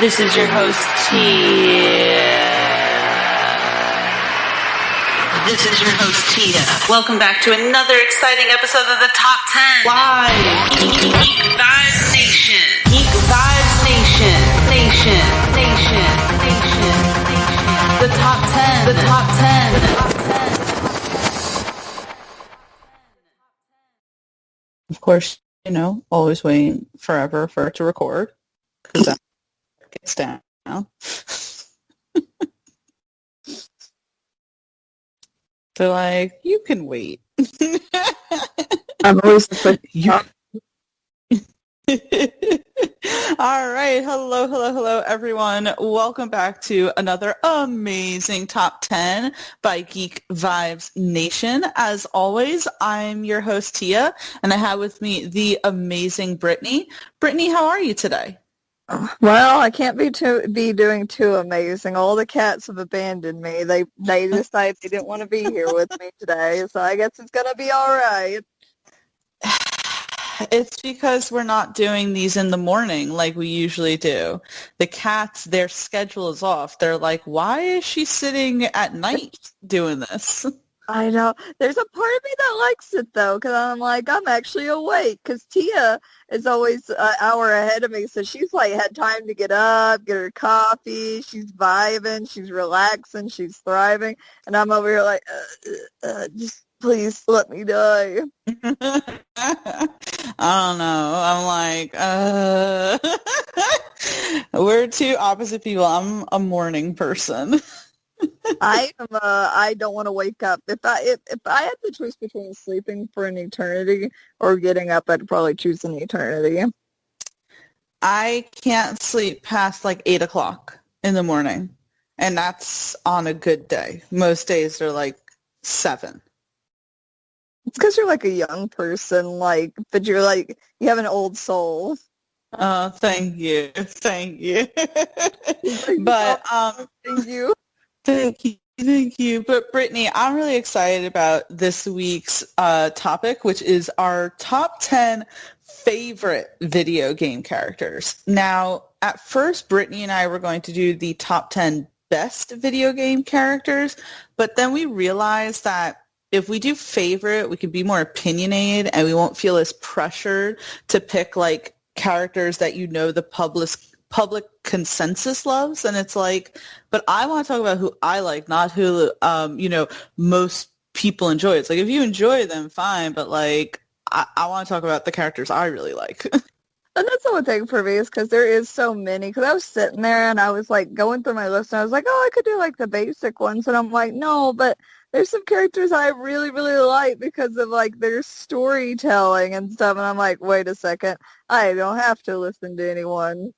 This is your host, Tia. This is your host, Tia. Welcome back to another exciting episode of the Top 10. Live. Geek Vibes Nation. Geek Vibes Nation. Nation. The Top 10. The Top 10. Of course, always waiting forever for it to record. Because that gets down. So, you can wait. I'm always the All right. Hello, everyone. Welcome back to another amazing Top 10 by Geek Vibes Nation. As always, I'm your host, Tia, and I have with me the amazing Brittany. Brittany, how are you today? Well, I can't be doing too amazing. All the cats have abandoned me. They decided they didn't want to be here with me today, so I guess it's gonna be all right. It's because we're not doing these in the morning like we usually do. The cats, their schedule is off. They're like, why is she sitting at night doing this? I know. There's a part of me that likes it, though, because I'm like, I'm actually awake, because Tia is always an hour ahead of me, so she's, had time to get up, get her coffee, she's vibing, she's relaxing, she's thriving, and I'm over here like, just please let me die. I don't know. I'm like, we're two opposite people. I'm a morning person. I don't want to wake up. If I had the choice between sleeping for an eternity or getting up, I'd probably choose an eternity. I can't sleep past 8 o'clock in the morning, and that's on a good day. Most days are 7. It's because you're a young person, but you're you have an old soul. Oh, thank you. But thank you. Thank you. But Brittany, I'm really excited about this week's topic, which is our top 10 favorite video game characters. Now, at first, Brittany and I were going to do the top 10 best video game characters, but then we realized that if we do favorite, we can be more opinionated and we won't feel as pressured to pick characters that the public consensus loves. And it's but I want to talk about who I like, not who most people enjoy. It's if you enjoy them, fine, but I want to talk about the characters I really like. And that's the one thing for me is because there is so many. Because I was sitting there and I was going through my list and I was like, oh, I could do the basic ones. And I'm like, no, but there's some characters I really, really like because of their storytelling and stuff. And I'm like, wait a second, I don't have to listen to anyone.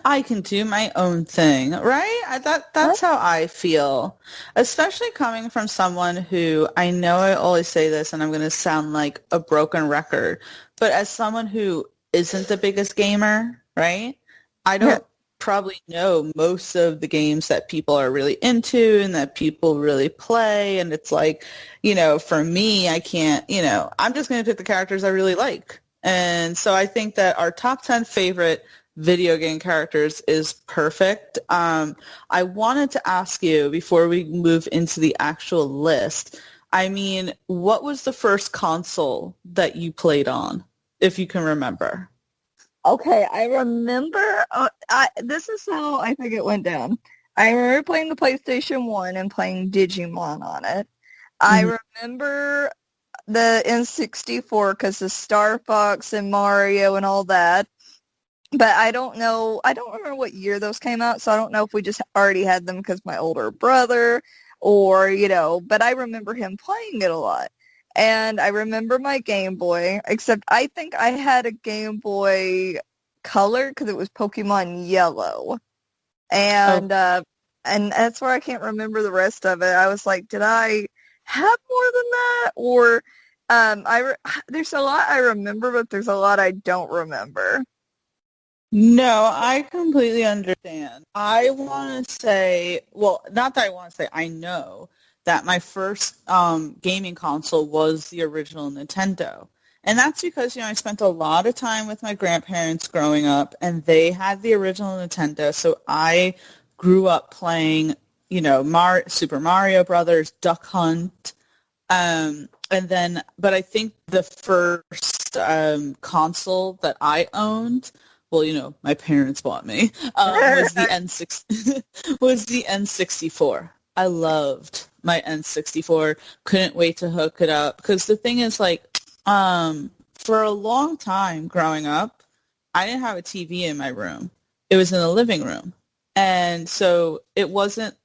I can do my own thing, right? That's how I feel, especially coming from someone who, I know I always say this and I'm going to sound like a broken record, but as someone who isn't the biggest gamer, right? I don't probably know most of the games that people are really into and that people really play. And it's for me, I can't, I'm just going to pick the characters I really like. And so I think that our top 10 favorite video game characters is perfect. I wanted to ask you before we move into the actual list, what was the first console that you played on, if you can remember? Okay, I remember, this is how I think it went down. I remember playing the PlayStation 1 and playing Digimon on it. I remember the N64 because of Star Fox and Mario and all that. But I don't remember what year those came out, so I don't know if we just already had them because my older brother or, but I remember him playing it a lot. And I remember my Game Boy, except I think I had a Game Boy Color because it was Pokemon Yellow. And and that's where I can't remember the rest of it. I was like, did I have more than that? Or there's a lot I remember, but there's a lot I don't remember. No, I completely understand. I want to say, well, not that I want to say, I know that my first gaming console was the original Nintendo. And that's because, I spent a lot of time with my grandparents growing up, and they had the original Nintendo. So I grew up playing, Super Mario Brothers, Duck Hunt, but I think the first console that I owned, well, my parents bought me, was the N64. I loved my N64. Couldn't wait to hook it up because the thing is, for a long time growing up, I didn't have a TV in my room. It was in the living room, and so it wasn't.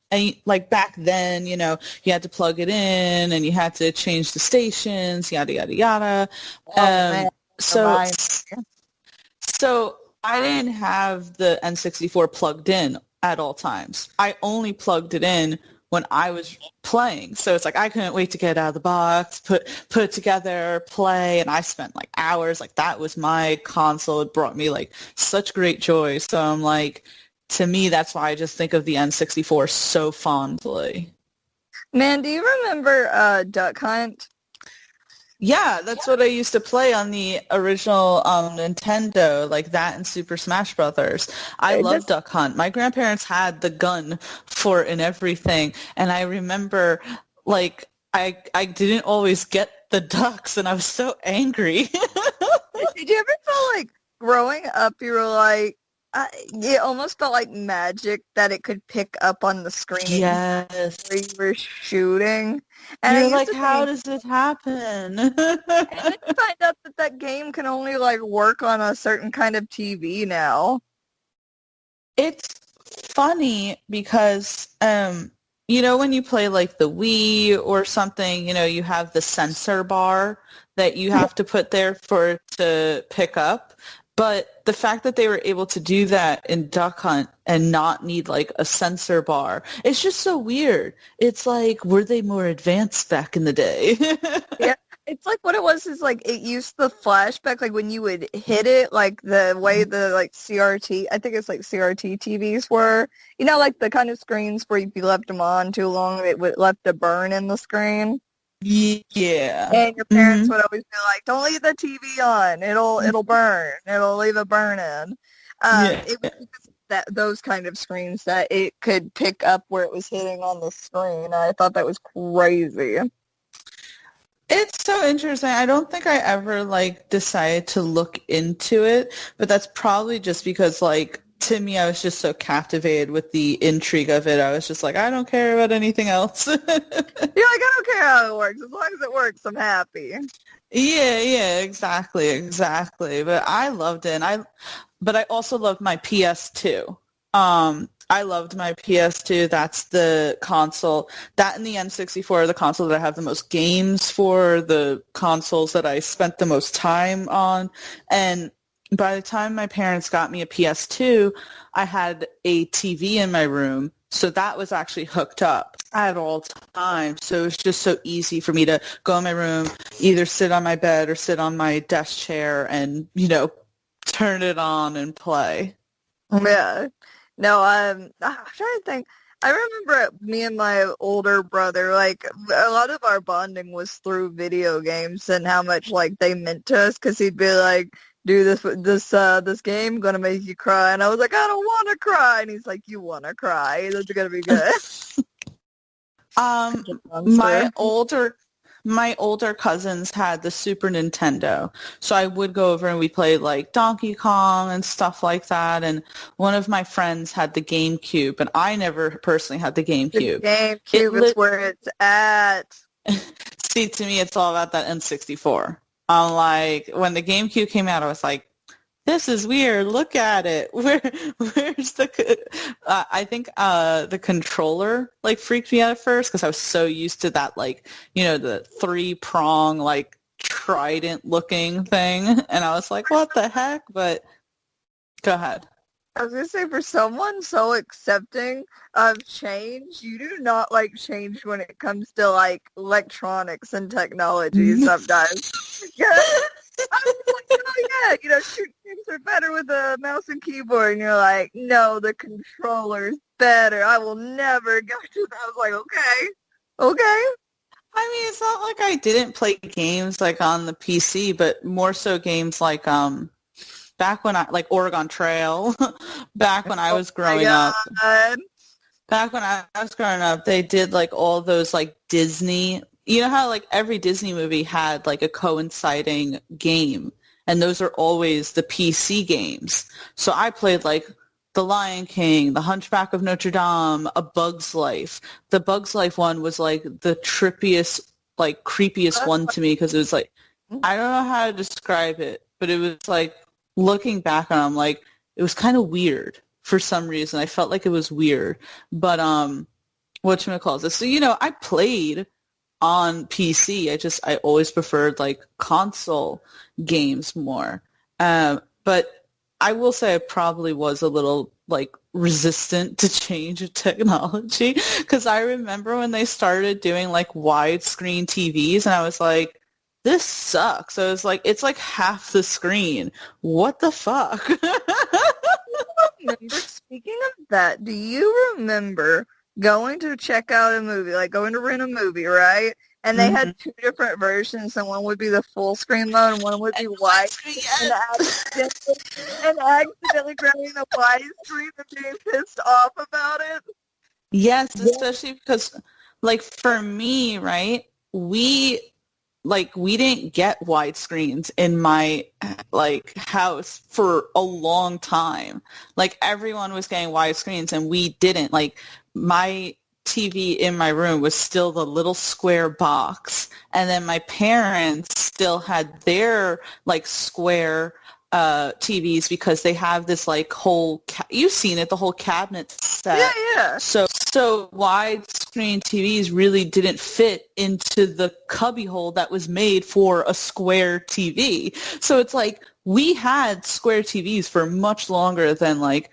Like back then, you had to plug it in and you had to change the stations, yada, yada, yada. So I didn't have the N64 plugged in at all times. I only plugged it in when I was playing. So it's like I couldn't wait to get it out of the box, put it together, play, and I spent like hours. Like that was my console. It brought me like such great joy. So I'm like, to me, that's why I just think of the N64 so fondly. Man, do you remember Duck Hunt? Yeah, that's what I used to play on the original Nintendo, like that and Super Smash Brothers. I love Duck Hunt. My grandparents had the gun for it and everything, and I remember, like, I didn't always get the ducks, and I was so angry. Did you ever feel like growing up, you were like, it almost felt like magic that it could pick up on the screen Yes. where you were shooting. And you're like, how does this happen? And then you find out that game can only like work on a certain kind of TV now. It's funny because, when you play like the Wii or something, you have the sensor bar that you have to put there for it to pick up. But the fact that they were able to do that in Duck Hunt and not need like a sensor bar, it's just so weird. It's like, were they more advanced back in the day? Yeah, it's like what it was is like it used the flashback, like when you would hit it, like the way the like CRT, I think it's like CRT TVs were, like the kind of screens where if you left them on too long, it would left a burn in the screen. Yeah. And your parents would always be like, "Don't leave the TV on. It'll burn. It'll leave a burn in." It was because of those kind of screens that it could pick up where it was hitting on the screen. I thought that was crazy. It's so interesting. I don't think I ever like decided to look into it, but that's probably just because like to me, I was just so captivated with the intrigue of it. I was just like, I don't care about anything else. You're like, I don't care how it works. As long as it works, I'm happy. Yeah, exactly. But I loved it. But I also loved my PS2. I loved my PS2. That's the console. That and the N64 are the console that I have the most games for, the consoles that I spent the most time on. And by the time my parents got me a PS2, I had a TV in my room, so that was actually hooked up at all times. So it was just so easy for me to go in my room, either sit on my bed or sit on my desk chair and, turn it on and play. Yeah. No, I'm trying to think. I remember me and my older brother, like, a lot of our bonding was through video games and how much, like, they meant to us, because he'd be like, "Do this game gonna make you cry?" And I was like, "I don't want to cry." And he's like, "You want to cry? That's gonna be good." My older cousins had the Super Nintendo, so I would go over and we played like Donkey Kong and stuff like that. And one of my friends had the GameCube, and I never personally had the GameCube. The GameCube is where it's at. See, to me, it's all about that N64. I'm like, when the GameCube came out, I was like, this is weird. Look at it. Where's the? I think the controller like freaked me out at first because I was so used to that like the 3-prong like trident looking thing, and I was like, what the heck? But go ahead. I was gonna say, for someone so accepting of change, you do not like change when it comes to like electronics and technology sometimes. Yeah. I was like, oh yeah, shooting games are better with a mouse and keyboard, and you're like, no, the controller's better. I will never go to that. I was like, okay. I mean, it's not like I didn't play games like on the PC, but more so games like back when I like Oregon Trail, back when I Oh was my growing up. god. Back when I was growing up, they did like all those like Disney, you know how like every Disney movie had like a coinciding game, and those are always the PC games. So I played like The Lion King, The Hunchback of Notre Dame, A Bug's Life. The Bug's Life one was like the trippiest, like creepiest one to me because it was like, I don't know how to describe it, but it was like looking back on it, I'm like, it was kind of weird for some reason. I felt like it was weird. But whatchamacallit? So, I played on PC. I always preferred like console games more. But I will say I probably was a little like resistant to change of technology because I remember when they started doing like widescreen TVs and I was like, this sucks. So it's like half the screen. What the fuck? Speaking of that, do you remember going to check out a movie, like going to rent a movie, right? And they had two different versions, and one would be the full screen mode, and one would be wide. And accidentally grabbing the wide screen and being pissed off about it. Yes, especially because, like, for me, right, we didn't get widescreens in my, like, house for a long time. Like, everyone was getting widescreens, and we didn't. Like, my TV in my room was still the little square box, and then my parents still had their, like, square TVs because they have this like whole you've seen it, the whole cabinet set. Yeah. So widescreen TVs really didn't fit into the cubbyhole that was made for a square TV. So it's like we had square TVs for much longer than like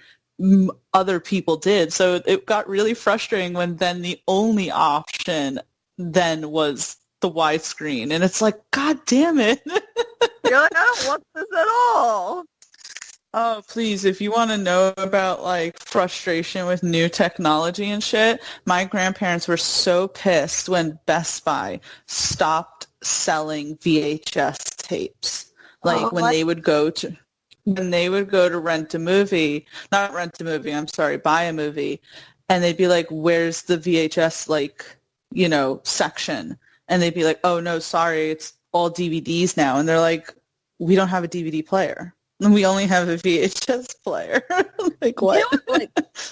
other people did. So it got really frustrating when then the only option then was the widescreen, and it's like, God damn it. You're like, I don't want this at all. Oh, please, if you want to know about, like, frustration with new technology and shit, my grandparents were so pissed when Best Buy stopped selling VHS tapes. Like, when they would go to rent a movie, not rent a movie, I'm sorry, buy a movie, and they'd be like, where's the VHS, like, section? And they'd be like, oh, no, sorry, it's all DVDs now. And they're like, we don't have a DVD player. We only have a VHS player. Like, what?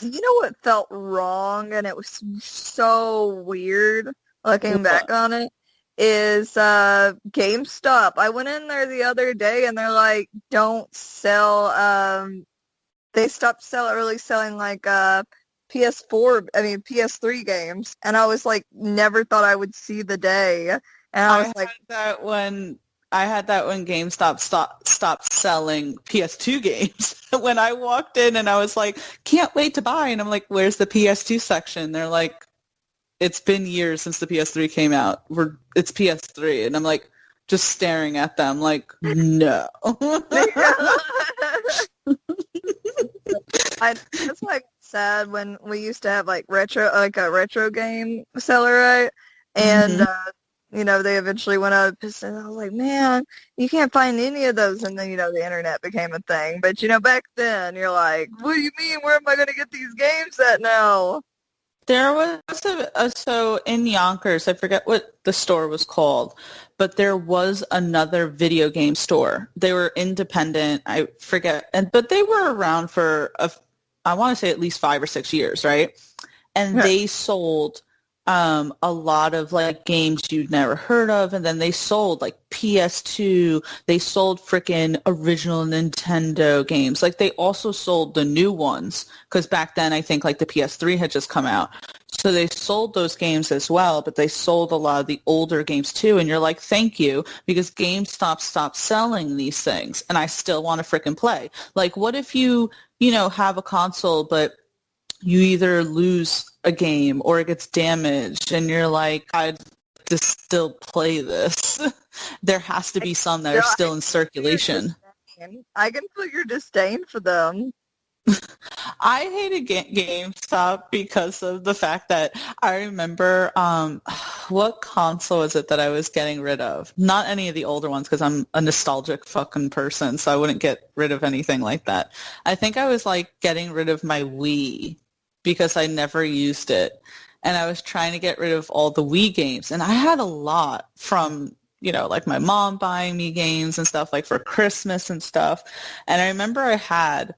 You know what felt wrong, and it was so weird looking back on it, is GameStop. I went in there the other day, and they're like, don't sell, they stopped really selling, like, PS3 games, and I was like, never thought I would see the day. And I was I had that when GameStop stopped selling PS2 games. When I walked in and I was like, can't wait to buy, and I'm like, where's the PS2 section? They're like, it's been years since the PS3 came out. It's PS3, and I'm like, just staring at them like, no. It's like sad when we used to have like a retro game seller, right? And they eventually went out of business. And I was like, man, you can't find any of those. And then the internet became a thing. But back then you're like, what do you mean? Where am I going to get these games at now? There was so in Yonkers, I forget what the store was called, but there was another video game store. They were independent. I forget, but they were around for I want to say at least 5 or 6 years, right? And they sold a lot of like games you'd never heard of, and then they sold like PS2. They sold freaking original Nintendo games. Like they also sold the new ones because back then I think like the PS3 had just come out. So they sold those games as well, but they sold a lot of the older games too. And you're like, thank you, because GameStop stopped selling these things, and I still want to freaking play. Like, what if you have a console, but you either lose a game or it gets damaged, and you're like, I'd just still play this. There has to be some that are still in circulation. I can feel your disdain for them. I hated GameStop because of the fact that I remember, what console is it that I was getting rid of? Not any of the older ones because I'm a nostalgic fucking person, so I wouldn't get rid of anything like that. I think I was like getting rid of my Wii because I never used it. And I was trying to get rid of all the Wii games. And I had a lot from, like my mom buying me games and stuff like for Christmas and stuff. And I remember I had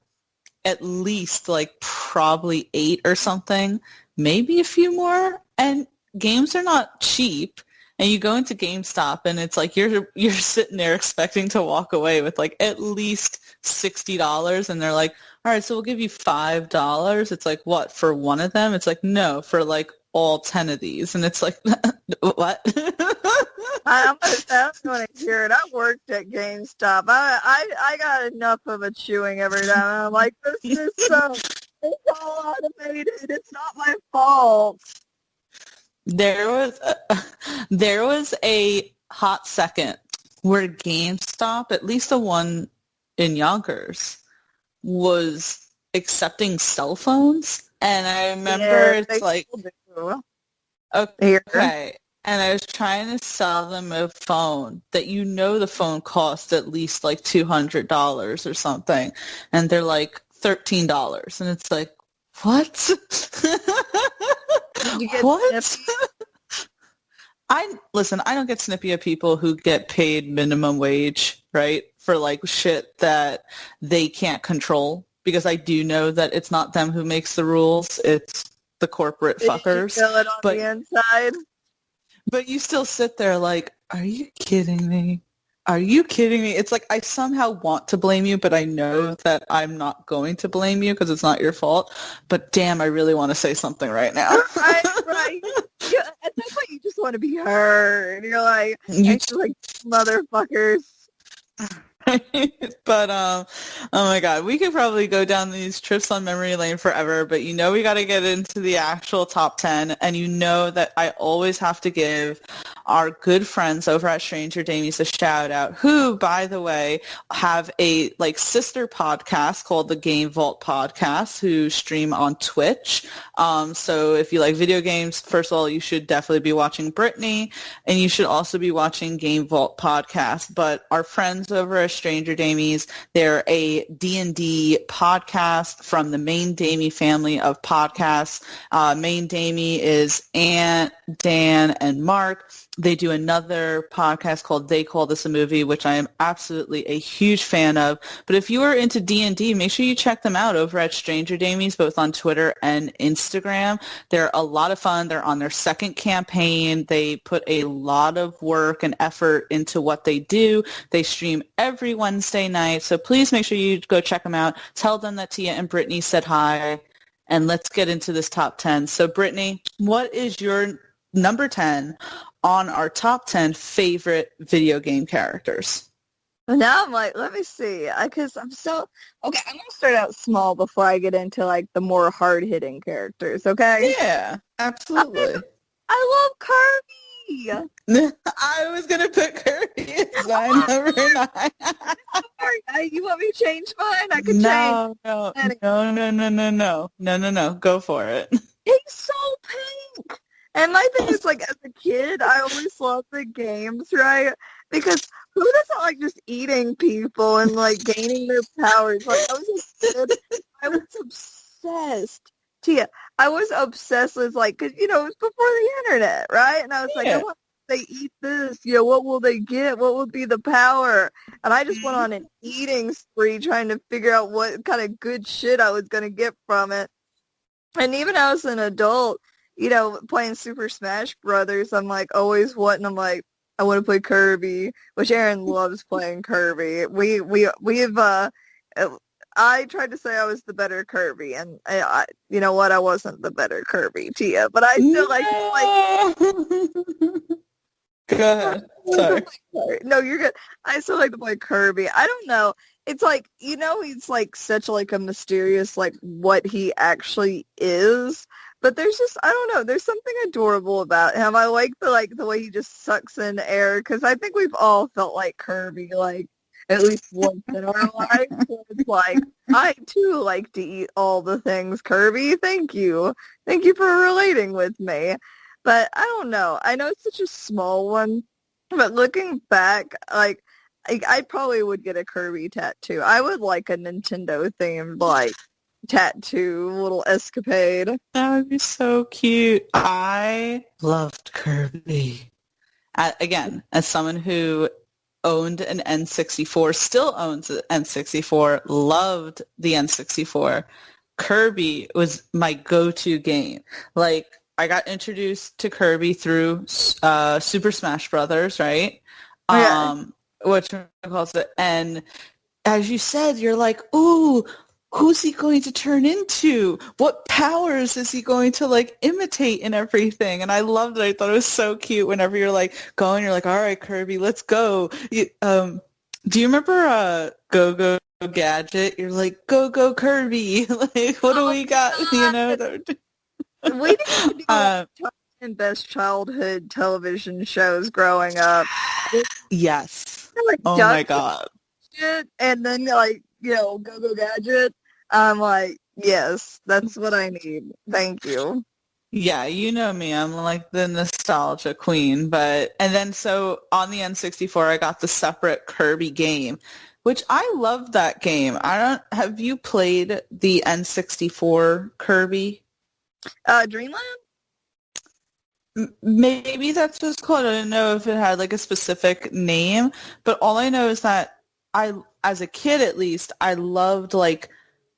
at least like probably 8 or something, maybe a few more. And games are not cheap. And you go into GameStop and it's like you're sitting there expecting to walk away with like at least $60 and they're like, all right, so we'll give you $5. It's like, what, for one of them? It's like, no, for like all 10 of these. And it's like, what? I'm going to hear it. I worked at GameStop. I got enough of a chewing every time. I'm like, this is it's all automated. It's not my fault. There was a hot second where GameStop, at least the one in Yonkers, was accepting cell phones. And I remember it's like, okay. And I was trying to sell them a phone that the phone cost at least like $200 or something. And they're like $13. And it's like, what? Did you get what? snippy? I don't get snippy at people who get paid minimum wage, right? For like shit that they can't control. Because I do know that it's not them who makes the rules. It's the corporate fuckers. You feel it on the inside? But you still sit there like, are you kidding me? Are you kidding me? It's like I somehow want to blame you, but I know that I'm not going to blame you because it's not your fault. But damn, I really want to say something right now. Right. Yeah, at that point, you just want to be heard. You're like, motherfuckers. But oh my god, we could probably go down these trips on memory lane forever, but we got to get into the actual top 10, and that I always have to give our good friends over at Stranger Damies a shout out, who, by the way, have a sister podcast called the Game Vault Podcast, who stream on Twitch. So if you like video games, first of all, you should definitely be watching Brittany, and you should also be watching Game Vault Podcast. But our friends over at Stranger Damies, they're a D&D podcast from the Main Damie family of podcasts. Main Damie is Ant, Dan, and Mark. They do another podcast called They Call This a Movie, which I am absolutely a huge fan of. But if you are into D&D, make sure you check them out over at Stranger Damies, both on Twitter and Instagram. They're a lot of fun. They're on their second campaign. They put a lot of work and effort into what they do. They stream every Wednesday night. So please make sure you go check them out. Tell them that Tia and Brittany said hi. And let's get into this top 10. So Brittany, what is your number 10 on our top 10 favorite video game characters? Now I'm like, let me see, because I'm going to start out small before I get into the more hard-hitting characters, okay? Yeah, absolutely. I love Kirby! I was going to put Kirby as my number 9. You want me to change mine? I could change. No. Go for it. He's so pink! And my thing is, as a kid, I always loved the games, right? Because who doesn't like just eating people and, gaining their powers? I was a kid, I was obsessed. Tia, I was obsessed with, because, it was before the internet, right? And I was like, I want they eat this, what will they get? What will be the power? And I just went on an eating spree trying to figure out what kind of good shit I was going to get from it. And even as an adult, playing Super Smash Brothers, I'm always wanting. I want to play Kirby, which Aaron loves playing Kirby. We've I tried to say I was the better Kirby, and I you know what, I wasn't the better Kirby, Tia, but I still Go ahead. Sorry. No, you're good. I still like to play Kirby. I don't know. It's he's such a mysterious what he actually is. But there's just, I don't know, there's something adorable about him. I like the way he just sucks in air, because I think we've all felt like Kirby, at least once in our life. So it's I too like to eat all the things, Kirby. Thank you. Thank you for relating with me. But I don't know. I know it's such a small one, but looking back, like, I probably would get a Kirby tattoo. I would like a Nintendo themed like tattoo, little escapade. That would be so cute. I loved Kirby. Again, as someone who owned an N64, still owns an N64, loved the N64, Kirby was my go-to game. Like, I got introduced to Kirby through Super Smash Brothers, right? Yeah. Which calls it, and as you said, you're like, ooh, who's he going to turn into? What powers is he going to like imitate and everything? And I loved it. I thought it was so cute whenever you're like going, you're like, all right, Kirby, let's go. Do you remember Go Go Gadget? You're like, go go Kirby. Like, what do we got? You know, We didn't do top 10 best childhood television shows growing up. Yes. Like, oh my God. Shit, and then like, Go Go Gadget. I'm like, yes, that's what I need. Thank you. Yeah, you know me. I'm like the nostalgia queen. And then so on the N64, I got the separate Kirby game, which I love that game. Have you played the N64 Kirby? Dreamland? Maybe that's what it's called. I didn't know if it had like a specific name, but all I know is that as a kid at least, I loved like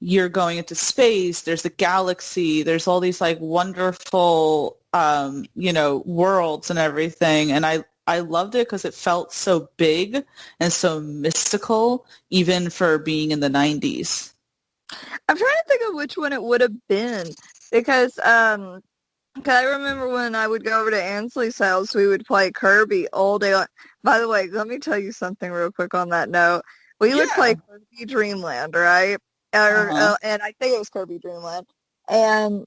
you're going into space, there's a galaxy, there's all these like wonderful, worlds and everything. And I loved it because it felt so big and so mystical, even for being in the 90s. I'm trying to think of which one it would have been because I remember when I would go over to Ansley's house, we would play Kirby all day long. By the way, let me tell you something real quick on that note. We would play Kirby Dreamland, right? And I think it was Kirby Dreamland. And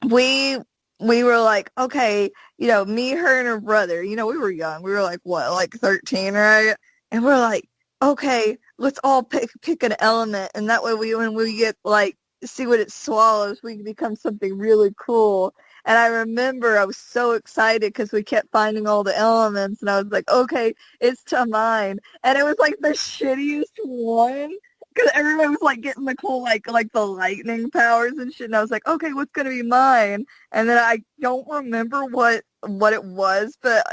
we were like, okay, me, her, and her brother, we were young. We were like, what, like 13, right? And we're like, okay, let's all pick an element. And that way when we get, like, see what it swallows, we can become something really cool. And I remember I was so excited because we kept finding all the elements. And I was like, okay, it's to mine. And it was like the shittiest one. Because everyone was, like, getting the cool, like the lightning powers and shit. And I was like, okay, what's going to be mine? And then I don't remember what it was. But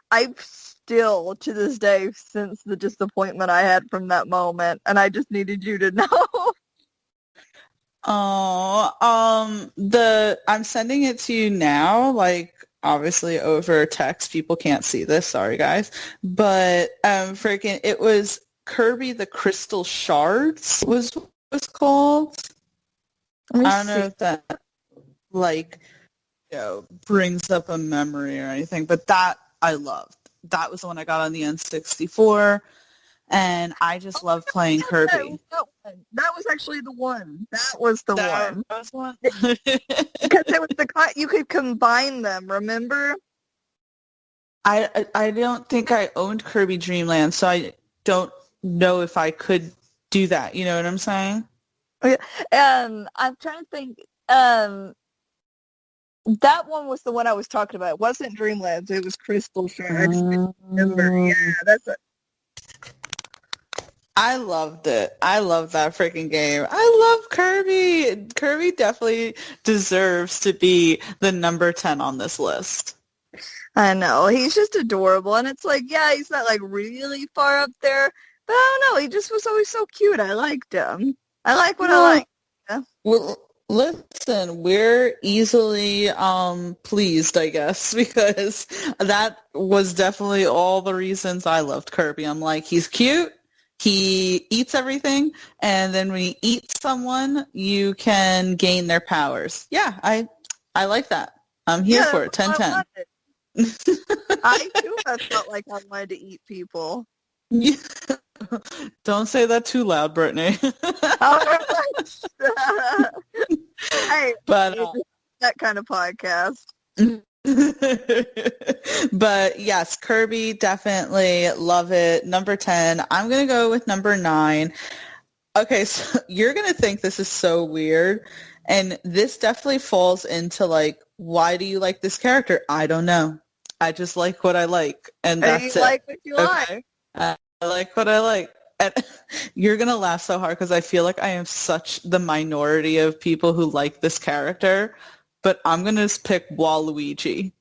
I still, to this day, since the disappointment I had from that moment. And I just needed you to know. I'm sending it to you now, like, obviously over text. People can't see this. Sorry, guys. But, it was Kirby the Crystal Shards was called. I don't know if that brings up a memory or anything, but that I loved. That was the one I got on the N64, and I just love playing Kirby. That was actually the one. That was the one. That was one. Because it was you could combine them, remember? I don't think I owned Kirby Dreamland, so I don't know if I could do that. You know what I'm saying? Okay. I'm trying to think. That one was the one I was talking about. It wasn't Dreamlands. It was Crystal Shards. Remember? Yeah, that's it. I loved it. I love that freaking game. I love Kirby. Kirby definitely deserves to be the number 10 on this list. I know. He's just adorable. And it's like, yeah, he's not like really far up there. But I don't know. He just was always so cute. I liked him. I like what I like. Yeah. Well, listen, we're easily pleased, I guess, because that was definitely all the reasons I loved Kirby. I'm like, he's cute. He eats everything, and then when you eat someone, you can gain their powers. Yeah, I like that. I'm here for it. 10-10. I too have felt like I wanted to eat people. Don't say that too loud, Brittany. Hey, but that kind of podcast. But yes, Kirby, definitely love it. Number 10. I'm going to go with number 9. Okay, so you're going to think this is so weird. And this definitely falls into like why do you like this character? I don't know. I just like what I like, and And that's you it. like what you like. Okay? I like what I like. And you're going to laugh so hard because I feel like I am such the minority of people who like this character, but I'm going to pick Waluigi.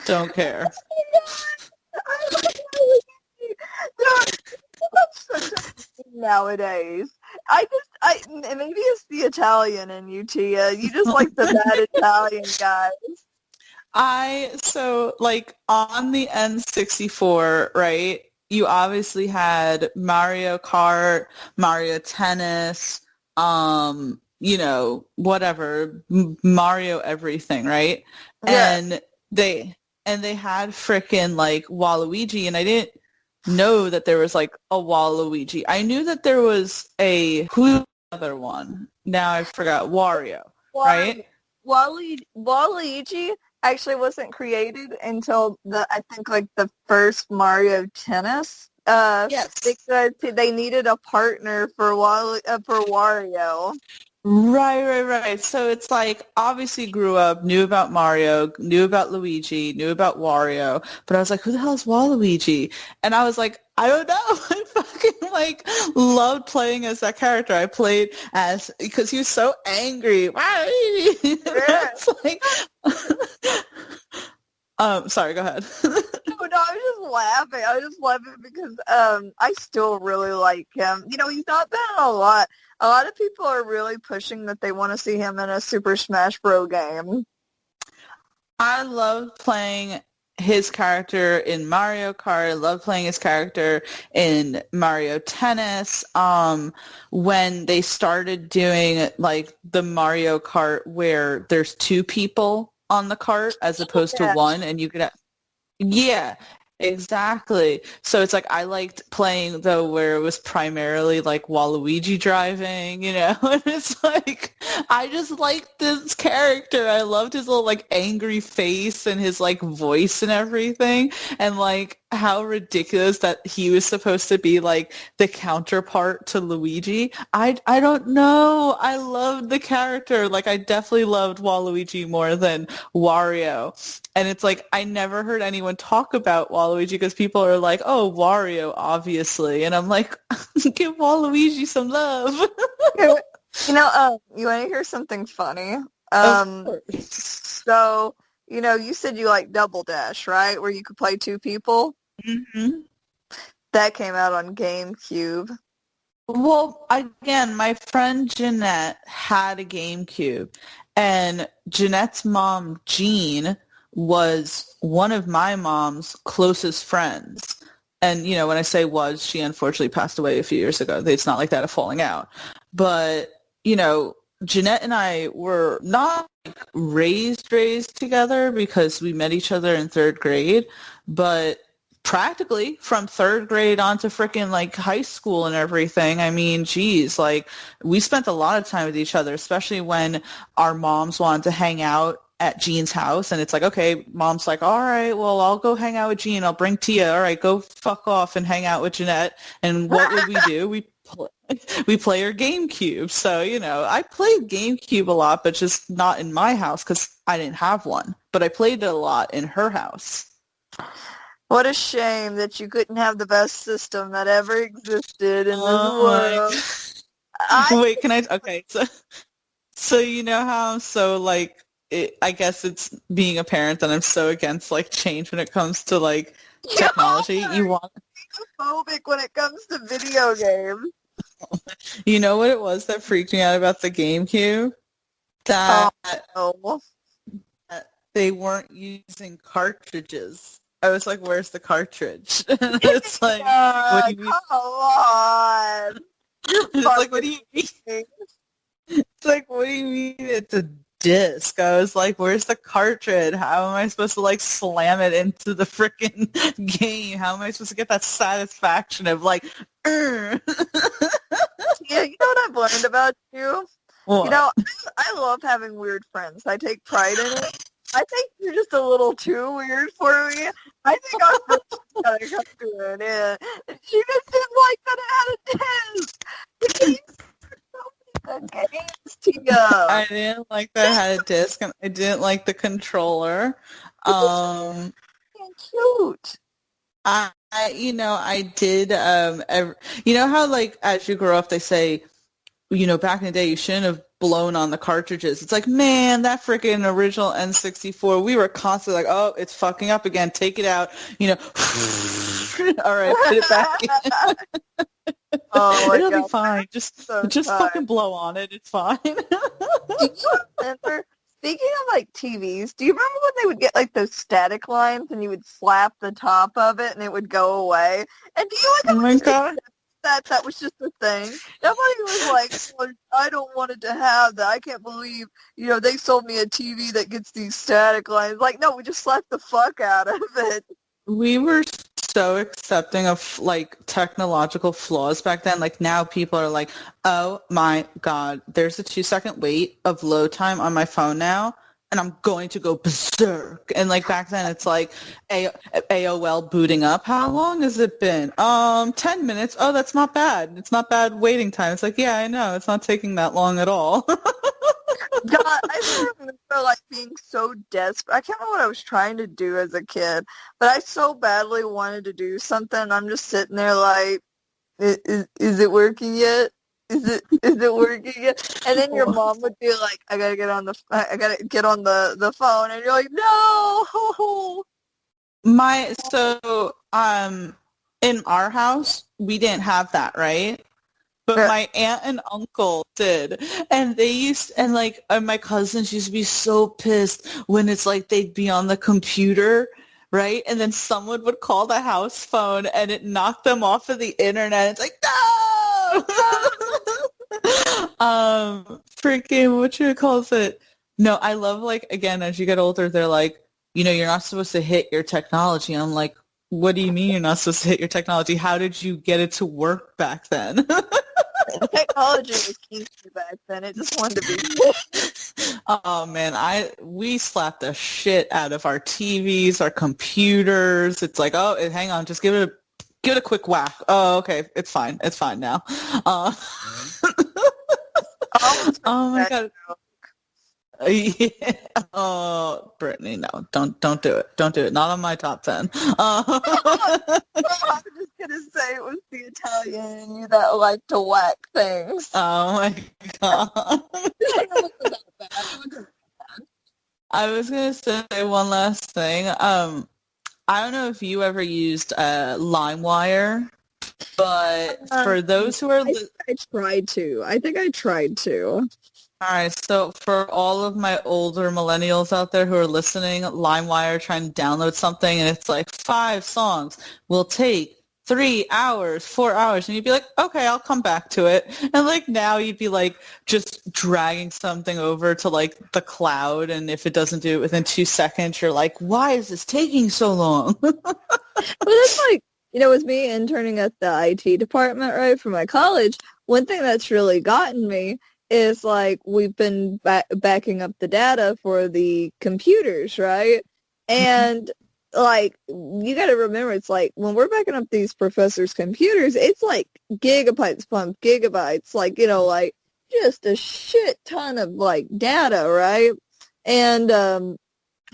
Don't care. I love Waluigi. That's such a thing nowadays. Maybe it's the Italian in you, Tia. You just like the bad Italian guys. So like on the N64, right? You obviously had Mario Kart, Mario Tennis, whatever, Mario everything, right? Yeah. And they had frickin' like Waluigi, and I didn't know that there was like a Waluigi. I knew that there was who's the other one? Now I forgot. Wario, right? Waluigi actually wasn't created until I think like the first Mario Tennis. Yes. Because they needed a partner for Wario. Right. So it's like, obviously grew up, knew about Mario, knew about Luigi, knew about Wario, but I was like, who the hell is Waluigi? And I was like, I don't know. I fucking like loved playing as that character. I played because he was so angry. It's like, sorry, go ahead. No, I was just laughing. I was just laughing because I still really like him. You know, he's not been in a lot. A lot of people are really pushing that they want to see him in a Super Smash Bros. Game. I love playing his character in Mario Kart. I love playing his character in Mario Tennis. When they started doing like the Mario Kart where there's two people on the cart as opposed to one, and you could yeah, exactly. So it's like I liked playing though where it was primarily like Waluigi driving, and it's like I just liked this character. I loved his little like angry face and his like voice and everything, and like how ridiculous that he was supposed to be like the counterpart to Luigi. I don't know. I loved the character. Like I definitely loved Waluigi more than Wario. And it's like, I never heard anyone talk about Waluigi because people are like, oh, Wario, obviously. And I'm like, give Waluigi some love. You want to hear something funny? Of course. So, you said you like Double Dash, right? Where you could play two people? Mm-hmm. That came out on GameCube. Well, again, my friend Jeanette had a GameCube. And Jeanette's mom, Jean, was one of my mom's closest friends. And, when I say was, she unfortunately passed away a few years ago. It's not like that a falling out. But, Jeanette and I were not raised together because we met each other in third grade, but practically from third grade on to freaking like high school and everything. I mean, geez, like we spent a lot of time with each other, especially when our moms wanted to hang out at Jean's house. And it's like, okay, mom's like, all right, well, I'll go hang out with Jean. I'll bring Tia. All right, go fuck off and hang out with Jeanette. And what would we do? We play her GameCube. So, I played GameCube a lot, but just not in my house because I didn't have one. But I played it a lot in her house. What a shame that you couldn't have the best system that ever existed in this world. Wait, can I? Okay, so you know how I'm so like, I guess it's being a parent that I'm so against like change when it comes to like technology. You want phobic when it comes to video games. You know what it was that freaked me out about the GameCube? That they weren't using cartridges. I was like, where's the cartridge? And it's like, what do you mean? Come on. It's like, what do you mean? It's like, what do you mean it's a disc? I was like, where's the cartridge? How am I supposed to like slam it into the freaking game? How am I supposed to get that satisfaction of like, Yeah, you know what I've learned about you? What? I love having weird friends. I take pride in it. I think you're just a little too weird for me. I think our first gotta come to an end. She just didn't like that it had a disc. The game so many The games, Tia. I didn't like that I had a disc, and I didn't like the controller. Um, Cute. I did, you know how, like, as you grow up, they say, back in the day, you shouldn't have blown on the cartridges. It's like, man, that freaking original N64, we were constantly like, oh, it's fucking up again. Take it out. All right, put it back in. Oh my It'll God. be fine. Just So fucking blow on it. It's fine. Do you remember, speaking of like TVs, do you remember when they would get like those static lines and you would slap the top of it and it would go away? And do you like Oh my God. that was just a thing? Nobody was like, well, I don't want it to have that. I can't believe, they sold me a TV that gets these static lines. Like, no, we just slapped the fuck out of it. We were so accepting of, like, technological flaws back then. Like, now people are like, oh my God, there's a 2-second wait of load time on my phone now, and I'm going to go berserk. And, like, back then it's like AOL booting up. How long has it been? 10 minutes. Oh, that's not bad. It's not bad waiting time. It's like, yeah, I know. It's not taking that long at all. God, I still remember like being so desperate. I can't remember what I was trying to do as a kid, but I so badly wanted to do something. I'm just sitting there like, is it working yet? Is it working yet? And then your mom would be like, I gotta get on the phone, and you're like, no. In our house, we didn't have that, right? But my aunt and uncle did. And my cousins used to be so pissed when it's like they'd be on the computer, right? And then someone would call the house phone and it knocked them off of the internet. It's like, no! Freaking, calls it? No, I love, like, again, as you get older, they're like, you're not supposed to hit your technology. And I'm like, what do you mean you're not supposed to hit your technology? How did you get it to work back then? Technology was kinky back then. It just wanted to be. Oh man, we slapped the shit out of our TVs, our computers. It's like, oh, hang on, just give it a quick whack. Oh, okay, it's fine now. Oh my God. Yeah. Oh, Brittany, no, don't do it. Don't do it. Not on my top 10. I was just gonna say it was the Italian in you that liked to whack things. Oh my God. I was gonna say one last thing. I don't know if you ever used LimeWire, but for those who are, I tried to. I think I tried to. All right, so for all of my older millennials out there who are listening, LimeWire trying to download something, and it's like 5 songs will take 3 hours, 4 hours, and you'd be like, okay, I'll come back to it. And like now you'd be like just dragging something over to like the cloud, and if it doesn't do it within 2 seconds, you're like, why is this taking so long? Well, that's like, with me interning at the IT department, right, for my college, one thing that's really gotten me is like we've been backing up the data for the computers, right? And like you got to remember, it's like when we're backing up these professors' computers, it's like gigabytes upon gigabytes, like like just a shit ton of like data, right? And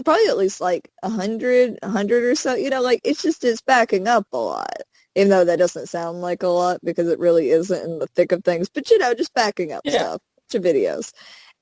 probably at least like 100 or so, like it's backing up a lot. Even though that doesn't sound like a lot because it really isn't in the thick of things. But, just backing up stuff to videos.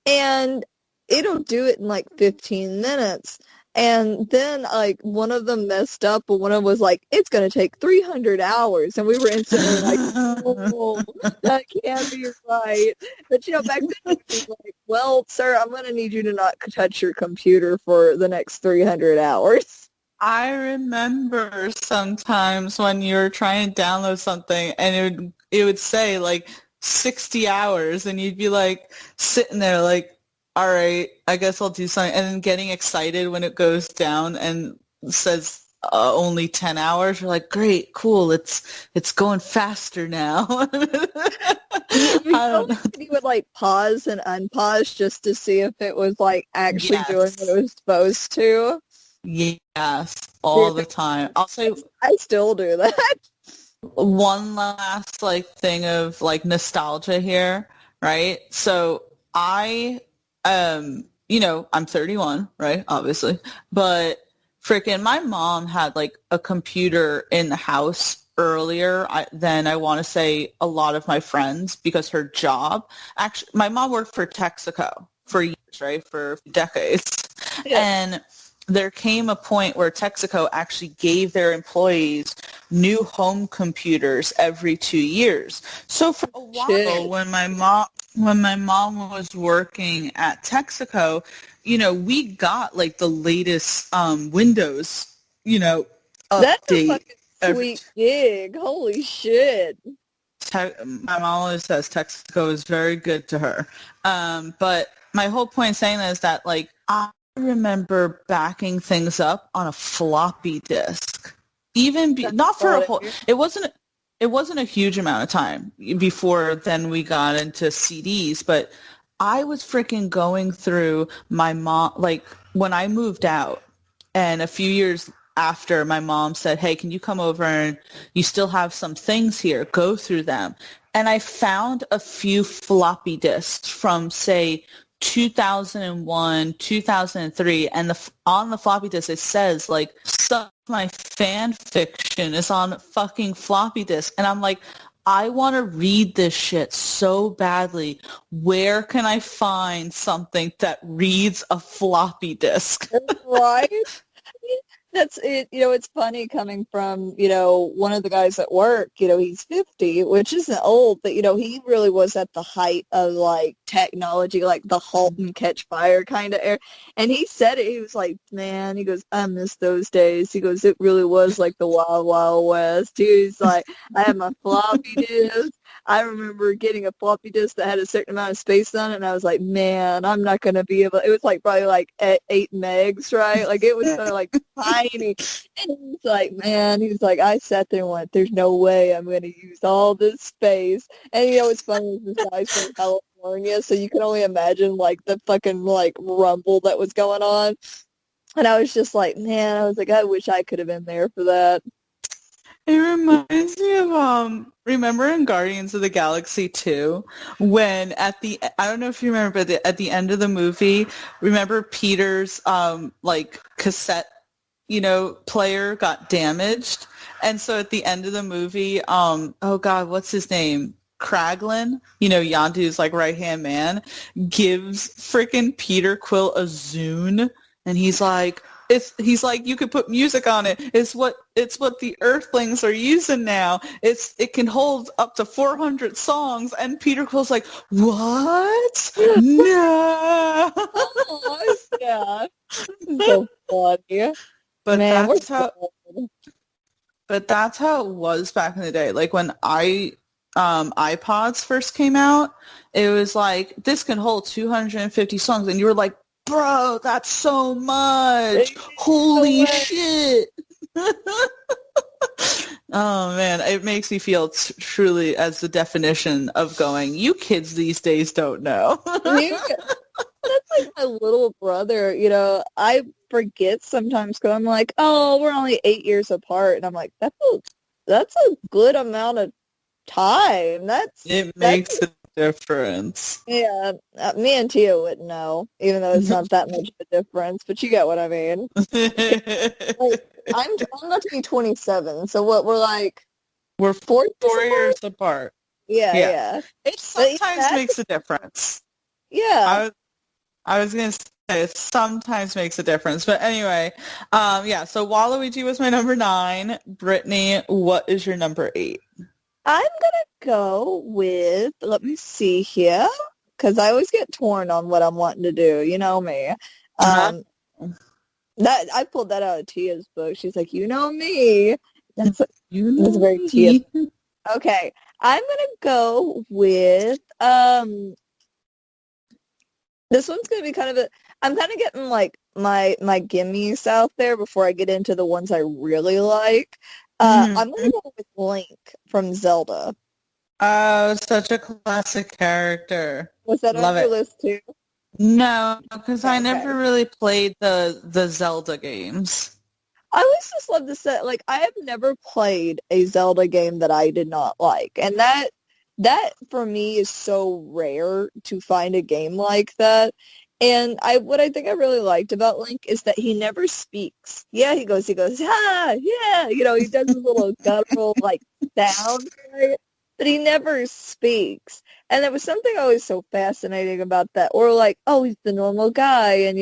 And it'll do it in like 15 minutes. And then like one of them messed up, but one of them was like, it's going to take 300 hours. And we were instantly like, oh, that can't be right. But, back then it was like, well, sir, I'm going to need you to not touch your computer for the next 300 hours. I remember sometimes when you were trying to download something and it would say like 60 hours and you'd be like sitting there like, all right, I guess I'll do something, and then getting excited when it goes down and says only 10 hours. You're like, great, cool, it's going faster now. You would like pause and unpause just to see if it was like actually doing what it was supposed to. Yes, all the time. I'll say I still do that. One last like thing of like nostalgia here. right? So I, I'm 31, right? Obviously. But freaking my mom had like a computer in the house earlier than I want to say a lot of my friends because her job, actually, my mom worked for Texaco for years, right? For decades. Yeah. And there came a point where Texaco actually gave their employees new home computers every 2 years. So for a while, Shit. when my mom was working at Texaco, we got like the latest Windows, That's a update fucking every. sweet gig. Holy shit. My mom always says Texaco is very good to her. But my whole point in saying that is that like I remember backing things up on a floppy disk, That's not for a funny. whole. It wasn't a huge amount of time before then we got into CDs, but I was freaking going through my mom like when I moved out, and a few years after my mom said, hey, can you come over and you still have some things here, go through them. And I found a few floppy disks from, say, 2001, 2003, and on the floppy disk it says like some of my fan fiction is on fucking floppy disk, and I'm like, I want to read this shit so badly. Where can I find something that reads a floppy disk? Right? That's it. It's funny coming from, one of the guys at work, he's 50, which isn't old, but, he really was at the height of, like, technology, like the halt and catch fire kind of era. And he said it. He was like, man, he goes, I miss those days. He goes, it really was like the Wild Wild West. He's like, I had my floppy disk. I remember getting a floppy disk that had a certain amount of space on it, and I was like, man, I'm not going to be able. It was like probably like 8 megs, right? Like it was so like tiny. And he's like, man, he's like, I sat there and went, there's no way I'm going to use all this space. And it's funny, this guy's from California, so you can only imagine like the fucking like rumble that was going on. And I was just like, man, I was like, I wish I could have been there for that. It reminds me of remember in Guardians of the Galaxy 2 when I don't know if you remember, but at the end of the movie, remember Peter's like cassette, player got damaged, and so at the end of the movie, oh God, what's his name? Kraglin, Yondu's like right-hand man, gives freaking Peter Quill a Zune, and he's like, you could put music on it. It's what the Earthlings are using now. It can hold up to 400 songs. And Peter Quill's like, what? No. Oh, yeah. So funny. But Man, that's how it was back in the day. Like when iPods first came out, it was like, this can hold 250 songs, and you were like, bro, that's so much. Holy shit. Oh, man. It makes me feel truly as the definition of going, you kids these days don't know. That's like my little brother. I forget sometimes because I'm like, oh, we're only 8 years apart. And I'm like, that's a good amount of time. It makes a difference. Yeah, me and Tia wouldn't know, even though it's not that much of a difference, but you get what I mean. Like, I'm about to be 27, so what, we're 4 years apart. Yeah. It sometimes makes a difference. Yeah. I was going to say it sometimes makes a difference, but anyway, so Waluigi was my number 9. Brittany, what is your number 8? I'm gonna go with, let me see here, because I always get torn on what I'm wanting to do. You know me. That I pulled that out of Tia's book. She's like, you know me. That's very Tia. Okay, I'm gonna go with this one's gonna be kind of I'm kind of getting like my gimmies out there before I get into the ones I really like. I'm going to go with Link from Zelda. Oh, such a classic character. Was that Love on your it. list too? No, because I never really played the Zelda games. I always just love to say, like, I have never played a Zelda game that I did not like. And that that for me is so rare to find a game like that. And what I think I really liked about Link is that he never speaks. Yeah, he goes, ah, yeah, he does his little guttural like sound, right? But he never speaks. And there was something always so fascinating about that. Or like, oh, he's the normal guy, and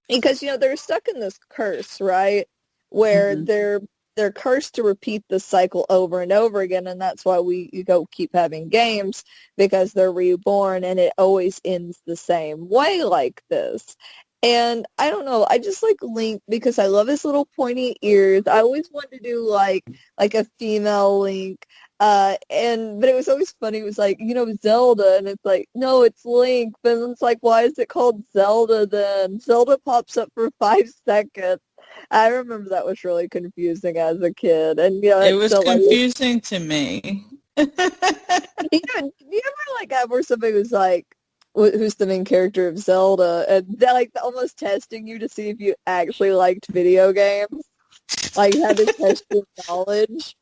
because they're stuck in this curse, right? Where Mm-hmm. they're cursed to repeat the cycle over and over again, and that's why you go keep having games, because they're reborn and it always ends the same way like this. And I don't know, I just like Link because I love his little pointy ears. I always wanted to do like a female Link. But it was always funny. It was like, Zelda, and it's like, no, it's Link. But it's like, why is it called Zelda then? Zelda pops up for 5 seconds. I remember that was really confusing as a kid, and It it's was still confusing to me. do you ever like have where somebody was like, who's the main character of Zelda, and they're like almost testing you to see if you actually liked video games, like had to test your knowledge.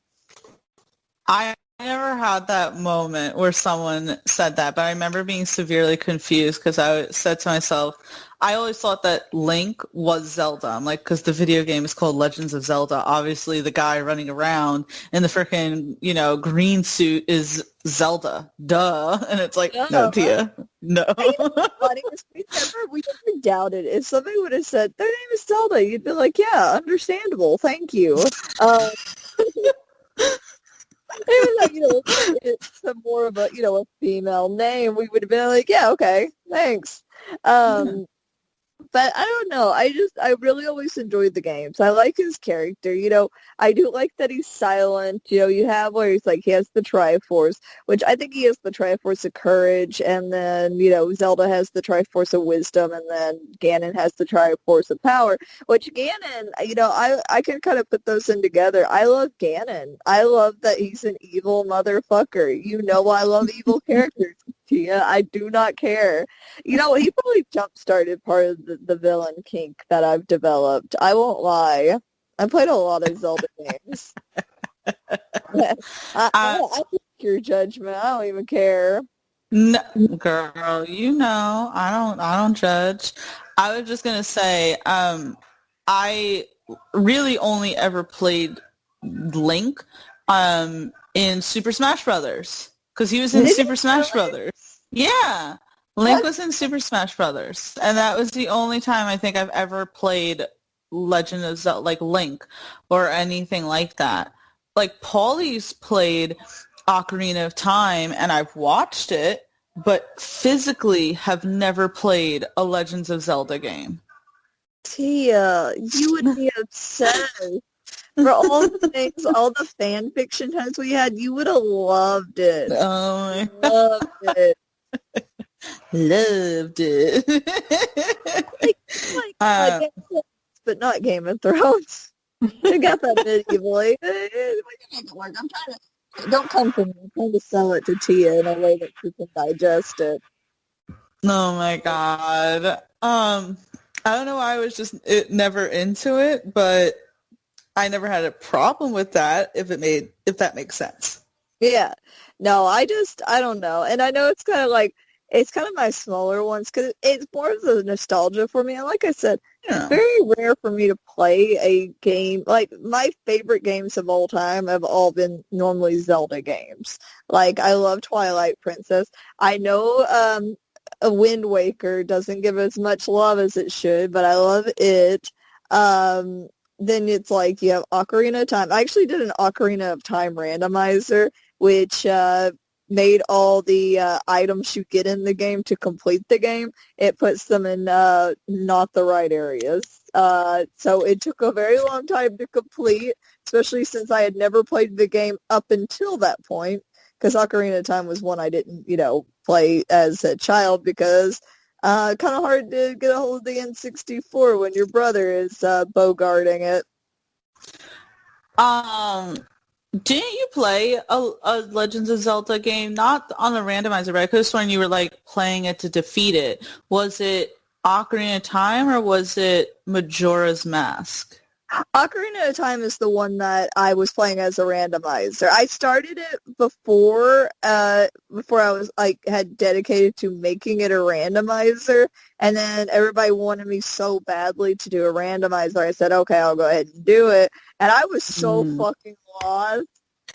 I never had that moment where someone said that, but I remember being severely confused because I said to myself, I always thought that Link was Zelda. I'm like, because the video game is called Legends of Zelda. Obviously, the guy running around in the freaking, green suit is Zelda. Duh. And it's like, no, Tia, no. Funny was we never doubted. If somebody would have said their name is Zelda, you'd be like, yeah, understandable. Thank you. It was like, it's more of a, a female name, we would have been like, yeah, okay, thanks. But I don't know. I really always enjoyed the games. I like his character. I do like that he's silent. You have where he's like, he has the Triforce, which I think he has the Triforce of courage, and then, Zelda has the Triforce of wisdom, and then Ganon has the Triforce of power, which Ganon, I can kind of put those in together. I love Ganon. I love that he's an evil motherfucker. I love evil characters. Tia, I do not care. He probably jump-started part of the villain kink that I've developed. I won't lie. I played a lot of Zelda games. I take your judgment. I don't even care. No, girl, I don't judge. I was just gonna say, I really only ever played Link, in Super Smash Brothers, because he was in Super Smash Brothers. Yeah, Link was in Super Smash Brothers, and that was the only time I think I've ever played Legend of Zelda, like Link, or anything like that. Like, Paulie's played Ocarina of Time, and I've watched it, but physically have never played a Legends of Zelda game. Tia, you would be obsessed. For all the things, all the fan fiction times we had, you would have loved it. Oh, loved it. Loved it. But not Game of Thrones. I got that medievally. I'm trying to, don't come for me. I'm trying to sell it to Tia in a way that she can digest it. Oh my god. I don't know why I was just never into it, but I never had a problem with that, if that makes sense. Yeah. No, I don't know. And I know it's kind of my smaller ones, because it's more of the nostalgia for me. And like I said, It's very rare for me to play a game. Like, my favorite games of all time have all been normally Zelda games. Like, I love Twilight Princess. I know a Wind Waker doesn't give as much love as it should, but I love it. Then it's like you have Ocarina of Time. I actually did an Ocarina of Time randomizer, which made all the items you get in the game to complete the game. It puts them in not the right areas. So it took a very long time to complete, especially since I had never played the game up until that point, because Ocarina of Time was one I didn't, play as a child, because kind of hard to get a hold of the N64 when your brother is bogarting it. Didn't you play a Legends of Zelda game? Not on the randomizer, but I could have sworn you were like playing it to defeat it. Was it Ocarina of Time, or was it Majora's Mask? Ocarina of Time is the one that I was playing as a randomizer. I started it before I was like had dedicated to making it a randomizer, and then everybody wanted me so badly to do a randomizer. I said, okay, I'll go ahead and do it, and I was so fucking lost.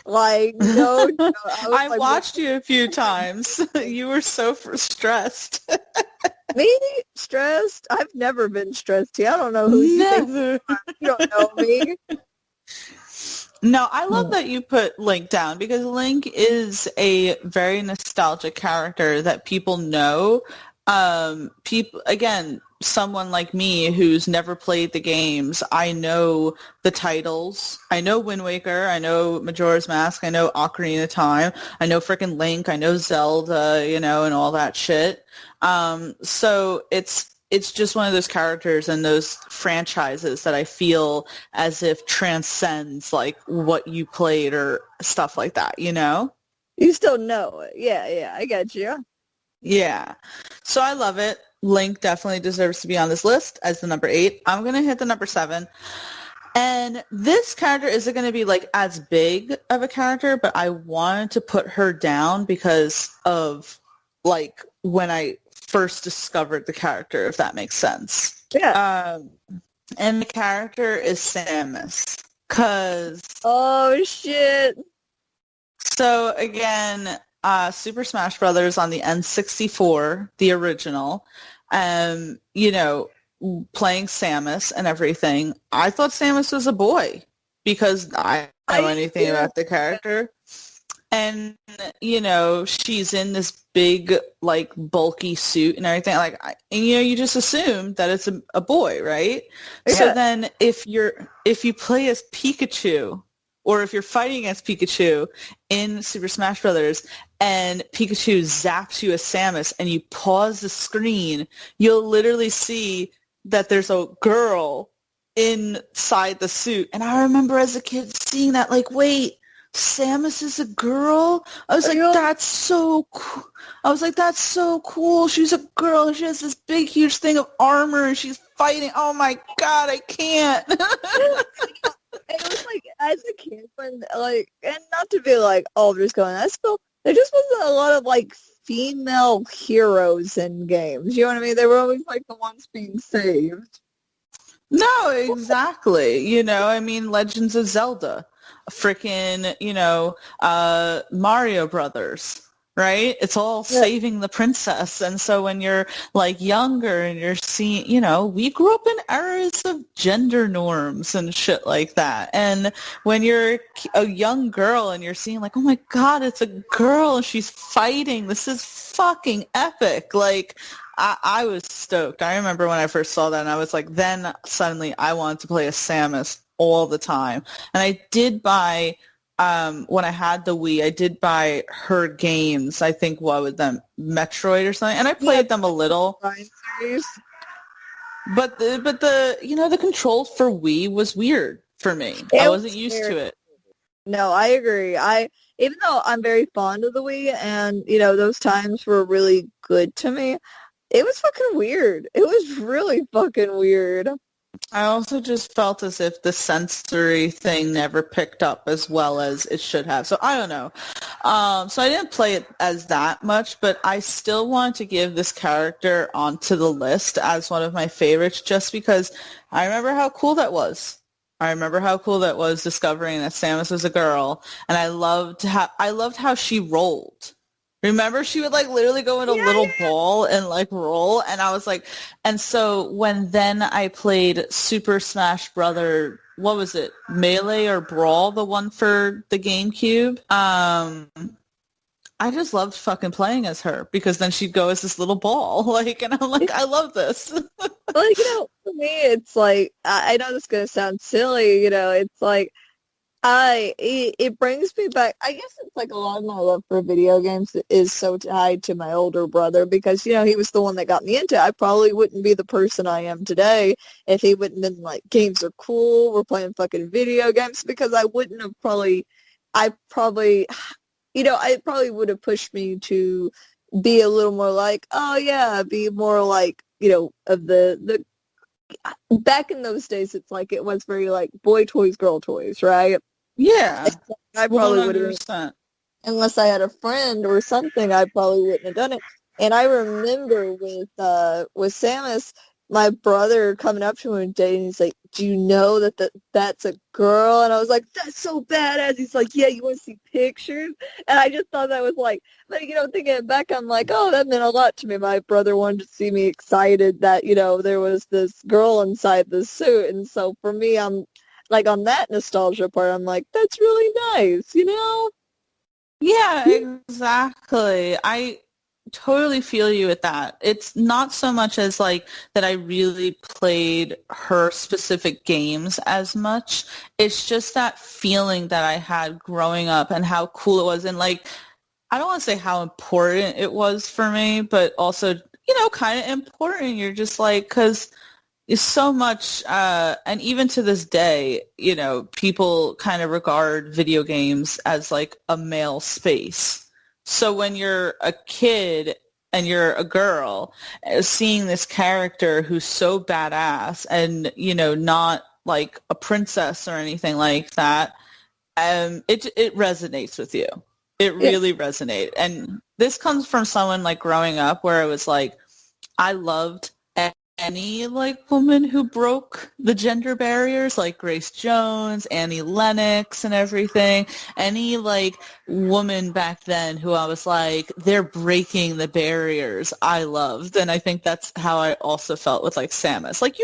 Like, no, I was I like, watched you a few times. You were so stressed. me stressed? I've never been stressed. I don't know who you think you Never. are. You don't know me. No, I love that you put Link down because Link is a very nostalgic character that people know. People, again, someone like me who's never played the games, I know the titles. I know Wind Waker. I know Majora's Mask. I know Ocarina of Time. I know frickin' Link. I know Zelda, and all that shit. So it's just one of those characters and those franchises that I feel as if transcends like what you played or stuff like that, You still know it. Yeah, I got you. Yeah. So I love it. Link definitely deserves to be on this list as the number 8. I'm going to hit the number 7. And this character isn't going to be like as big of a character, but I wanted to put her down because of like when I first discovered the character, if that makes sense. Yeah. And the character is Samus. Oh, shit. So again, Super Smash Brothers on the N64, the original, playing Samus and everything. I thought Samus was a boy because I don't know anything about the character. And, she's in this big, like, bulky suit and everything. You just assume that it's a boy, right? Yeah. So then if you play as Pikachu, or if you're fighting against Pikachu in Super Smash Brothers and Pikachu zaps you as Samus and you pause the screen, you'll literally see that there's a girl inside the suit. And I remember as a kid seeing that, like, wait, Samus is a girl? I was like, that's so cool. That's so cool. She's a girl. She has this big, huge thing of armor and she's fighting. Oh my God, I can't. It was like, as a kid, when, like, and not to be like, oh, I'm just going, there just wasn't a lot of, like, female heroes in games. You know what I mean? They were always, like, the ones being saved. No, exactly. Legends of Zelda, freaking, Mario Brothers, right? It's all saving the princess. And so when you're like younger and you're seeing, we grew up in eras of gender norms and shit like that. And when you're a young girl and you're seeing like, oh my God, it's a girl and she's fighting. This is fucking epic. Like, I was stoked. I remember when I first saw that and I was like, then suddenly I wanted to play as Samus all the time. And I did buy, when I had the Wii, I did buy her games. I think, what was them? Metroid or something. And I played them a little. But the controls for Wii was weird for me. I wasn't used to it. No, I agree. Even though I'm very fond of the Wii and, those times were really good to me, it was fucking weird. It was really fucking weird. I also just felt as if the sensory thing never picked up as well as it should have. So I don't know. So I didn't play it as that much, but I still want to give this character onto the list as one of my favorites just because I remember how cool that was. I remember how cool that was discovering that Samus was a girl, and I loved how she rolled. Remember, she would like literally go in a little ball and like roll, and I was like, and so when then I played Super Smash Brother, what was it, Melee or Brawl, the one for the GameCube? I just loved fucking playing as her because then she'd go as this little ball, like, and I'm like, I love this. Like, for me, it's like, I know this is gonna sound silly, it's like. It brings me back. I guess it's like a lot of my love for video games is so tied to my older brother because, he was the one that got me into it. I probably wouldn't be the person I am today if he wouldn't have been like, games are cool, we're playing fucking video games, because I wouldn't have I probably would have pushed me to be a little more like, oh yeah, be more like, of the back in those days, it's like it was very like boy toys, girl toys, right? Yeah, I probably would have, 100%. unless I had a friend or something, I probably wouldn't have done it. And I remember with Samus, my brother coming up to me one day and he's like, "Do you know that's a girl?" And I was like, "That's so badass." He's like, "Yeah, you want to see pictures?" And I just thought that was like, but thinking back, I'm like, oh, that meant a lot to me. My brother wanted to see me excited that there was this girl inside the suit, and so for me, I'm like on that nostalgia part, I'm like, that's really nice. Yeah, exactly. I totally feel you with that. It's not so much as like that I really played her specific games as much. It's just that feeling that I had growing up and how cool it was. And like, I don't want to say how important it was for me, but also, kind of important. You're just like, because is so much, and even to this day, people kind of regard video games as like a male space. So when you're a kid and you're a girl, seeing this character who's so badass and, not like a princess or anything like that, it resonates with you. It Yeah. really resonated. And this comes from someone like growing up where it was like, I loved any like woman who broke the gender barriers, like Grace Jones, Annie Lennox and everything. Any like woman back then who I was like, they're breaking the barriers, I loved. And I think that's how I also felt with like Samus. Like,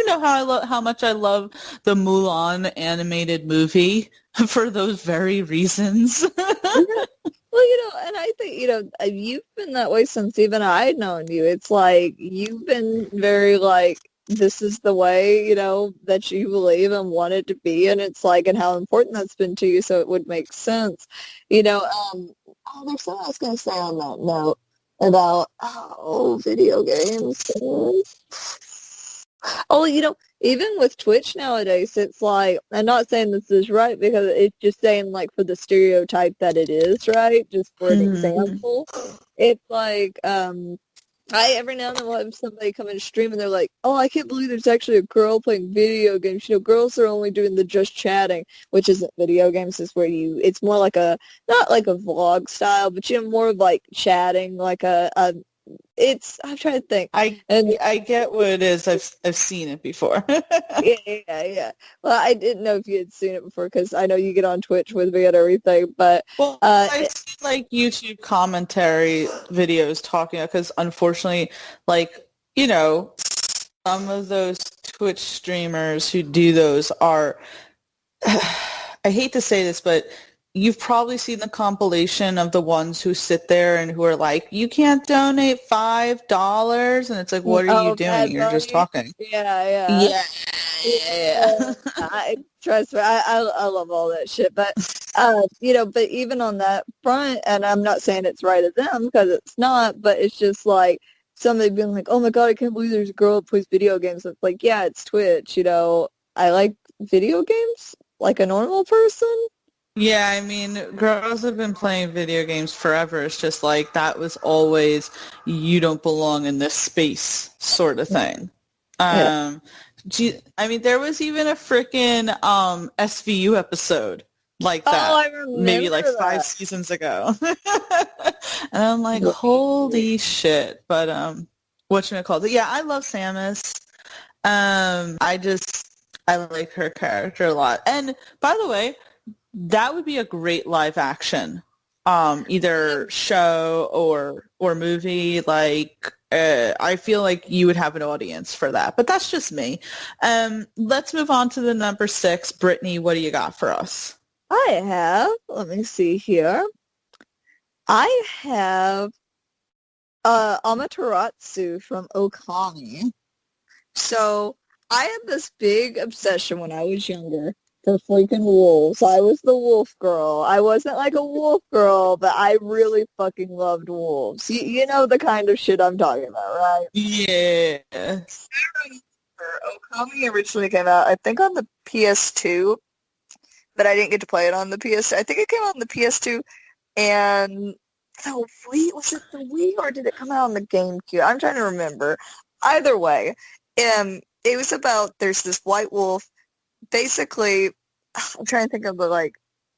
how much I love the Mulan animated movie for those very reasons. Well, and I think, you've been that way since even I'd known you. It's like you've been very like, this is the way, that you believe and want it to be. And it's like, and how important that's been to you. So it would make sense. There's something I was going to say on that note about, video games. Oh, even with Twitch nowadays, it's like, I'm not saying this is right because it's just saying like for the stereotype that it is, right? Just for an example. It's like, I every now and then will have somebody come in stream and they're like, "Oh, I can't believe there's actually a girl playing video games." Girls are only doing the just chatting, which isn't video games. It's where it's more like not like a vlog style, but more of like chatting, like I'm trying to think. I get what it is. I've seen it before. Yeah. Well, I didn't know if you had seen it before because I know you get on Twitch with me and everything, but I see like YouTube commentary videos talking because unfortunately, like some of those Twitch streamers who do those are. I hate to say this, but you've probably seen the compilation of the ones who sit there and who are like, "You can't donate $5," and it's like, "What are you doing? You're just talking." Yeah. Trust me, I love all that shit, but but even on that front, and I'm not saying it's right of them because it's not, but it's just like somebody being like, "Oh my god, I can't believe there's a girl that plays video games." It's like, yeah, it's Twitch. I like video games like a normal person. Yeah, I mean, girls have been playing video games forever. It's just like that was always you don't belong in this space sort of thing. Yeah. I mean, there was even a freaking SVU episode like Oh, that, I remember maybe like 5 that. seasons ago. And I'm like, holy shit. But whatchamacallit? Yeah, I love Samus. I like her character a lot. And by the way, that would be a great live action, either show or movie. Like, I feel like you would have an audience for that, but that's just me. Let's move on to the number 6. Brittany, what do you got for us? Let me see here. I have Amaterasu from Okami. So I had this big obsession when I was younger for freaking wolves. I was the wolf girl. I wasn't like a wolf girl, but I really fucking loved wolves. You know the kind of shit I'm talking about, right? Yeah. Okami originally came out, I think, on the PS2, but I didn't get to play it on the PS2. I think it came out on the PS2, and the Wii, was it the Wii, or did it come out on the GameCube? I'm trying to remember. Either way, it it was about, there's this white wolf. Basically, I'm trying to think of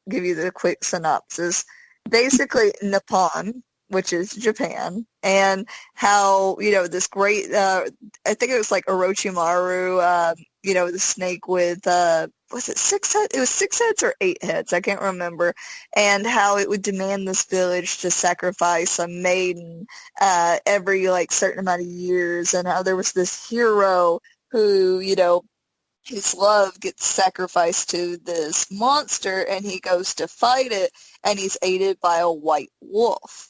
give you the quick synopsis. Basically, Nippon, which is Japan, and how, this great, I think it was like Orochimaru, the snake with, was it 6 heads? It was 6 heads or 8 heads, I can't remember, and how it would demand this village to sacrifice a maiden every, certain amount of years, and how there was this hero who, his love gets sacrificed to this monster, and he goes to fight it, and he's aided by a white wolf.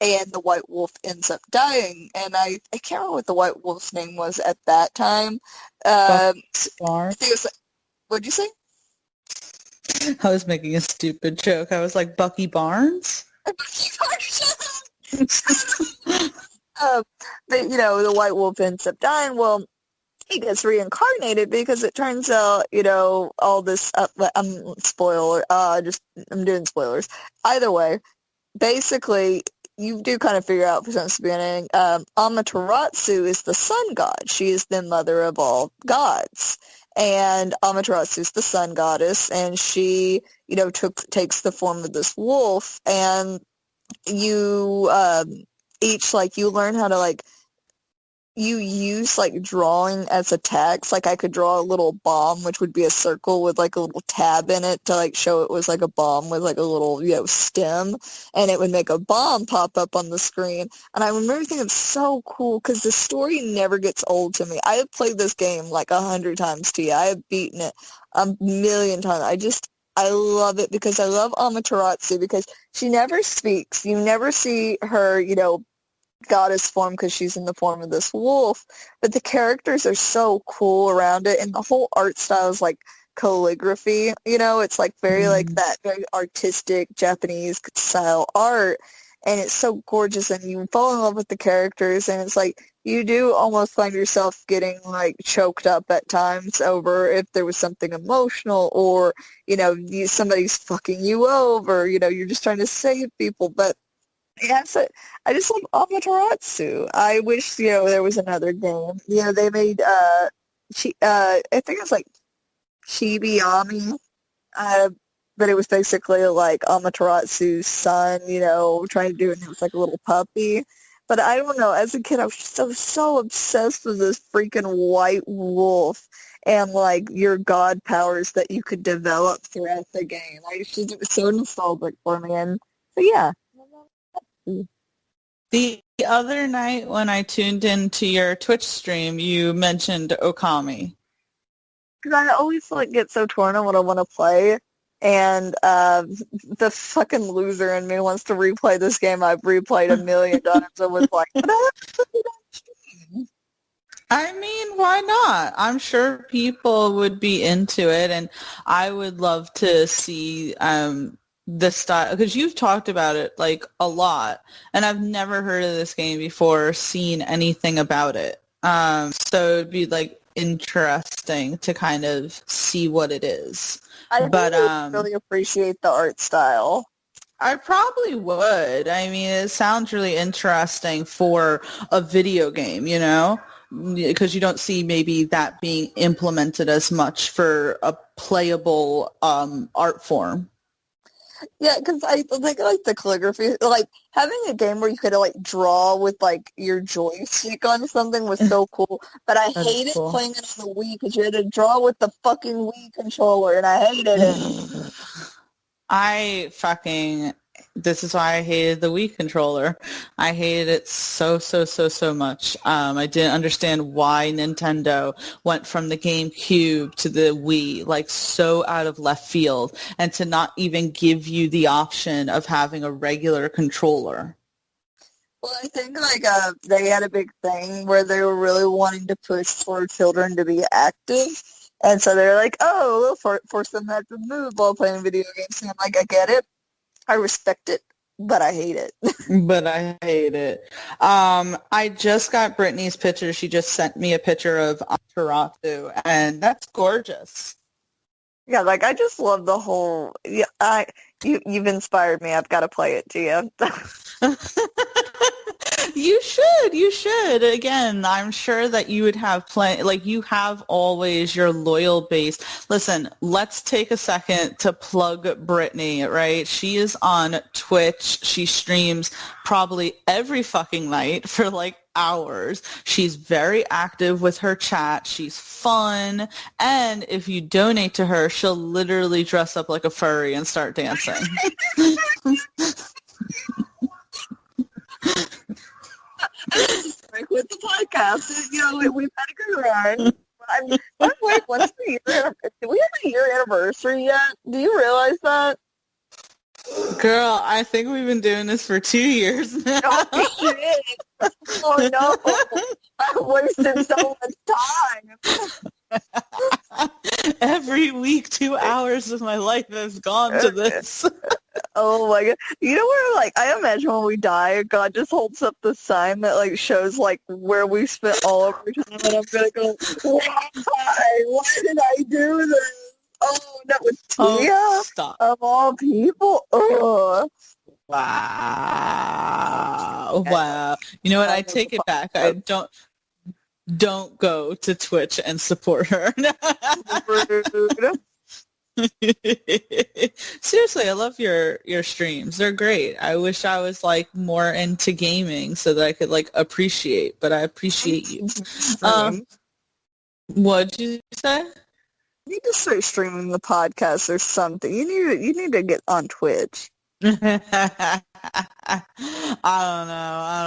And the white wolf ends up dying. And I can't remember what the white wolf's name was at that time. I think it was, what'd you say? I was making a stupid joke. I was like, Bucky Barnes? Bucky Barnes! But, the white wolf ends up dying. Well, he gets reincarnated because it turns out, all this, I'm doing spoilers. Either way, basically, you do kind of figure out since the beginning, Amaterasu is the sun god. She is the mother of all gods. And Amaterasu is the sun goddess, and she, takes the form of this wolf, and you, you learn how to, you use drawing as attacks. I could draw a little bomb, which would be a circle with a little tab in it to show it was a bomb with a little stem, and it would make a bomb pop up on the screen. And I remember thinking it's so cool because the story never gets old to me. I have played this game 100 times, Tia. I have beaten it a million times. I love it because I love Amaterasu because she never speaks. You never see her, goddess form because she's in the form of this wolf, but the characters are so cool around it, and the whole art style is calligraphy, it's very that very artistic Japanese style art, and it's so gorgeous, and you fall in love with the characters, and it's you do almost find yourself getting choked up at times over if there was something emotional, or somebody's fucking you over, you're just trying to save people, but yeah, so I just love Amaterasu. I wish, there was another game. They made, I think it's Chibi-Ami, but it was basically Amaterasu's son, trying to do it, and it was a little puppy. But I don't know, as a kid, I was just so obsessed with this freaking white wolf and, your god powers that you could develop throughout the game. It was so nostalgic for me, and so yeah. The other night when I tuned into your Twitch stream, you mentioned Okami. Because I always get so torn on what I want to play, and the fucking loser in me wants to replay this game I've replayed a million times. I was like, I mean, why not? I'm sure people would be into it, and I would love to see the style, because you've talked about it a lot, and I've never heard of this game before, seen anything about it. So it'd be interesting to kind of see what it is. I really appreciate the art style. I probably would. I mean, it sounds really interesting for a video game, because you don't see maybe that being implemented as much for a playable art form. Yeah, because I like the calligraphy. Having a game where you could draw with your joystick on something was so cool. But I hated playing it on the Wii because you had to draw with the fucking Wii controller, and I hated it. This is why I hated the Wii controller. I hated it so much. I didn't understand why Nintendo went from the GameCube to the Wii, so out of left field, and to not even give you the option of having a regular controller. Well, I think they had a big thing where they were really wanting to push for children to be active. And so they're oh, we'll force them to move while playing video games. And I'm I get it. I respect it, but I hate it. But I hate it. I just got Brittany's picture. She just sent me a picture of Amaterasu, and that's gorgeous. Yeah, I just love the whole. Yeah, you've inspired me. I've got to play it, Tia. You should. Again, I'm sure that you would have plenty, like you have always your loyal base. Listen, let's take a second to plug Brittany, right? She is on Twitch. She streams probably every fucking night for like hours. She's very active with her chat. She's fun. And if you donate to her, she'll literally dress up like a furry and start dancing. With the podcast, we've had a good run. By the way, what's the year? Do we have a year anniversary yet? Do you realize that? Girl, I think we've been doing this for 2 years now. Oh, shit. Oh, no. I wasted so much time. Every week, 2 hours of my life has gone to this. Oh, my God. You know where, like, I imagine when we die, God just holds up the sign that, like, shows, like, where we spent all of our time, and I'm going to go, why did I do this? Oh, that was Tia stop. Of all people. Ugh. Wow. You know what? I take it back. I don't go to Twitch and support her. Rude. Seriously, I love your streams. They're great. I wish I was like more into gaming so that I could like appreciate, but I appreciate you. What'd you say? You need to start streaming the podcast or something. You need to get on Twitch. I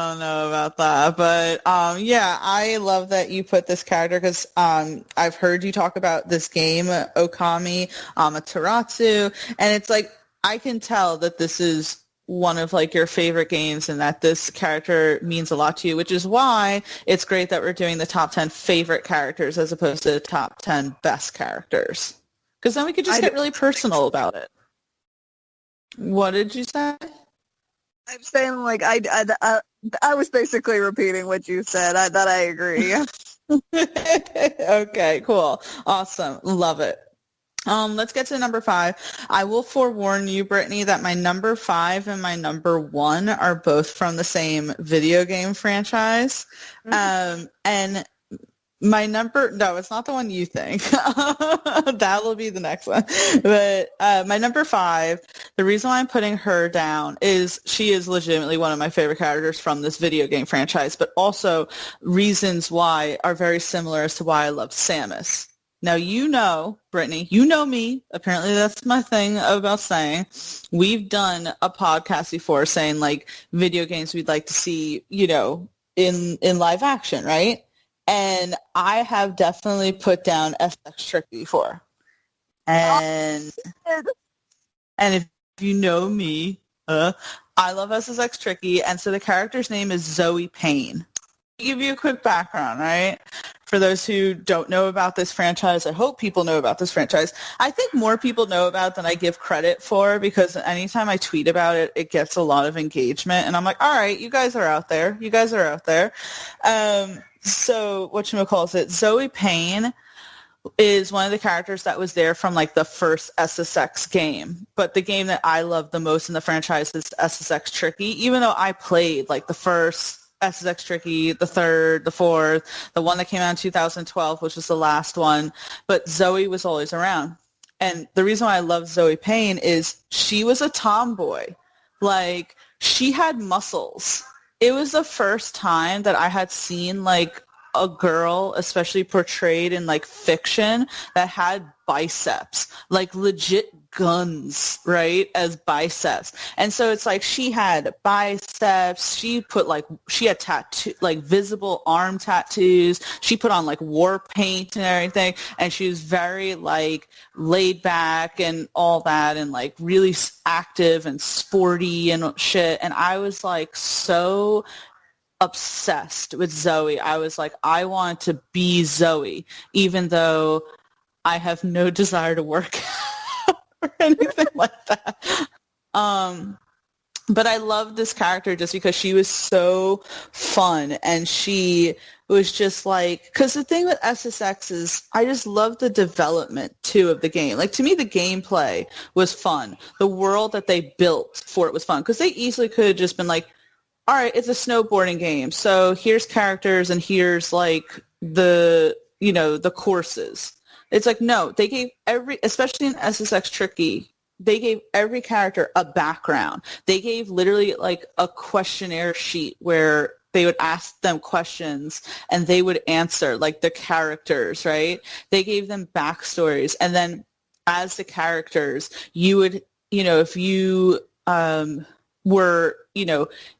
don't know about that, but yeah, I love that you put this character because I've heard you talk about this game, Okami, Amaterasu, and it's like I can tell that this is one of like your favorite games and that this character means a lot to you, which is why it's great that we're doing the top 10 favorite characters as opposed to the top 10 best characters, because then we could just get really personal about it. What did you say? I'm saying, like, I was basically repeating what you said. That I agree. Okay, cool. Awesome. Love it. Let's get to number 5. I will forewarn you, Brittany, that my number 5 and my number 1 are both from the same video game franchise. Mm-hmm. And my number, no, it's not the one you think. That'll be the next one. But my number 5, the reason why I'm putting her down is she is legitimately one of my favorite characters from this video game franchise, but also reasons why are very similar as to why I love Samus. Now, you know, Brittany, you know me. Apparently that's my thing about saying. We've done a podcast before saying, like, video games we'd like to see, you know, in live action, right? And I have definitely put down SX Trick before. And if you know me, I love SSX Tricky, and so the character's name is Zoe Payne. To give you a quick background, right? For those who don't know about this franchise, I hope people know about this franchise. I think more people know about it than I give credit for, because anytime I tweet about it, it gets a lot of engagement. And I'm like, all right, you guys are out there. You guys are out there. So whatchamacallit, Zoe Payne is one of the characters that was there from like the first SSX game. But the game that I love the most in the franchise is SSX Tricky, even though I played like the first SSX Tricky, the third, the fourth, the one that came out in 2012, which was the last one. But Zoe was always around. And the reason why I love Zoe Payne is she was a tomboy. Like, she had muscles. It was the first time that I had seen like a girl, especially portrayed in like fiction, that had biceps, like legit guns, right, as biceps. And so it's like she had biceps, she had tattoo, like visible arm tattoos, she put on like war paint and everything, and she was very like laid back and all that, and like really active and sporty and shit. And I was like so obsessed with Zoe. I was like, I want to be Zoe, even though I have no desire to work or anything like that. But I love this character just because she was so fun, and she was just like, because the thing with SSX is I just love the development too of the game. Like, to me, the gameplay was fun. The world that they built for it was fun, because they easily could have just been like, all right, it's a snowboarding game. So here's characters and here's like the, the courses. It's like, no, they gave especially in SSX Tricky, they gave every character a background. They gave literally like a questionnaire sheet where they would ask them questions and they would answer, like the characters, right? They gave them backstories. And then as the characters, you would, if you were,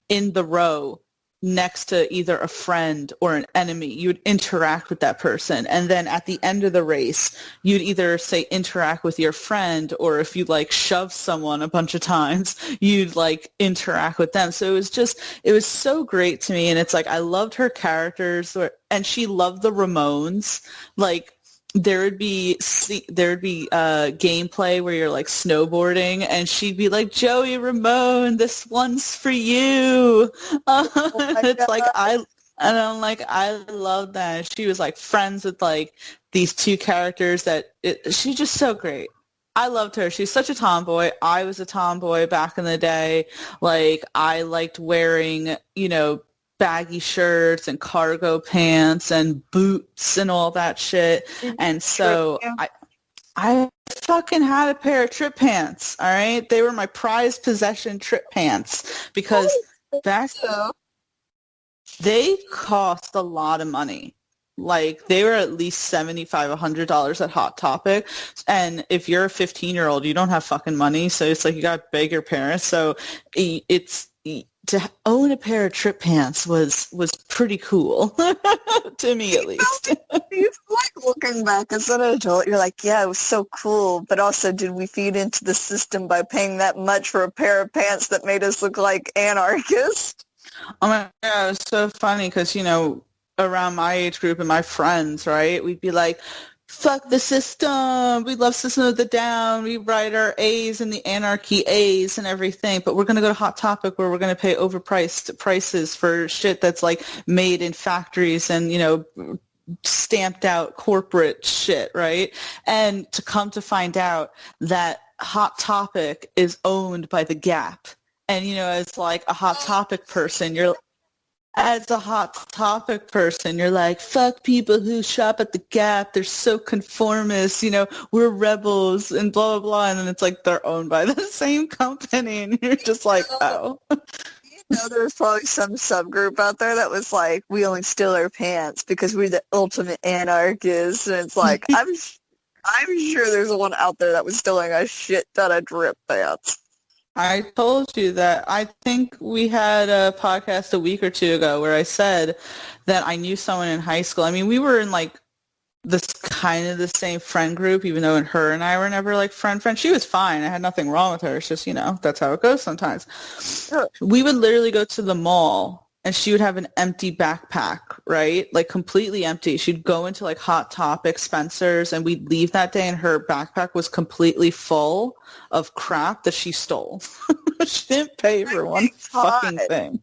in the row next to either a friend or an enemy, you would interact with that person. And then at the end of the race, you'd either say interact with your friend, or if you like shove someone a bunch of times, you'd like interact with them. So it was so great to me. And it's like, I loved her characters, and she loved the Ramones. Like, there would be gameplay where you're like snowboarding, and she'd be like, Joey Ramone, this one's for you. It's like I'm like, I love that. She was like friends with like these two characters she's just so great. I loved her. She's such a tomboy. I was a tomboy back in the day. Like, I liked wearing, baggy shirts and cargo pants and boots and all that shit. And so I fucking had a pair of trip pants, all right? They were my prized possession trip pants because they cost a lot of money. Like, they were at least $75, $100 at Hot Topic. And if you're a 15-year-old, you don't have fucking money. So it's like you got to beg your parents. So to own a pair of trip pants was pretty cool to me, at least. Like, looking back as an adult, you're like, yeah, it was so cool, but also, did we feed into the system by paying that much for a pair of pants that made us look like anarchists? Oh my God, it was so funny because, around my age group and my friends, right, we'd be like, fuck the system. We love System of the Down. We write our A's in the Anarchy A's and everything. But we're going to go to Hot Topic where we're going to pay overpriced prices for shit that's like made in factories and, stamped out corporate shit, right? And to come to find out that Hot Topic is owned by the Gap. And, as like a Hot Topic person, as a Hot Topic person, you're like, fuck people who shop at the Gap. They're so conformist. We're rebels and blah, blah, blah. And then it's like they're owned by the same company. And you're just like, oh. There's probably some subgroup out there that was like, we only steal our pants because we're the ultimate anarchists. And it's like, I'm sure there's one out there that was stealing a shit ton of drip pants. I told you that. I think we had a podcast a week or two ago where I said that I knew someone in high school. I mean, we were in like this kind of the same friend group, even though her and I were never like friend. She was fine. I had nothing wrong with her. It's just, that's how it goes sometimes. Sure. We would literally go to the mall and she would have an empty backpack, right? Like completely empty. She'd go into like Hot Topic, Spencer's, and we'd leave that day and her backpack was completely full of crap that she stole. She didn't pay for one fucking thing.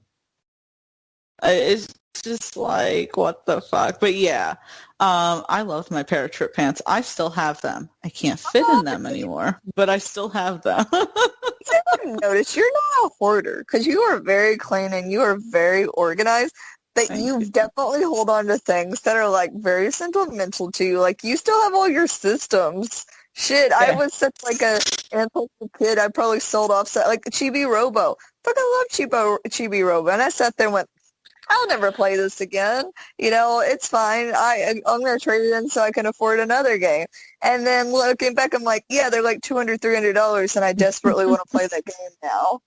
It's just like, what the fuck? But yeah, I loved my pair of trip pants. I still have them. I can't fit in them anymore, but I still have them. I've noticed you're not a hoarder because you are very clean and you are very organized, but you definitely hold on to things that are like very sentimental to you. Like, you still have all your systems. Shit, I was such like a impulsive kid. I probably sold off like Chibi Robo. Fucking love Chibi Robo. And I sat there and went, I'll never play this again. It's fine. I'm going to trade it in so I can afford another game. And then looking back, I'm like, yeah, they're like $200, $300, and I desperately want to play that game now.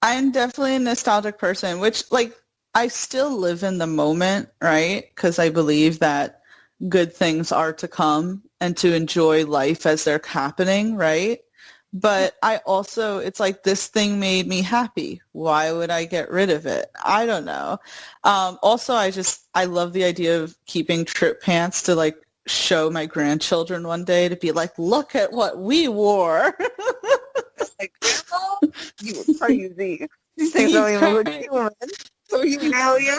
I'm definitely a nostalgic person, which, like, I still live in the moment, right? Because I believe that good things are to come and to enjoy life as they're happening, right? But I also, it's like, this thing made me happy. Why would I get rid of it? I don't know. Also, I love the idea of keeping trip pants to like show my grandchildren one day to be like, look at what we wore. Like, Grandma, you were crazy. These things don't even look human. So you an alien?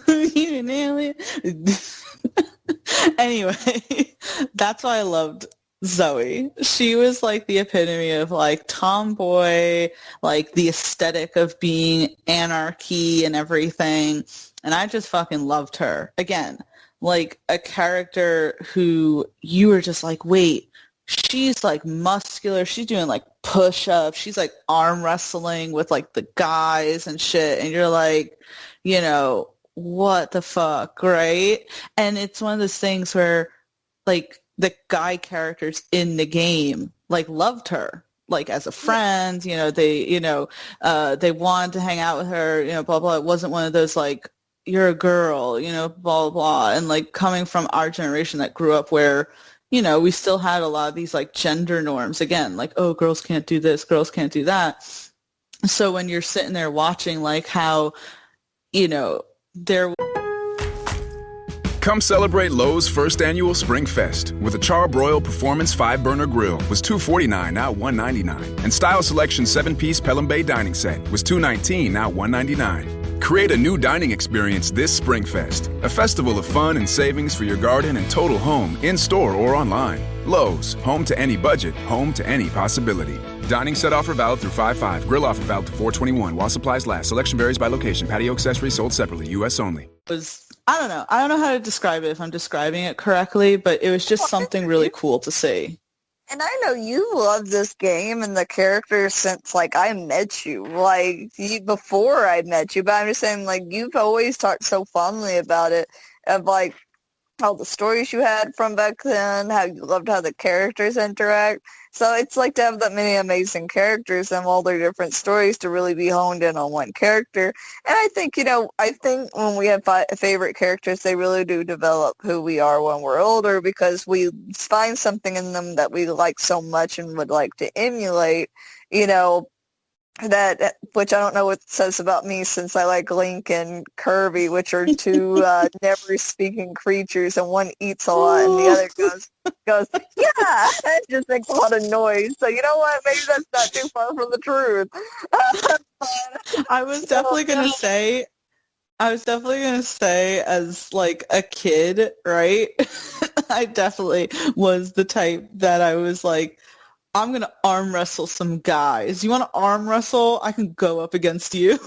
You an alien? Anyway, that's why I loved Zoe. She was like the epitome of like tomboy, like the aesthetic of being anarchy and everything. And I just fucking loved her. Again, like a character who you were just like, wait, she's like muscular. She's doing like push-ups. She's like arm wrestling with like the guys and shit. And you're like, you know, what the fuck, right? And it's one of those things where like the guy characters in the game like loved her like as a friend, you know, they wanted to hang out with her, you know, blah blah. It wasn't one of those like you're a girl, you know, blah blah. And like coming from our generation that grew up where, you know, we still had a lot of these like gender norms again, like, oh, girls can't do this, girls can't do that. So when you're sitting there watching like how, you know, there. Come celebrate Lowe's first annual Spring Fest with a Char-Broil Performance 5-Burner Grill was $249, now $199. And Style Selection 7-piece Pelham Bay Dining Set was $219, now $199. Create a new dining experience this Spring Fest. A festival of fun and savings for your garden and total home, in-store or online. Lowe's, home to any budget, home to any possibility. Dining set offer valid through 5/5. Grill offer valid to 4/21 while supplies last. Selection varies by location. Patio accessories sold separately. U.S. only. I don't know. I don't know how to describe it if I'm describing it correctly, but it was just something really cool to see. And I know you love this game and the characters since, like, I met you. Like, before I met you. But I'm just saying, like, you've always talked so fondly about it, of, like, how the stories you had from back then, how you loved how the characters interact. So it's like to have that many amazing characters and all their different stories to really be honed in on one character. And I think, you know, when we have favorite characters, they really do develop who we are when we're older because we find something in them that we like so much and would like to emulate, you know, that, which I don't know what it says about me since I like Link and Kirby, which are two never speaking creatures, and one eats a lot and the other goes, yeah, it just makes a lot of noise. So you know what? Maybe that's not too far from the truth. I was definitely gonna say as like a kid, right? I definitely was the type that I was like, I'm going to arm wrestle some guys. You want to arm wrestle? I can go up against you.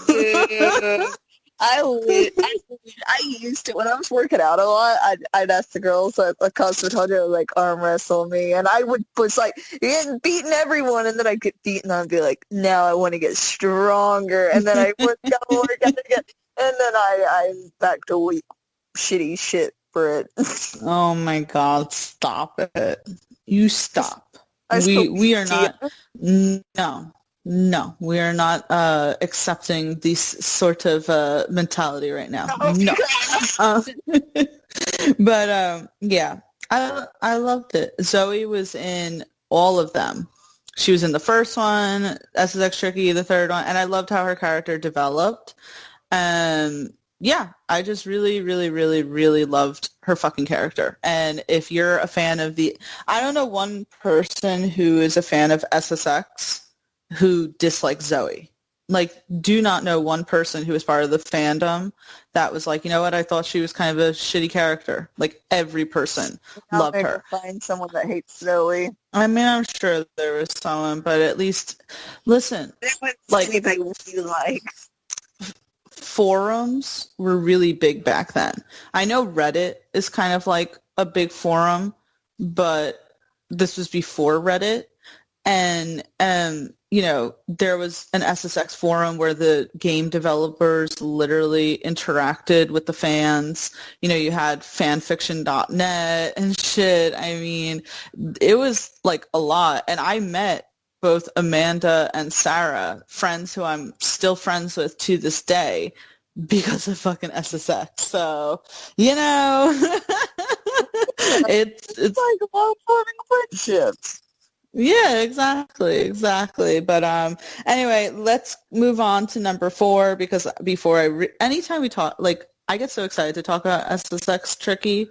I used to, when I was working out a lot, I'd ask the girls at the cosmetology, like, arm wrestle me. And I was like, beating everyone. And then I'd get beaten. I'd be like, now I want to get stronger. And then I would go work out again. And then I'm back to weak, shitty shit for it. Oh, my God. Stop it. You stop. We are not, no, we are not accepting this sort of mentality right now. No. But yeah, I loved it. Zoe was in all of them. She was in the first one, SSX Tricky, the third one, and I loved how her character developed. Yeah, I just really, really, really, really loved her fucking character. And if you're a fan of I don't know one person who is a fan of SSX who dislikes Zoe. Like, do not know one person who was part of the fandom that was like, you know what, I thought she was kind of a shitty character. Like, every person loved her. Find someone that hates Zoe. I mean, I'm sure there was someone, but at least, listen. Like, anything you like. Forums were really big back then. I know Reddit is kind of like a big forum, but this was before Reddit. And you know, there was an SSX forum where the game developers literally interacted with the fans. You know, you had fanfiction.net and shit. I mean, it was like a lot. And I met both Amanda and Sarah, friends who I'm still friends with to this day because of fucking SSX. So, you know, it's like long-forming friendships. Yeah, exactly. But anyway, let's move on to number 4 because anytime we talk, like, I get so excited to talk about SSX Tricky,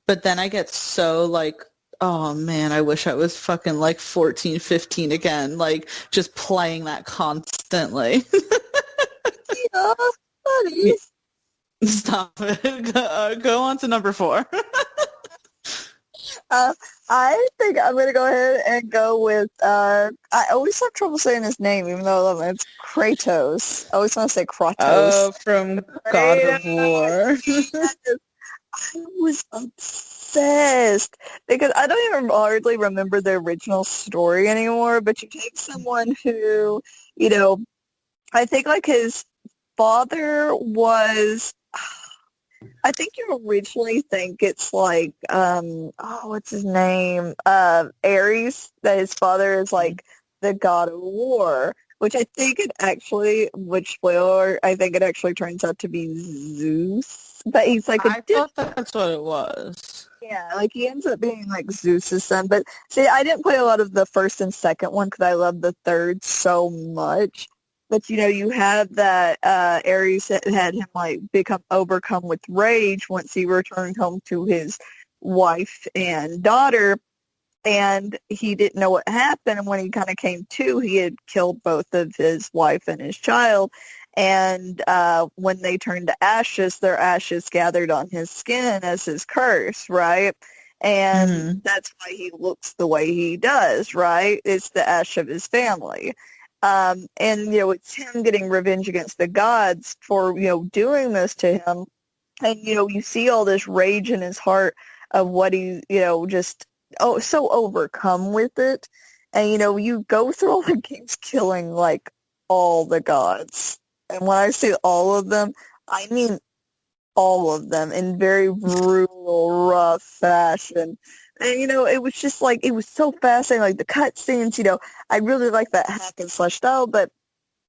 but then I get so like, oh man, I wish I was fucking like 14, 15 again, like just playing that constantly. Yeah, buddy. Stop it. Go on to number 4. I think I'm gonna go ahead and go with I always have trouble saying his name, even though I love him. It's Kratos. I always want to say Kratos. Oh, from God of War. Kratos. I was obsessed because I don't even hardly remember the original story anymore, but you take someone who, I think like his father was, I think you originally think it's like, what's his name? Ares, that his father is like the god of war, which I think it actually, which spoiler, I think it actually turns out to be Zeus. But he's like I thought that's what it was. yeah, like he ends up being like Zeus's son. But see, I didn't play a lot of the first and second one because I love the third so much. But you have that Ares had him like become overcome with rage once he returned home to his wife and daughter, and he didn't know what happened. And when he kind of came to, he had killed both of his wife and his child. And when they turned to ashes, their ashes gathered on his skin as his curse, right? And that's why he looks the way he does, right? It's the ash of his family. And, it's him getting revenge against the gods for, doing this to him. And, you see all this rage in his heart of what he, just so overcome with it. And, you go through all the games killing, like, all the gods. And when I say all of them, I mean all of them in very brutal, rough fashion. And, it was just like, it was so fascinating, like the cutscenes, I really like that hack and slash style, but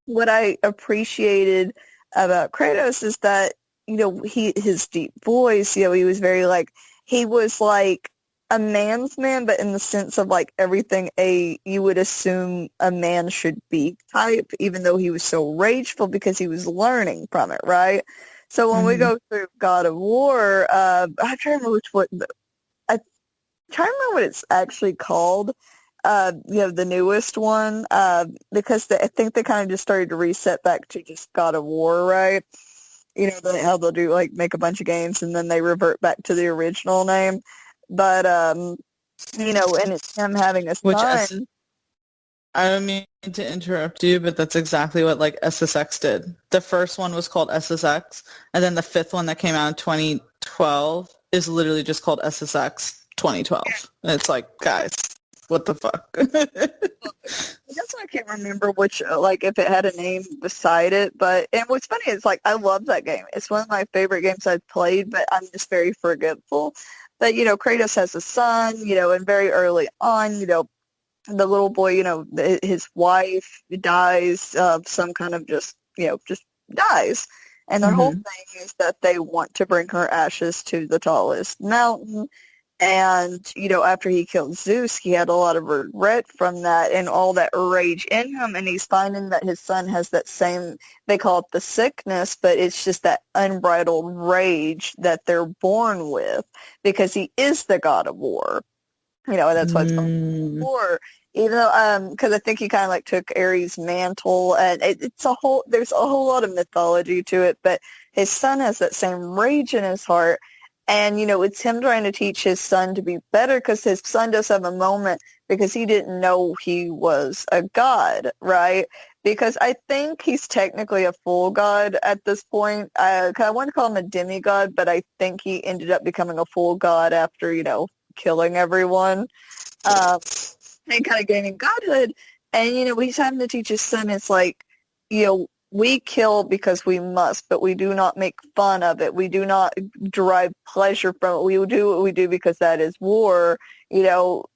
what I appreciated about Kratos is that, his deep voice, he was very like, he was like a man's man, but in the sense of like everything you would assume a man should be type, even though he was so rageful because he was learning from it, right? So when we go through God of War, I'm trying to remember I'm trying to remember what it's actually called, the newest one, because I think they kind of just started to reset back to just God of War, right? How they'll do, like, make a bunch of games and then they revert back to the original name. But, and it's him having a son. I don't mean to interrupt you, but that's exactly what, like, SSX did. The first one was called SSX, and then the fifth one that came out in 2012 is literally just called SSX 2012. And it's like, guys, what the fuck? I guess I can't remember which, like, if it had a name beside it. And what's funny is, like, I love that game. It's one of my favorite games I've played, but I'm just very forgetful. But, Kratos has a son, and very early on, the little boy, his wife dies of some kind of just dies. And their whole thing is that they want to bring her ashes to the tallest mountain. And, after he killed Zeus, he had a lot of regret from that and all that rage in him. And he's finding that his son has that same, they call it the sickness, but it's just that unbridled rage that they're born with because he is the god of war. And that's why it's called war. Even though, because I think he kind of like took Ares' mantle, and there's a whole lot of mythology to it, but his son has that same rage in his heart. And, it's him trying to teach his son to be better because his son does have a moment because he didn't know he was a god, right? Because I think he's technically a full god at this point. I want to call him a demigod, but I think he ended up becoming a full god after, killing everyone and kind of gaining godhood. And, he's having to teach his son, it's like, we kill because we must, but we do not make fun of it. We do not derive pleasure from it. We do what we do because that is war. You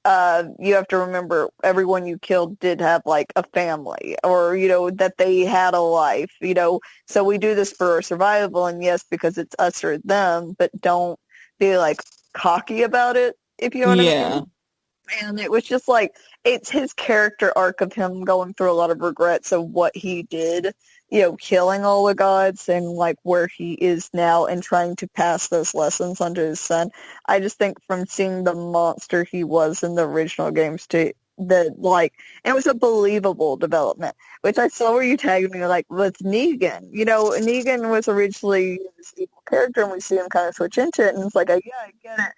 have to remember everyone you killed did have like a family or, that they had a life, so we do this for our survival. And yes, because it's us or them, but don't be like cocky about it, if you know what I mean. And it was just like, it's his character arc of him going through a lot of regrets of what he did, killing all the gods and like where he is now and trying to pass those lessons on to his son. I just think from seeing the monster he was in the original games to it was a believable development, which I saw where you tagged me like with Negan. Negan was originally this evil character and we see him kind of switch into it and it's like, yeah, I get it.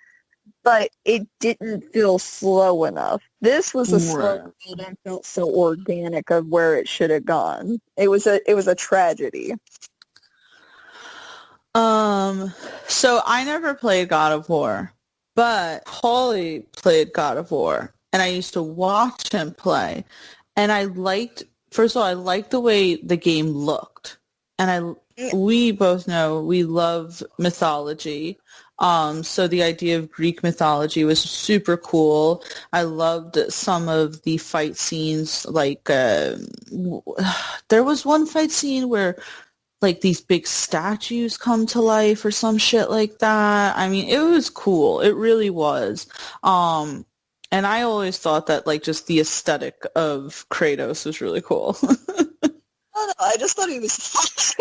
but it didn't feel slow enough. This was a slow build and felt so organic of where it should have gone. It was a tragedy. So I never played God of War, but Holly played God of War, and I used to watch him play, and first of all, I liked the way the game looked, and we both know we love mythology. So the idea of Greek mythology was super cool. I loved some of the fight scenes, like there was one fight scene where like these big statues come to life or some shit like that. I mean, it was cool. It really was. And I always thought that like just the aesthetic of Kratos was really cool. Oh, no, I just thought he was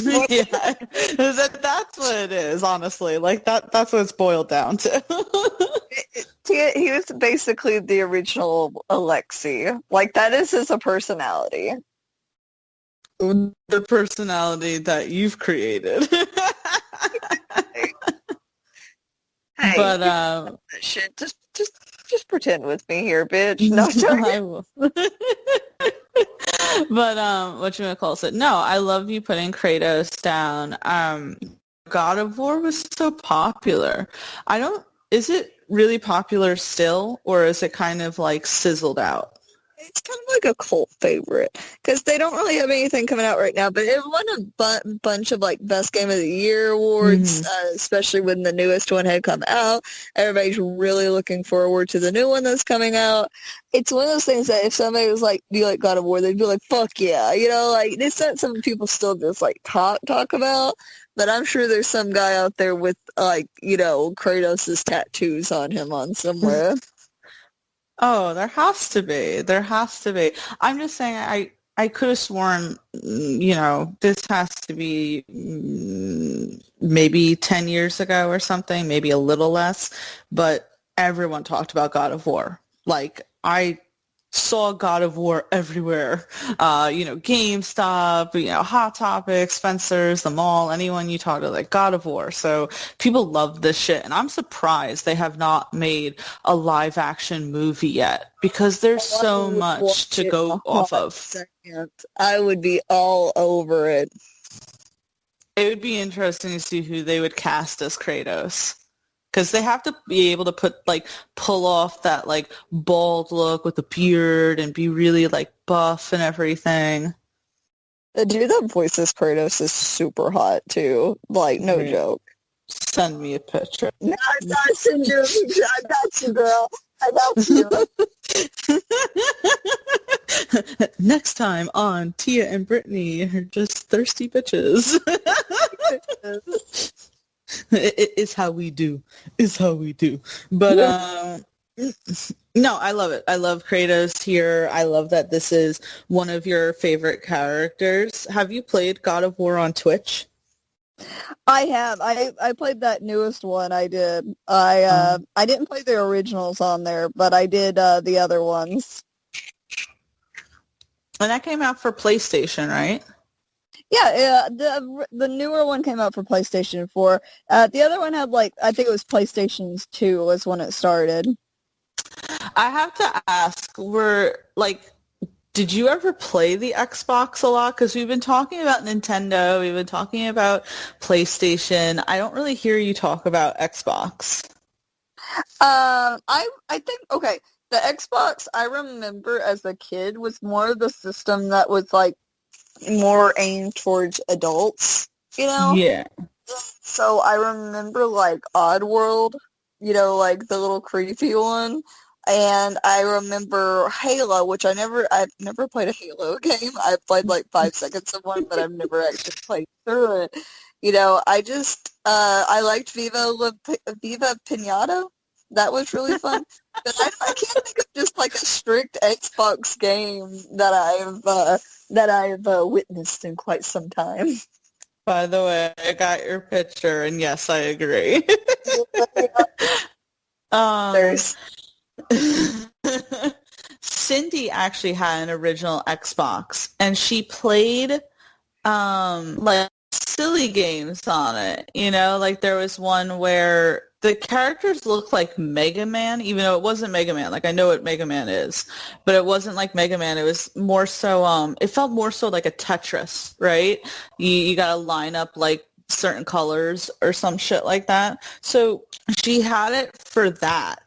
Yeah, that's what it is, honestly. Like that's what it's boiled down to. He was basically the original Alexei. Like, that is his personality. The personality that you've created. Hey, but shit, just pretend with me here, bitch. No, I will. But whatchamacallit? No, I love you putting Kratos down. God of War was so popular. Is it really popular still, or is it kind of like sizzled out? It's kind of like a cult favorite because they don't really have anything coming out right now, but it won a bunch of like best game of the year awards, especially when the newest one had come out. Everybody's really looking forward to the new one that's coming out. It's one of those things that if somebody was like, do you like God of War, they'd be like, fuck yeah, like it's not something people still just like talk about, but I'm sure there's some guy out there with like, Kratos' tattoos on him on somewhere. Oh, there has to be. There has to be. I'm just saying I could have sworn, this has to be maybe 10 years ago or something, maybe a little less, but everyone talked about God of War. Like, I saw God of War everywhere. GameStop, Hot Topic, Spencer's, the mall, anyone you talk to, like God of War. So people love this shit. And I'm surprised they have not made a live action movie yet because there's so much to go off of. I would be all over it. It would be interesting to see who they would cast as Kratos. Because they have to be able to pull off that, like, bald look with the beard and be really, like, buff and everything. The dude that voices Kratos is super hot, too. Like, no joke. Send me a picture. No, I'm not sending you a picture. I got you, girl. I got you. Next time on Tia and Brittany are just thirsty bitches. It's how we do. It's how we do. But no, I love it. I love Kratos here. I love that this is one of your favorite characters. Have you played God of War on Twitch? I have. I played that newest one. I did. I didn't play the originals on there, but I did the other ones. And that came out for PlayStation, right? Yeah, the newer one came out for PlayStation 4. The other one had, I think it was PlayStation 2 was when it started. I have to ask, did you ever play the Xbox a lot? Because we've been talking about Nintendo, we've been talking about PlayStation. I don't really hear you talk about Xbox. I think, okay, the Xbox, I remember as a kid, was more of the system that was, more aimed towards adults, Yeah. So I remember Oddworld, the little creepy one, and I remember Halo, which I've never played a Halo game. I've played 5 seconds of one, but I've never actually played through it. I liked Viva Pinata. That was really fun. But I can't think of just a strict Xbox game that I've witnessed in quite some time. By the way, I got your picture, and yes, I agree. Cindy actually had an original Xbox, and she played silly games on it. There was one where the characters look like Mega Man, even though it wasn't Mega Man. Like, I know what Mega Man is, but it wasn't like Mega Man. It was more so, it felt more so like a Tetris, right? You got to line up like certain colors or some shit like that. So she had it for that.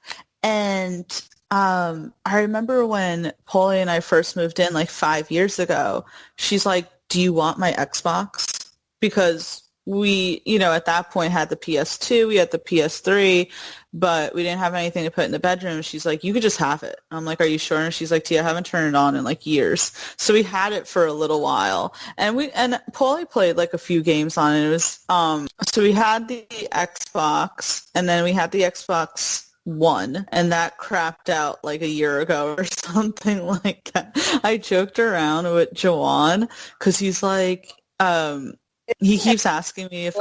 And I remember when Polly and I first moved in like 5 years ago, she's like, do you want my Xbox? Because we, at that point had the PS2, we had the PS3, but we didn't have anything to put in the bedroom. She's like, you could just have it. I'm like, are you sure? And she's like, Tia, I haven't turned it on in like years. So we had it for a little while, and Paulie played like a few games on it. It was, so we had the Xbox, and then we had the Xbox One, and that crapped out like a year ago or something like that. I joked around with Jawan because he's like, he keeps asking me if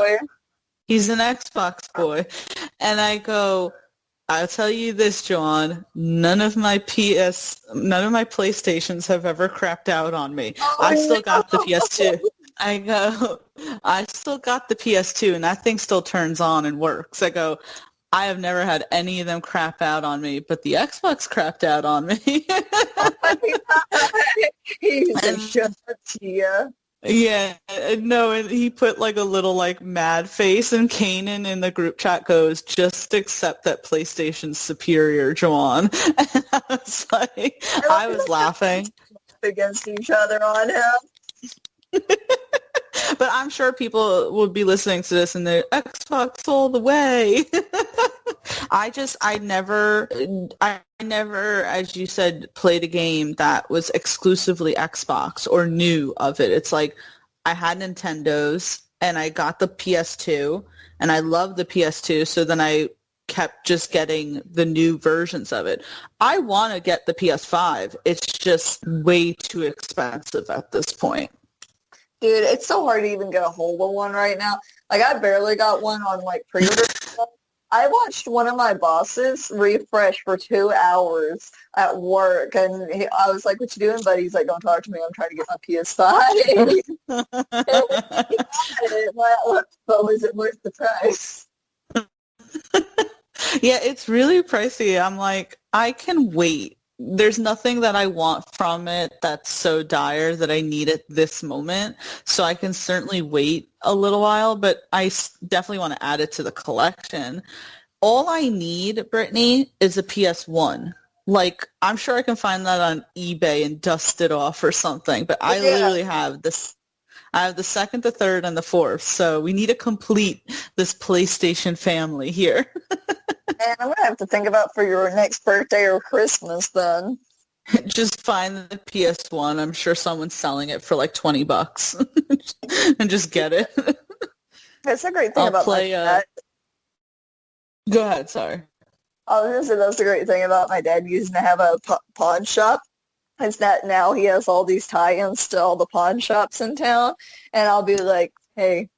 he's an Xbox boy. And I go, I'll tell you this, John, none of my PlayStations have ever crapped out on me. I still got the PS2. I go, I still got the PS2, and that thing still turns on and works. I go, I have never had any of them crap out on me, but the Xbox crapped out on me. He's a shut Tia. Yeah, no, and he put like a little like mad face, and Kanan in the group chat goes, just accept that PlayStation's superior, Joanne. And I was like, I was laughing. Against each other on him. But I'm sure people would be listening to this and they're Xbox all the way. I never, as you said, played a game that was exclusively Xbox or knew of it. It's like I had Nintendos and I got the PS2 and I loved the PS2. So then I kept just getting the new versions of it. I want to get the PS5. It's just way too expensive at this point. Dude, it's so hard to even get a hold of one right now. Like, I barely got one on, like, pre-order. I watched one of my bosses refresh for 2 hours at work, and I was like, what you doing, buddy? He's like, don't talk to me. I'm trying to get my PS5. But was it worth the price? Yeah, it's really pricey. I'm like, I can wait. There's nothing that I want from it that's so dire that I need it this moment. So I can certainly wait a little while, but I definitely want to add it to the collection. All I need, Brittany, is a PS1. Like, I'm sure I can find that on eBay and dust it off or something, but I literally have this. I have the second, the third, and the fourth. So we need to complete this PlayStation family here. Man, I'm going to have to think about for your next birthday or Christmas then. Just find the PS1. I'm sure someone's selling it for like $20 and just get it. That's a great thing about my dad. Go ahead, sorry. I was going to say that's the great thing about my dad using to have a pawn shop. Is that now he has all these tie-ins to all the pawn shops in town. And I'll be like, hey,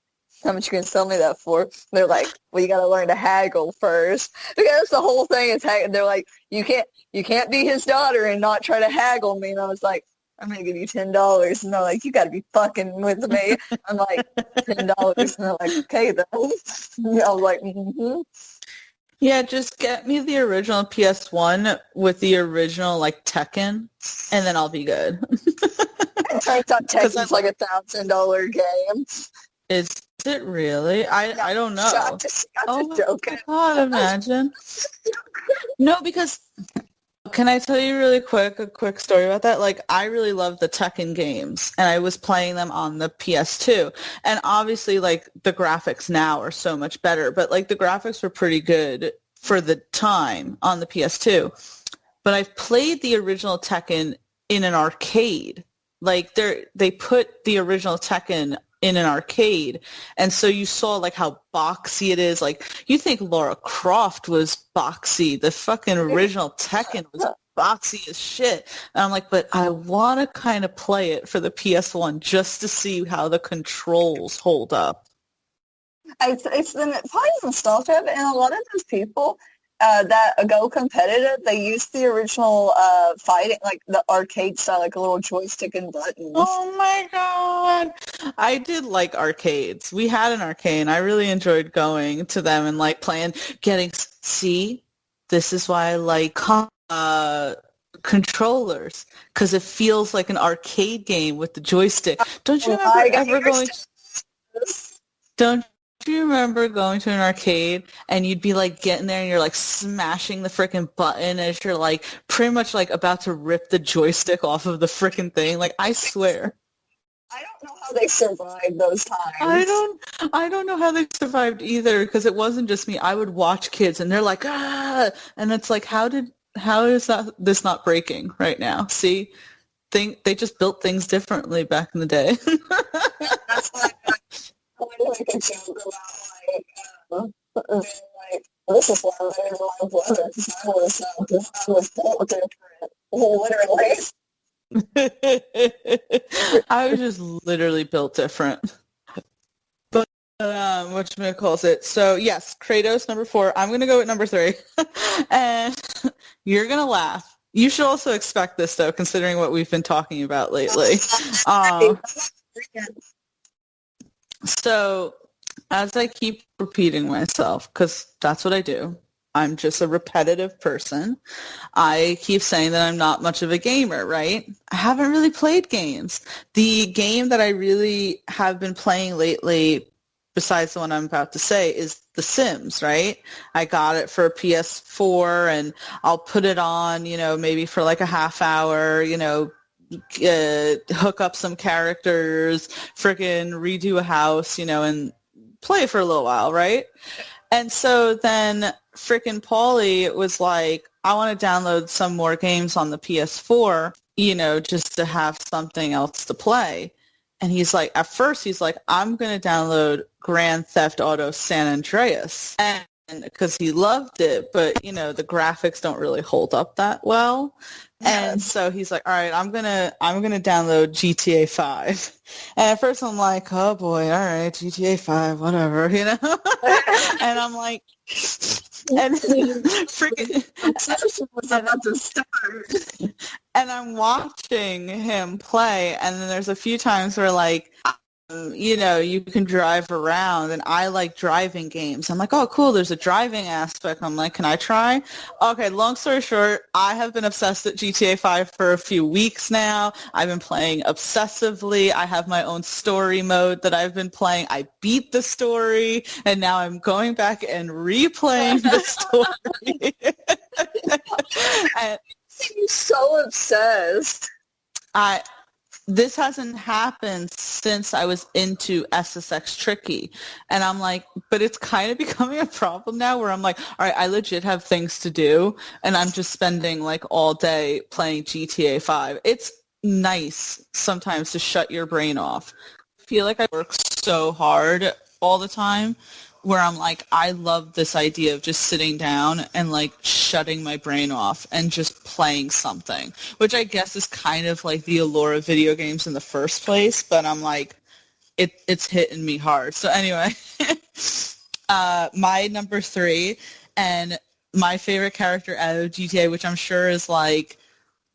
how much you gonna sell me that for? They're like, well, you gotta learn to haggle first. Because the whole thing is they're like, you can't be his daughter and not try to haggle me. And I was like, I'm gonna give you $10. And they're like, you gotta be fucking with me. I'm like, $10. And they're like, okay then. And I was like, mm-hmm. Yeah, just get me the original PS1 with the original like Tekken, and then I'll be good. It turns out Tekken's like $1,000 game. Is it really? I don't know. Oh my God, imagine. No, because can I tell you really quick a quick story about that? Like, I really love the Tekken games, and I was playing them on the PS2. And obviously, like, the graphics now are so much better, but like the graphics were pretty good for the time on the PS2. But I've played the original Tekken in an arcade. Like, they put the original Tekken in an arcade, and so you saw like how boxy it is. Like, you think Lara Croft was boxy, the fucking original Tekken was boxy as shit. And I'm like, but I want to kind of play it for the PS1 just to see how the controls hold up. It's probably nostalgia, and a lot of those people, that Go Competitive, they used the original fighting, like the arcade style, like a little joystick and buttons. Oh my god. I did like arcades. We had an arcade and I really enjoyed going to them and like playing, see, this is why I like controllers, because it feels like an arcade game with the joystick. Don't you remember going to an arcade and you'd be like getting there and you're like smashing the freaking button as you're like pretty much like about to rip the joystick off of the freaking thing? Like, I swear. I don't know how they survived those times. I don't know how they survived either, because it wasn't just me. I would watch kids and they're like, ah, and it's like, how is this not breaking right now? See, they just built things differently back in the day. That's like I want to make a joke about like this is why I'm better than my brother, because I was built different, literally. I was just literally built different. But whatchamacalls it? So yes, Kratos number 4. I'm gonna go with number 3, and you're gonna laugh. You should also expect this though, considering what we've been talking about lately. So, as I keep repeating myself, because that's what I do, I'm just a repetitive person, I keep saying that I'm not much of a gamer, right? I haven't really played games. The game that I really have been playing lately, besides the one I'm about to say, is The Sims, right? I got it for a PS4, and I'll put it on, maybe for like a half hour, hook up some characters, freaking redo a house, and play for a little while, right? And so then freaking Paulie was like, I want to download some more games on the PS4, just to have something else to play. And he's like, at first he's like, I'm going to download Grand Theft Auto San Andreas. And because he loved it, but, the graphics don't really hold up that well. And so he's like, all right, I'm gonna download GTA 5. And at first I'm like, oh boy, all right, GTA 5, whatever, And I'm like, and freaking, and I'm watching him play, and then there's a few times where like, you can drive around, and I like driving games. I'm like, oh, cool, there's a driving aspect. I'm like, can I try? Okay, long story short, I have been obsessed with GTA 5 for a few weeks now. I've been playing obsessively. I have my own story mode that I've been playing. I beat the story, and now I'm going back and replaying the story. And you're so obsessed. This hasn't happened since I was into SSX Tricky. And I'm like, but it's kind of becoming a problem now where I'm like, all right, I legit have things to do, and I'm just spending like all day playing GTA 5. It's nice sometimes to shut your brain off. I feel like I work so hard all the time where I'm like, I love this idea of just sitting down and like shutting my brain off and just playing something, which I guess is kind of like the allure of video games in the first place, but I'm like, it's hitting me hard. So anyway, my number 3 and my favorite character out of GTA, which I'm sure is like,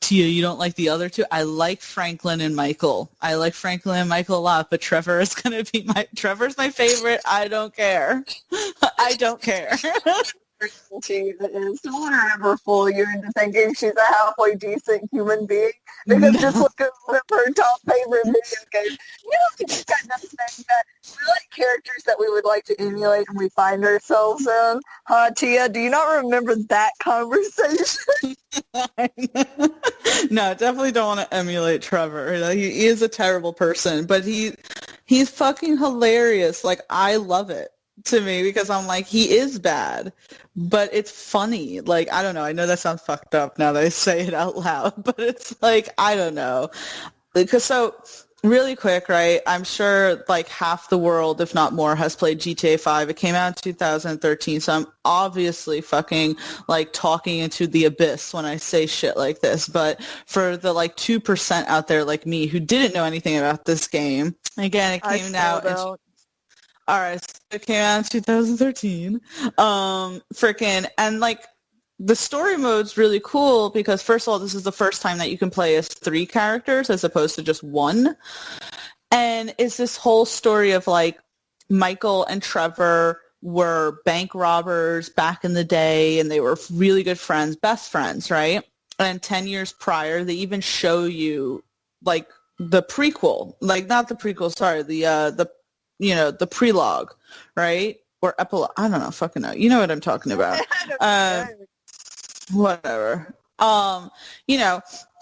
Tia, you don't like the other two? I like Franklin and Michael. I like Franklin and Michael a lot, but Trevor is going to be Trevor's my favorite. I don't care. I don't care. She is. Don't let her ever fool you into thinking she's a halfway decent human being, because just look at one of her top favorite video games. It's kind of thing that we like characters that we would like to emulate and we find ourselves in. Tia, do you not remember that conversation? No, definitely don't want to emulate Trevor. He is a terrible person, but he's fucking hilarious. Like, I love it. To me, because I'm like, he is bad, but it's funny. Like, I don't know. I know that sounds fucked up now that I say it out loud, but it's like, I don't know. Because so really quick, right? I'm sure like half the world, if not more, has played GTA 5. It came out in 2013, so I'm obviously fucking like talking into the abyss when I say shit like this. But for the like 2% out there like me who didn't know anything about this game, again, it came out. All right, so it came out in 2013. Freaking, and like the story mode's really cool because, first of all, this is the first time that you can play as 3 characters as opposed to just 1. And it's this whole story of, like, Michael and Trevor were bank robbers back in the day, and they were really good friends, best friends, right? And 10 years prior, they even show you, like, the prequel. Like, not the prequel, sorry, the prelogue, right? Or epilogue. I don't know, fucking know. You know what I'm talking about. Whatever.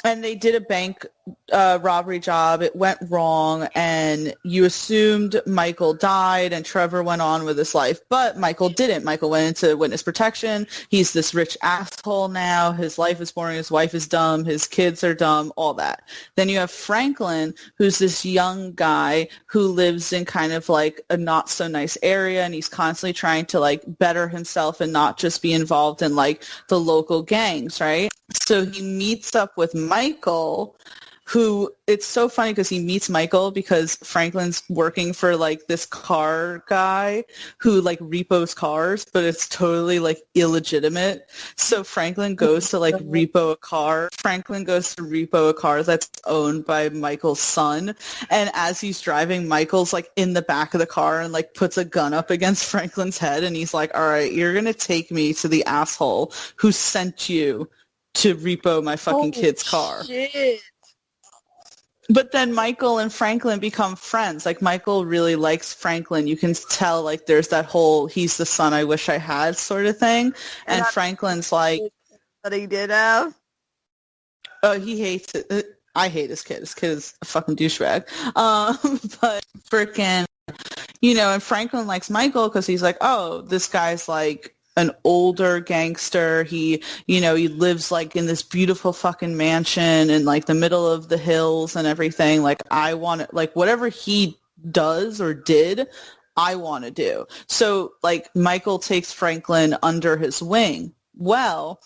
And they did a bank robbery job. It went wrong, and you assumed Michael died and Trevor went on with his life. But Michael didn't. Michael went into witness protection. He's this rich asshole now. His life is boring. His wife is dumb. His kids are dumb, all that. Then you have Franklin, who's this young guy who lives in kind of like a not so nice area, and he's constantly trying to like better himself and not just be involved in like the local gangs, right? So he meets up with Michael, who, it's so funny because he meets Michael because Franklin's working for like this car guy who like repos cars, but it's totally like illegitimate. So Franklin goes to like repo a car. Franklin goes to repo a car that's owned by Michael's son. And as he's driving, Michael's like in the back of the car and like puts a gun up against Franklin's head. And he's like, all right, you're going to take me to the asshole who sent you to repo my fucking kid's car. Shit. But then Michael and Franklin become friends. Like, Michael really likes Franklin. You can tell, like, there's that whole he's the son I wish I had sort of thing. And Franklin's like... That he did have? Oh, he hates it. I hate his kid. His kid is a fucking douchebag. But freaking, and Franklin likes Michael because he's like, oh, this guy's like an older gangster. He lives like in this beautiful fucking mansion in like the middle of the hills and everything. Like, I want it, like whatever he does or did, I want to do. So like Michael takes Franklin under his wing. Well,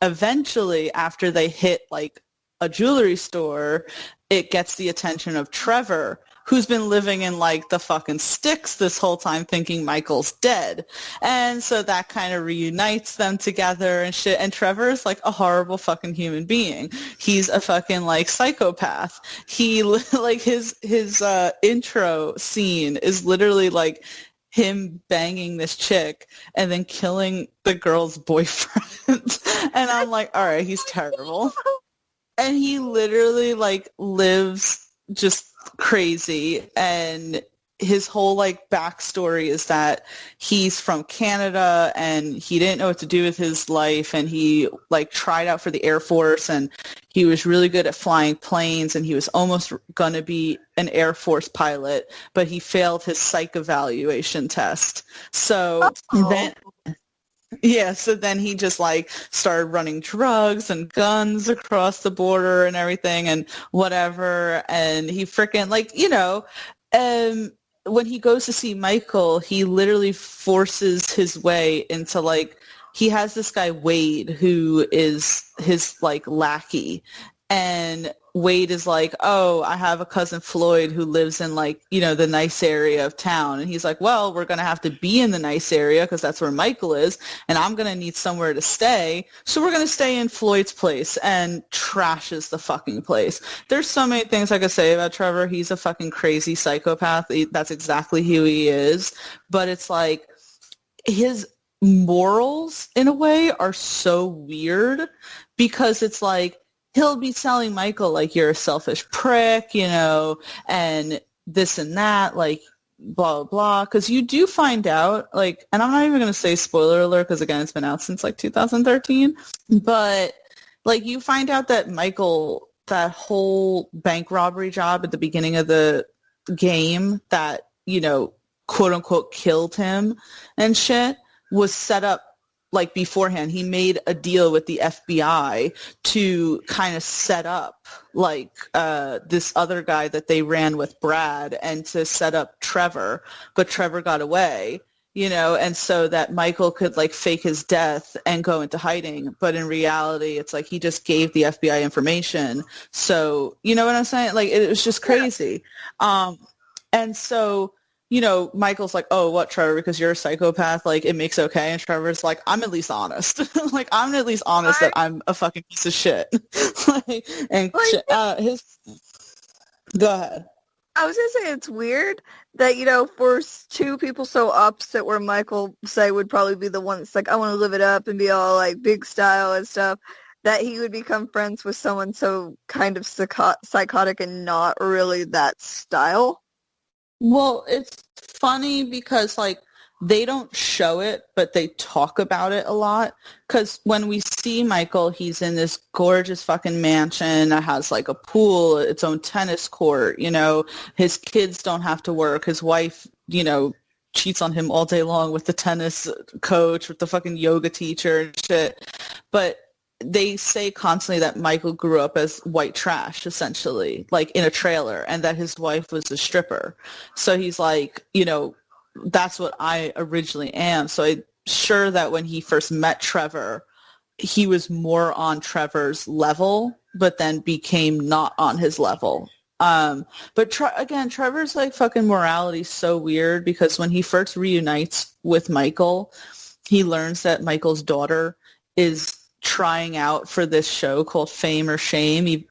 eventually after they hit like a jewelry store, it gets the attention of Trevor, who's been living in like the fucking sticks this whole time thinking Michael's dead. And so that kind of reunites them together and shit. And Trevor is like a horrible fucking human being. He's a fucking like psychopath. He like his intro scene is literally like him banging this chick and then killing the girl's boyfriend. And I'm like, all right, he's terrible. And he literally like lives just crazy, and his whole like backstory is that he's from Canada and he didn't know what to do with his life, and he like tried out for the Air Force and he was really good at flying planes and he was almost gonna be an Air Force pilot, but he failed his psych evaluation test. So then he just like started running drugs and guns across the border and everything and whatever. And he freaking like, when he goes to see Michael, he literally forces his way into like, he has this guy Wade who is his like lackey, and Wade is like, oh, I have a cousin Floyd who lives in like, the nice area of town. And he's like, well, we're going to have to be in the nice area because that's where Michael is. And I'm going to need somewhere to stay. So we're going to stay in Floyd's place, and trashes the fucking place. There's so many things I could say about Trevor. He's a fucking crazy psychopath. That's exactly who he is. But it's like his morals in a way are so weird because it's like, he'll be telling Michael, like, you're a selfish prick, and this and that, like, blah, blah, blah. Because you do find out, like, and I'm not even going to say spoiler alert because, again, it's been out since, like, 2013. But, like, you find out that Michael, that whole bank robbery job at the beginning of the game that, quote-unquote killed him and shit was set up like beforehand. He made a deal with the FBI to kind of set up like this other guy that they ran with, Brad, and to set up Trevor, but Trevor got away, and so that Michael could like fake his death and go into hiding. But in reality, it's like he just gave the FBI information. So, you know what I'm saying? Like, it was just crazy. And so Michael's like, oh, what, Trevor, because you're a psychopath, like, it makes okay. And Trevor's like, I'm at least honest. Like, I'm at least honest that I'm a fucking piece of shit. Go ahead. I was going to say it's weird that, for two people so opposite where Michael, say, would probably be the one that's like, I want to live it up and be all, like, big style and stuff, that he would become friends with someone so kind of psychotic and not really that style. Well, it's funny because, like, they don't show it, but they talk about it a lot. Because when we see Michael, he's in this gorgeous fucking mansion that has, like, a pool, its own tennis court, his kids don't have to work. His wife, cheats on him all day long with the tennis coach, with the fucking yoga teacher and shit. But they say constantly that Michael grew up as white trash, essentially, like in a trailer, and that his wife was a stripper. So he's like, that's what I originally am. So I'm sure that when he first met Trevor, he was more on Trevor's level, but then became not on his level. But Trevor's like fucking morality is so weird because when he first reunites with Michael, he learns that Michael's daughter is trying out for this show called Fame or Shame,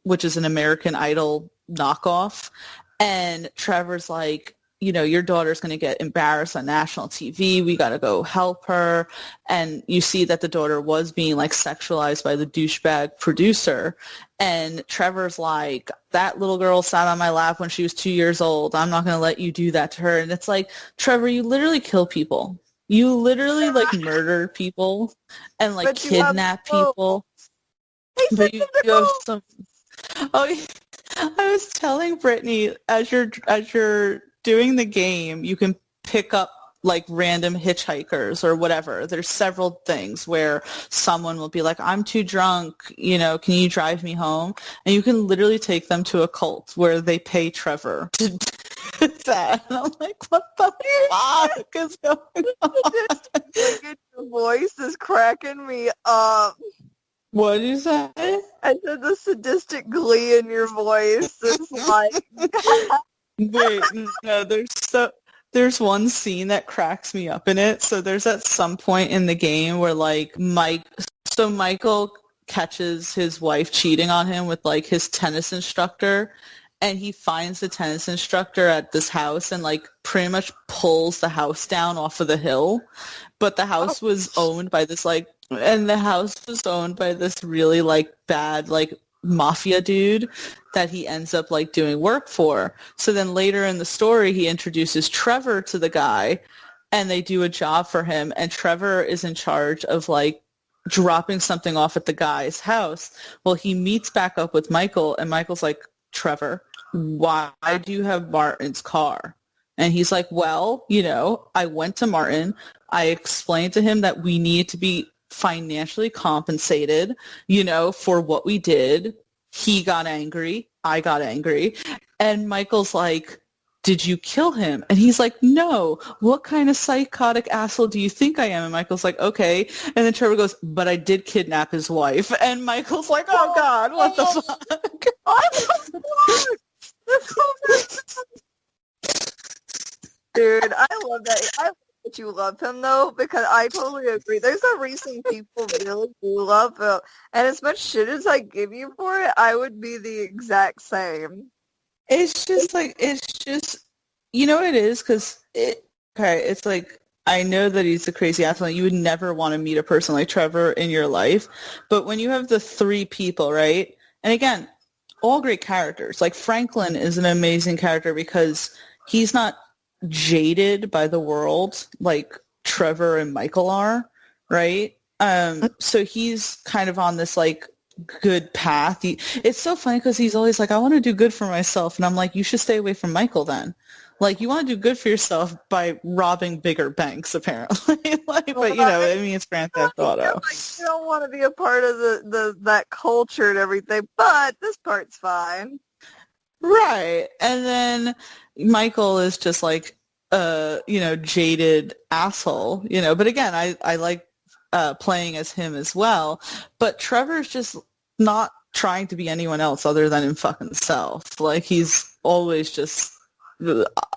which is an American Idol knockoff. And Trevor's like, your daughter's going to get embarrassed on national TV. We got to go help her. And you see that the daughter was being like sexualized by the douchebag producer. And Trevor's like, that little girl sat on my lap when she was 2 years old. I'm not going to let you do that to her. And it's like, Trevor, you literally kill people. You literally like murder people and like kidnap people. But you have some. Oh, I was telling Brittany, as you're doing the game, you can pick up like random hitchhikers or whatever. There's several things where someone will be like, I'm too drunk, can you drive me home? And you can literally take them to a cult where they pay Trevor to do that. And I'm like, what the fuck is going on? Your voice is cracking me up. What did you say? I said the sadistic glee in your voice is like... Wait, no, there's one scene that cracks me up in it. So there's at some point in the game where like Michael catches his wife cheating on him with like his tennis instructor, and he finds the tennis instructor at this house and like pretty much pulls the house down off of the hill. But the house was owned by this really like bad like mafia dude that he ends up like doing work for. So then later in the story, he introduces Trevor to the guy and they do a job for him. And Trevor is in charge of like dropping something off at the guy's house. Well, he meets back up with Michael and Michael's like, Trevor, why do you have Martin's car? And he's like, well, I went to Martin. I explained to him that we need to be financially compensated, for what we did. He got angry. I got angry. And Michael's like, did you kill him? And he's like, no. What kind of psychotic asshole do you think I am? And Michael's like, okay. And then Trevor goes, but I did kidnap his wife. And Michael's like, oh God, what the fuck? Dude, I love that. I love that you love him, though, because I totally agree. There's a reason people really do love him. And as much shit as I give you for it, I would be the exact same. It's just, what it is? Because it's like, I know that he's a crazy athlete. You would never want to meet a person like Trevor in your life. But when you have the three people, right? And again, all great characters. Like Franklin is an amazing character because he's not jaded by the world like Trevor and Michael are, right? So he's kind of on this like good path. It's so funny because he's always like, I want to do good for myself, and I'm like, you should stay away from Michael then. Like, you want to do good for yourself by robbing bigger banks, apparently. But it's Grand Theft Auto. You don't want to be a part of that culture and everything, but this part's fine. Right. And then Michael is just like, jaded asshole, But again, I like playing as him as well. But Trevor's just not trying to be anyone else other than him fucking self. Like, he's always just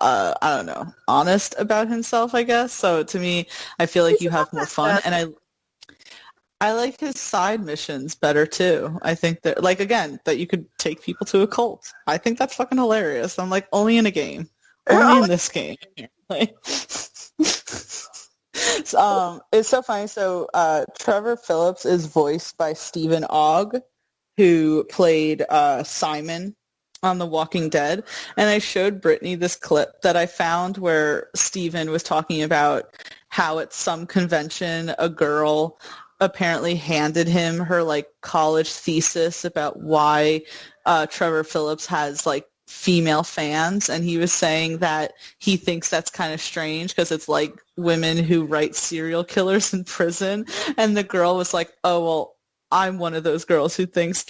I don't know, honest about himself, I guess. So to me, I feel like you have more fun, and I like his side missions better too. I think that, like, again, that you could take people to a cult. I think that's fucking hilarious. I'm like, only in a game, only in this game. Like, it's so funny. So Trevor Phillips is voiced by Stephen Ogg, who played Psymon on The Walking Dead. And I showed Brittany this clip that I found where Stephen was talking about how at some convention a girl apparently handed him her like college thesis about why Trevor Phillips has like female fans, and he was saying that he thinks that's kind of strange because it's like women who write serial killers in prison, and the girl was like, oh well, I'm one of those girls who thinks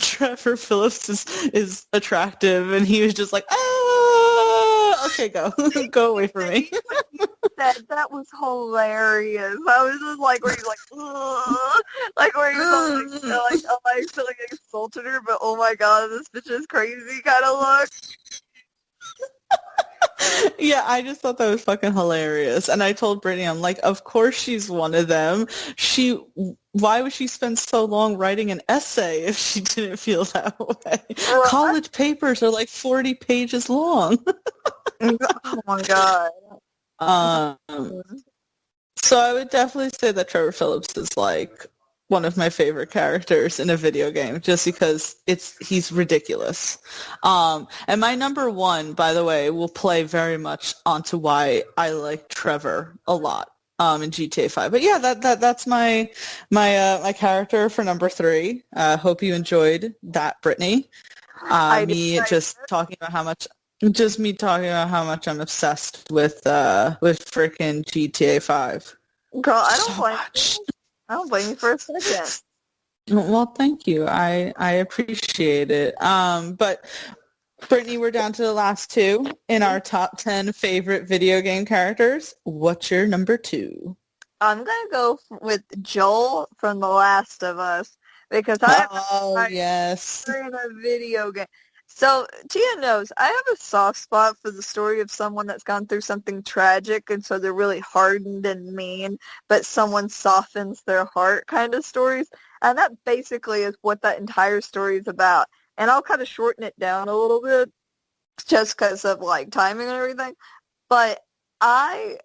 Trevor Phillips is attractive, and he was just like, okay, go away from me. That was hilarious. I was just like, where he's like, ugh. Like where he was like, oh, I feel like I insulted her, but oh my god, this bitch is crazy kind of look. Yeah, I just thought that was fucking hilarious. And I told Brittany, I'm like, of course she's one of them. Why would she spend so long writing an essay if she didn't feel that way? Well, college papers are like 40 pages long. Oh my god. So I would definitely say that Trevor Phillips is like one of my favorite characters in a video game, just because he's ridiculous. And my number one, by the way, will play very much onto why I like Trevor a lot in GTA 5. But yeah, that's my character for number 3. Hope you enjoyed that, Brittany. Talking about how much. Just me talking about how much I'm obsessed with freaking GTA 5. Girl, I don't blame you for a second. Well, thank you. I appreciate it. But Brittany, we're down to the last 2 in our top 10 favorite video game characters. What's your number 2? I'm gonna go with Joel from The Last of Us because yes, in a video game. So, Tia knows, I have a soft spot for the story of someone that's gone through something tragic, and so they're really hardened and mean, but someone softens their heart kind of stories. And that basically is what that entire story is about. And I'll kind of shorten it down a little bit just because of, like, timing and everything. But my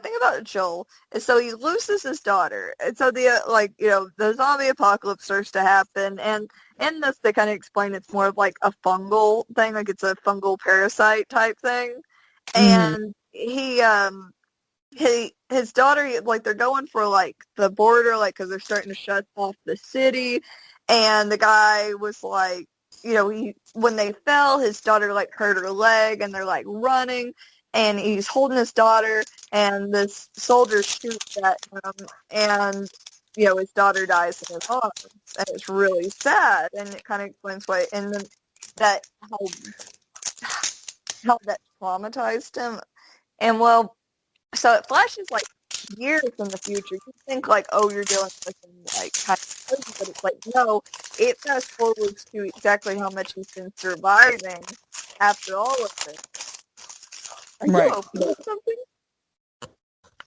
thing about Joel is, so he loses his daughter, and so the zombie apocalypse starts to happen, and in this they kind of explain it's more of like a fungal thing, like it's a fungal parasite type thing, and his daughter, like, they're going for like the border, like, because they're starting to shut off the city, and the guy was like, when they fell, his daughter like hurt her leg, and they're like running. And he's holding his daughter, and this soldier shoots at him, and, his daughter dies in his arms. And it's really sad, and it kind of explains why, and then how that traumatized him. And, well, so it flashes, like, years in the future. You think, like, oh, you're dealing with something, like, kind of crazy, but it's like, no, it fast forwards to exactly how much he's been surviving after all of this. Are you opening something?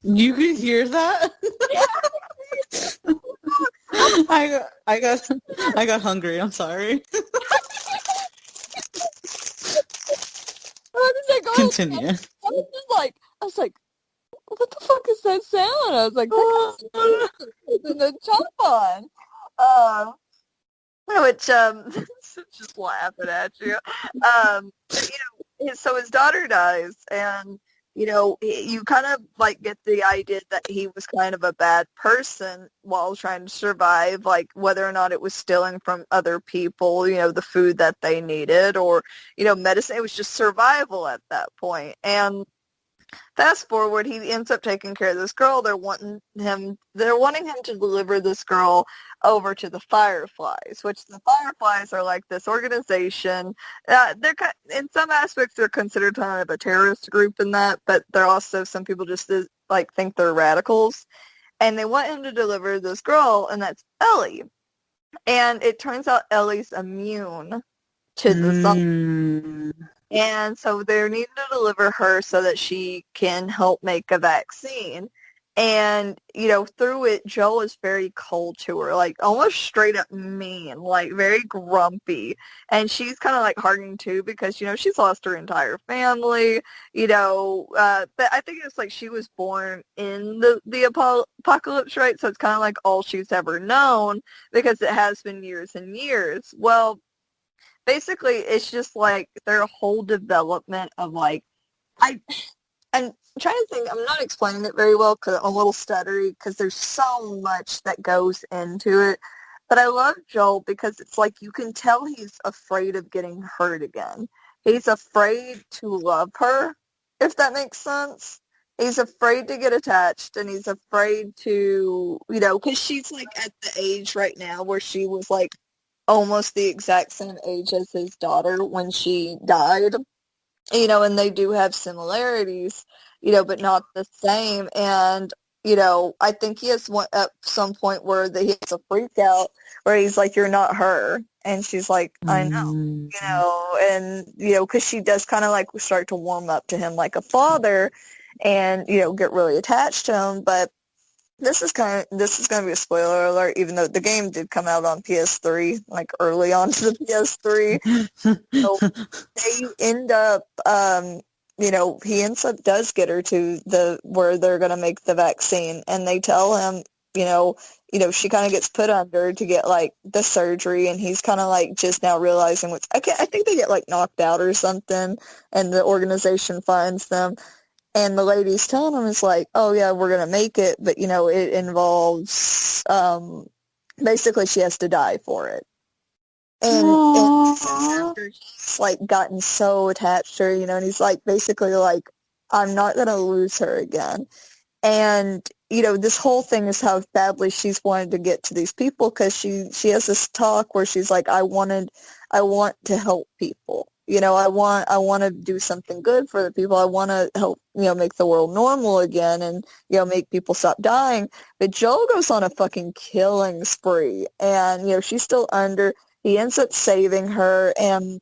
You can hear that? I got hungry. I'm sorry. Continue. I was like, what the fuck is that sound? I was like, and then jump on. Which just laughing at you. So his daughter dies, and, you kind of, like, get the idea that he was kind of a bad person while trying to survive, like, whether or not it was stealing from other people, the food that they needed, or, medicine. It was just survival at that point. And fast forward, he ends up taking care of this girl. They're wanting him to deliver this girl over to the Fireflies, which the Fireflies are like this organization. They're in some aspects they're considered kind of a terrorist group in that, but they're also, some people just like think they're radicals. And they want him to deliver this girl, and that's Ellie. And it turns out Ellie's immune to the zombie. And so they're needing to deliver her so that she can help make a vaccine. And, through it, Joel is very cold to her, like almost straight up mean, like very grumpy. And she's kind of like hardening too because, she's lost her entire family, but I think it's like she was born in the apocalypse, right? So it's kind of like all she's ever known because it has been years and years. Well, basically, it's just like their whole development of like, I'm trying to think, I'm not explaining it very well because I'm a little stuttery because there's so much that goes into it. But I love Joel because it's like you can tell he's afraid of getting hurt again. He's afraid to love her, if that makes sense. He's afraid to get attached, and he's afraid to, because she's like at the age right now where she was like almost the exact same age as his daughter when she died. And they do have similarities, but not the same. And, I think he has one at some point where he has a freak out where he's like, you're not her. And she's like, I know, and, because she does kind of like start to warm up to him like a father and, get really attached to him. But this is going to be a spoiler alert, even though the game did come out on PS3, like early on to the PS3. So they end up, he does get her to where they're going to make the vaccine, and they tell him, she kind of gets put under to get like the surgery, and he's kind of like just now realizing I think they get like knocked out or something, and the organization finds them. And the lady's telling him, is like, oh, yeah, we're going to make it, but, it involves, basically she has to die for it. And after he's, like, gotten so attached to her, and he's, like, basically, like, I'm not going to lose her again. And, this whole thing is how badly she's wanted to get to these people because she has this talk where she's like, I want to help people. I want to do something good for the people. I want to help, make the world normal again and, make people stop dying. But Joel goes on a fucking killing spree and, she's still under. He ends up saving her and,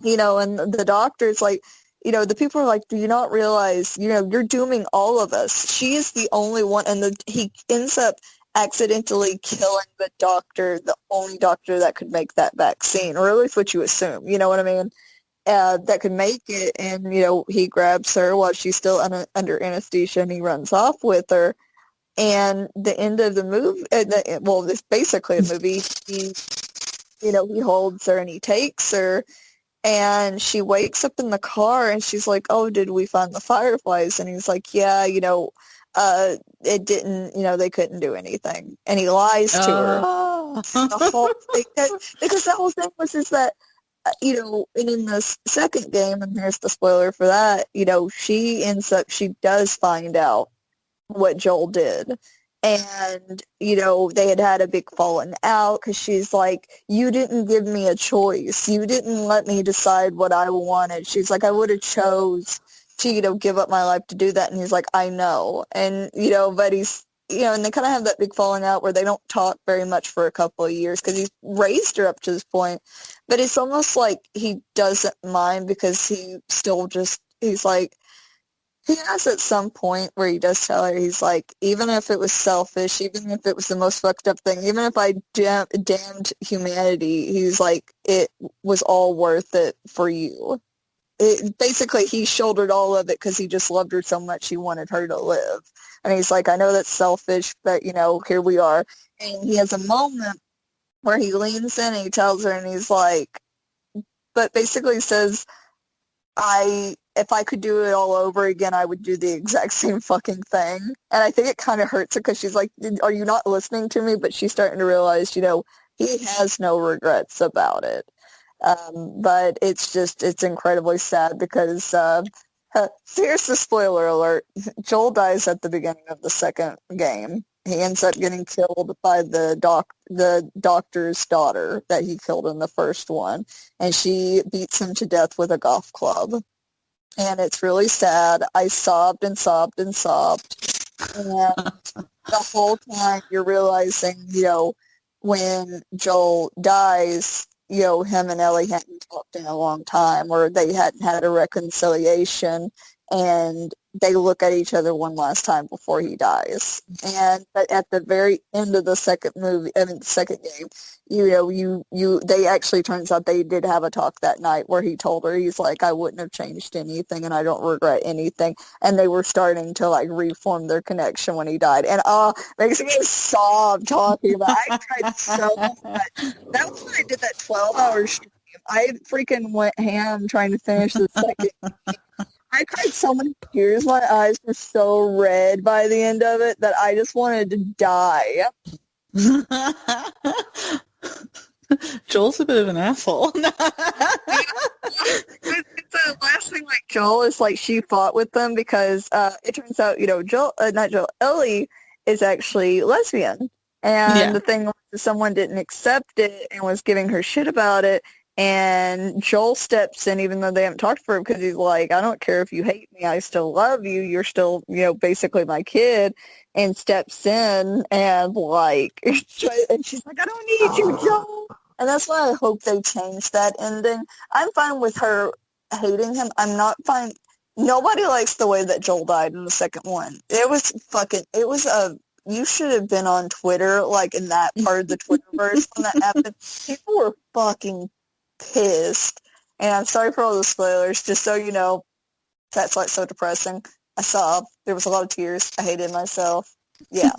and the doctor's like, the people are like, do you not realize, you're dooming all of us. She is the only one. And he ends up accidentally killing the only doctor that could make that vaccine, or at least what you assume. You know what I mean? That could make it, and he grabs her while she's still under anesthesia, and he runs off with her. And the end of the movie, it's basically a movie. He holds her and he takes her, and she wakes up in the car, and she's like, "Oh, did we find the fireflies?" And he's like, "Yeah, it didn't. They couldn't do anything." And he lies to her. The whole thing, because the whole thing was is that. And in the second game, and here's the spoiler for that, she does find out what Joel did. And, they had a big falling out because she's like, you didn't give me a choice. You didn't let me decide what I wanted. She's like, I would have chose to, give up my life to do that. And he's like, I know. And, but he's, and they kind of have that big falling out where they don't talk very much for a couple of years because he's raised her up to this point. But it's almost like he doesn't mind because he's like, he has at some point where he does tell her, he's like, even if it was selfish, even if it was the most fucked up thing, even if I damned humanity, he's like, it was all worth it for you. Basically, he shouldered all of it because he just loved her so much he wanted her to live. And he's like, I know that's selfish, but, here we are. And he has a moment where he leans in and he tells her, and he's like, but basically says, if I could do it all over again, I would do the exact same fucking thing. And I think it kind of hurts her because she's like, are you not listening to me? But she's starting to realize, he has no regrets about it. But it's incredibly sad because, so here's the spoiler alert. Joel dies at the beginning of the second game. He ends up getting killed by the doctor's daughter that he killed in the first one. And she beats him to death with a golf club. And it's really sad. I sobbed and sobbed and sobbed. And the whole time you're realizing, when Joel dies, him and Ellie hadn't talked in a long time, or they hadn't had a reconciliation, and they look at each other one last time before he dies. But at the very end of the second the second game, they actually, turns out they did have a talk that night where he told her, he's like, I wouldn't have changed anything and I don't regret anything. And they were starting to like reform their connection when he died. And makes me sob talking about it. I cried so much. That was when I did that 12-hour stream. I freaking went ham trying to finish the second game. I cried so many tears. My eyes were so red by the end of it that I just wanted to die. Joel's a bit of an asshole. The last thing, like, Joel is like, she fought with them because it turns out, Ellie is actually lesbian. And the thing was, someone didn't accept it and was giving her shit about it. And Joel steps in, even though they haven't talked for him, because he's like, I don't care if you hate me, I still love you. You're still, basically my kid. And steps in and like, and she's like, I don't need you, Joel. And that's why I hope they change that ending. I'm fine with her hating him. I'm not fine. Nobody likes the way that Joel died in the second one. You should have been on Twitter, like in that part of the Twitterverse when that happened. People were fucking pissed. And I'm sorry for all the spoilers, just so you know, that's like so depressing. I sobbed. There was a lot of tears. I hated myself. Yeah.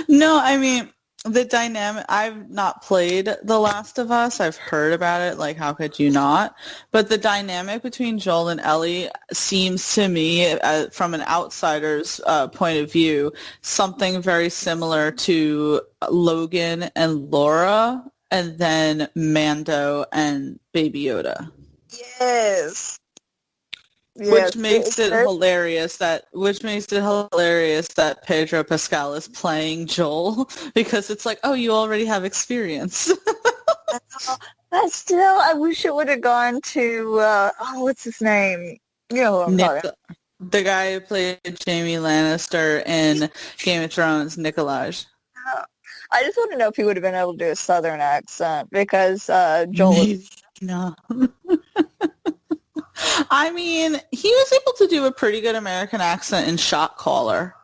No, I mean, the dynamic, I've not played The Last of Us. I've heard about it, like, how could you not? But the dynamic between Joel and Ellie seems to me, from an outsider's point of view, something very similar to Logan and Laura, and then Mando and Baby Yoda. Yes. Which makes it hilarious that Pedro Pascal is playing Joel, because it's like, oh, you already have experience. But still, I wish it would have gone to what's his name? You know who I'm talking about. The guy who played Jaime Lannister in Game of Thrones, Nikolaj. I just want to know if he would have been able to do a Southern accent, because Joel is... No. I mean, he was able to do a pretty good American accent in Shot Caller.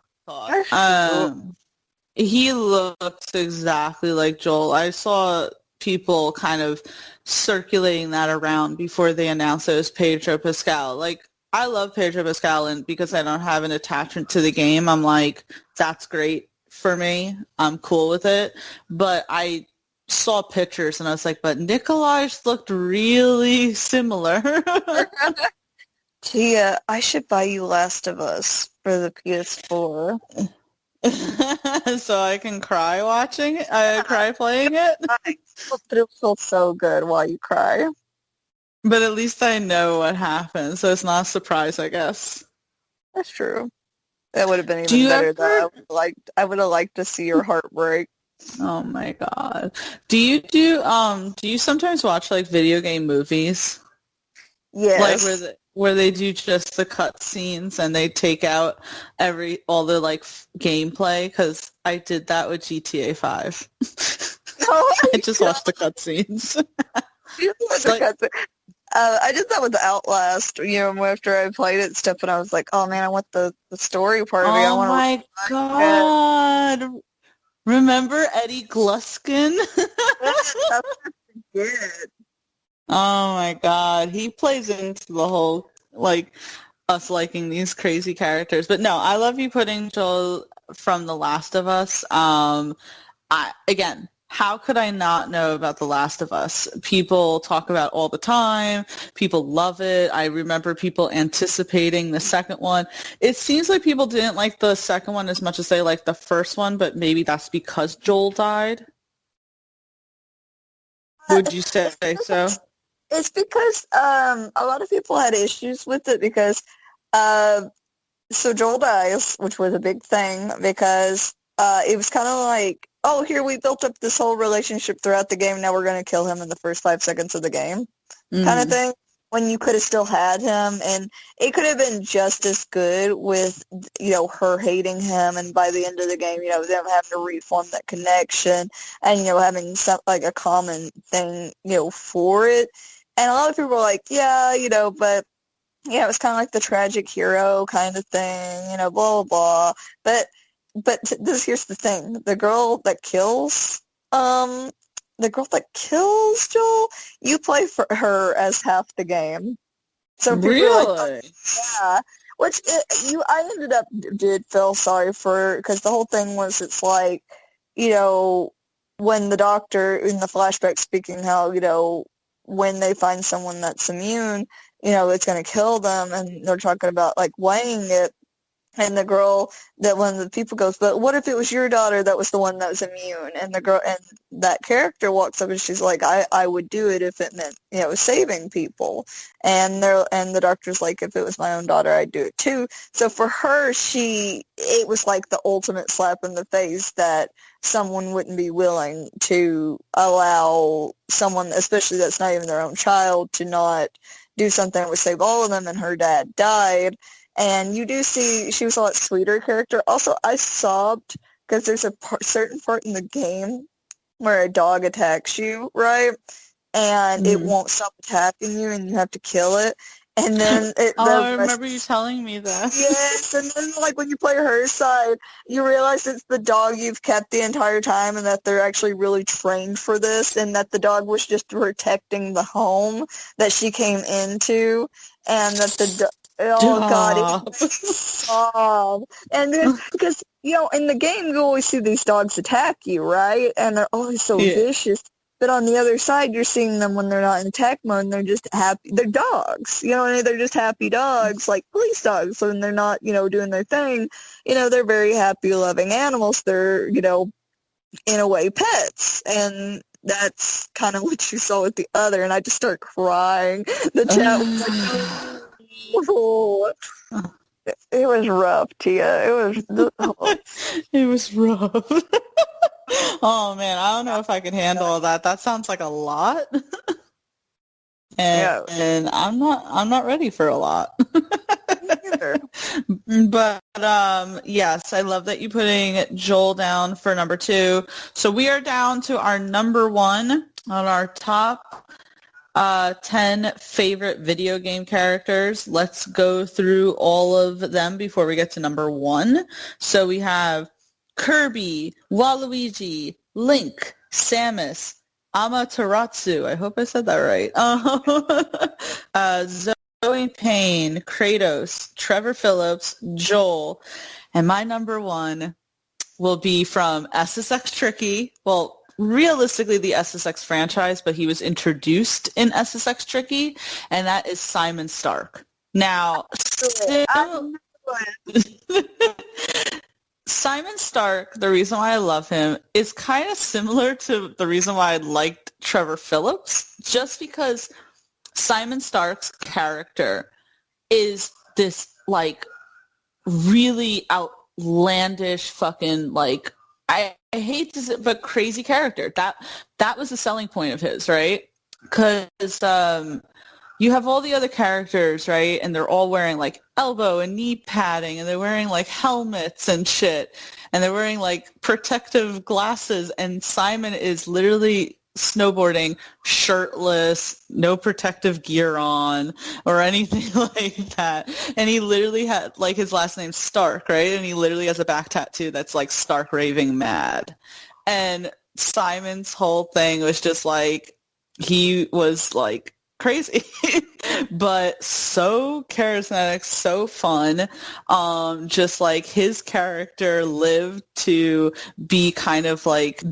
He looks exactly like Joel. I saw people kind of circulating that around before they announced it was Pedro Pascal. Like, I love Pedro Pascal, and because I don't have an attachment to the game, I'm like, that's great for me. I'm cool with it. But I saw pictures and I was like, but Nikolaj looked really similar. Tia, I should buy you Last of Us for the PS4. So I can cry watching it? Cry playing it? But it'll feel so good while you cry. But at least I know what happened, so it's not a surprise, I guess. That's true. That would have been even better, though. I would have liked to see your heart break. Oh my god. Do you sometimes watch like video game movies? Yes. Like where they do just the cut scenes and they take out all the like gameplay, because I did that with GTA 5. I just watched the cut scenes. I did that with Outlast, after I played it and stuff, and I was like, oh man, I want the story part of it. Oh my god. Remember Eddie Gluskin? Oh my god. He plays into the whole, like, us liking these crazy characters. But no, I love you putting Joel from The Last of Us. Again, how could I not know about The Last of Us? People talk about it all the time. People love it. I remember people anticipating the second one. It seems like people didn't like the second one as much as they liked the first one, but maybe that's because Joel died. Would you say so? It's because a lot of people had issues with it because so Joel dies, which was a big thing, because it was kind of like, oh, here we built up this whole relationship throughout the game, now we're going to kill him in the first 5 seconds of the game, kind of thing. when you could have still had him, and it could have been just as good with, her hating him, and by the end of the game, them having to reform that connection, and, having some, like, a common thing, for it. And a lot of people are like, yeah, but, yeah, it was kind of like the tragic hero kind of thing, blah, blah, blah. Here's the thing. The girl that kills Joel, you play for her as half the game. So people are like, Really? yeah. I ended up did feel sorry for, because the whole thing was, it's like, when the doctor in the flashback speaking how, when they find someone that's immune, it's going to kill them, and they're talking about, like, weighing it. And the girl, that one of the people goes, but what if it was your daughter that was the one that was immune? And the girl, and that character walks up and she's like, I would do it if it meant, saving people. And the doctor's like, if it was my own daughter, I'd do it too. So for her, it was like the ultimate slap in the face that someone wouldn't be willing to allow someone, especially that's not even their own child, to not do something that would save all of them, and her dad died. And you do see she was a lot sweeter character. Also, I sobbed because there's a certain part in the game where a dog attacks you, right? And it won't stop attacking you, and you have to kill it. And then I remember you telling me that. Yes, and then, like, when you play her side, you realize it's the dog you've kept the entire time, and that they're actually really trained for this, and that the dog was just protecting the home that she came into, and that oh, God, and then, because, in the game, you always see these dogs attack you, right? And they're always so vicious. But on the other side, you're seeing them when they're not in attack mode, and they're just happy. They're dogs. They're just happy dogs, like police dogs. So when they're not, doing their thing, they're very happy, loving animals. They're, in a way, pets. And that's kind of what you saw with the other. And I just started crying. The chat was like, oh. It was rough, Tia. It was... It was rough. Oh man, I don't know if I can handle all that. That sounds like a lot. And I'm not ready for a lot. But yes, I love that you're putting Joel down for number 2. So we are down to our number 1 on our top 10 favorite video game characters. Let's go through all of them before we get to number 1. So we have Kirby, Waluigi, Link, Samus, Amaterasu. I hope I said that right. Zoe Payne, Kratos, Trevor Phillips, Joel, and my number 1 will be from SSX Tricky. Well, realistically, the SSX franchise, but he was introduced in SSX Tricky, and that is Simon Stark. Now, Simon Stark, the reason why I love him is kind of similar to the reason why I liked Trevor Phillips, just because Simon Stark's character is this, like, really outlandish fucking, like, I hate to say, but crazy character. That was the selling point of his, right? Because you have all the other characters, right? And they're all wearing, like, elbow and knee padding, and they're wearing, like, helmets and shit, and they're wearing, like, protective glasses, and Simon is literally snowboarding shirtless, no protective gear on or anything like that. And he literally had, like, his last name's Stark, right? And he literally has a back tattoo that's, like, Stark raving mad. And Simon's whole thing was just, like, he was, like, crazy, but so charismatic, so fun. Just, like, his character lived to be kind of like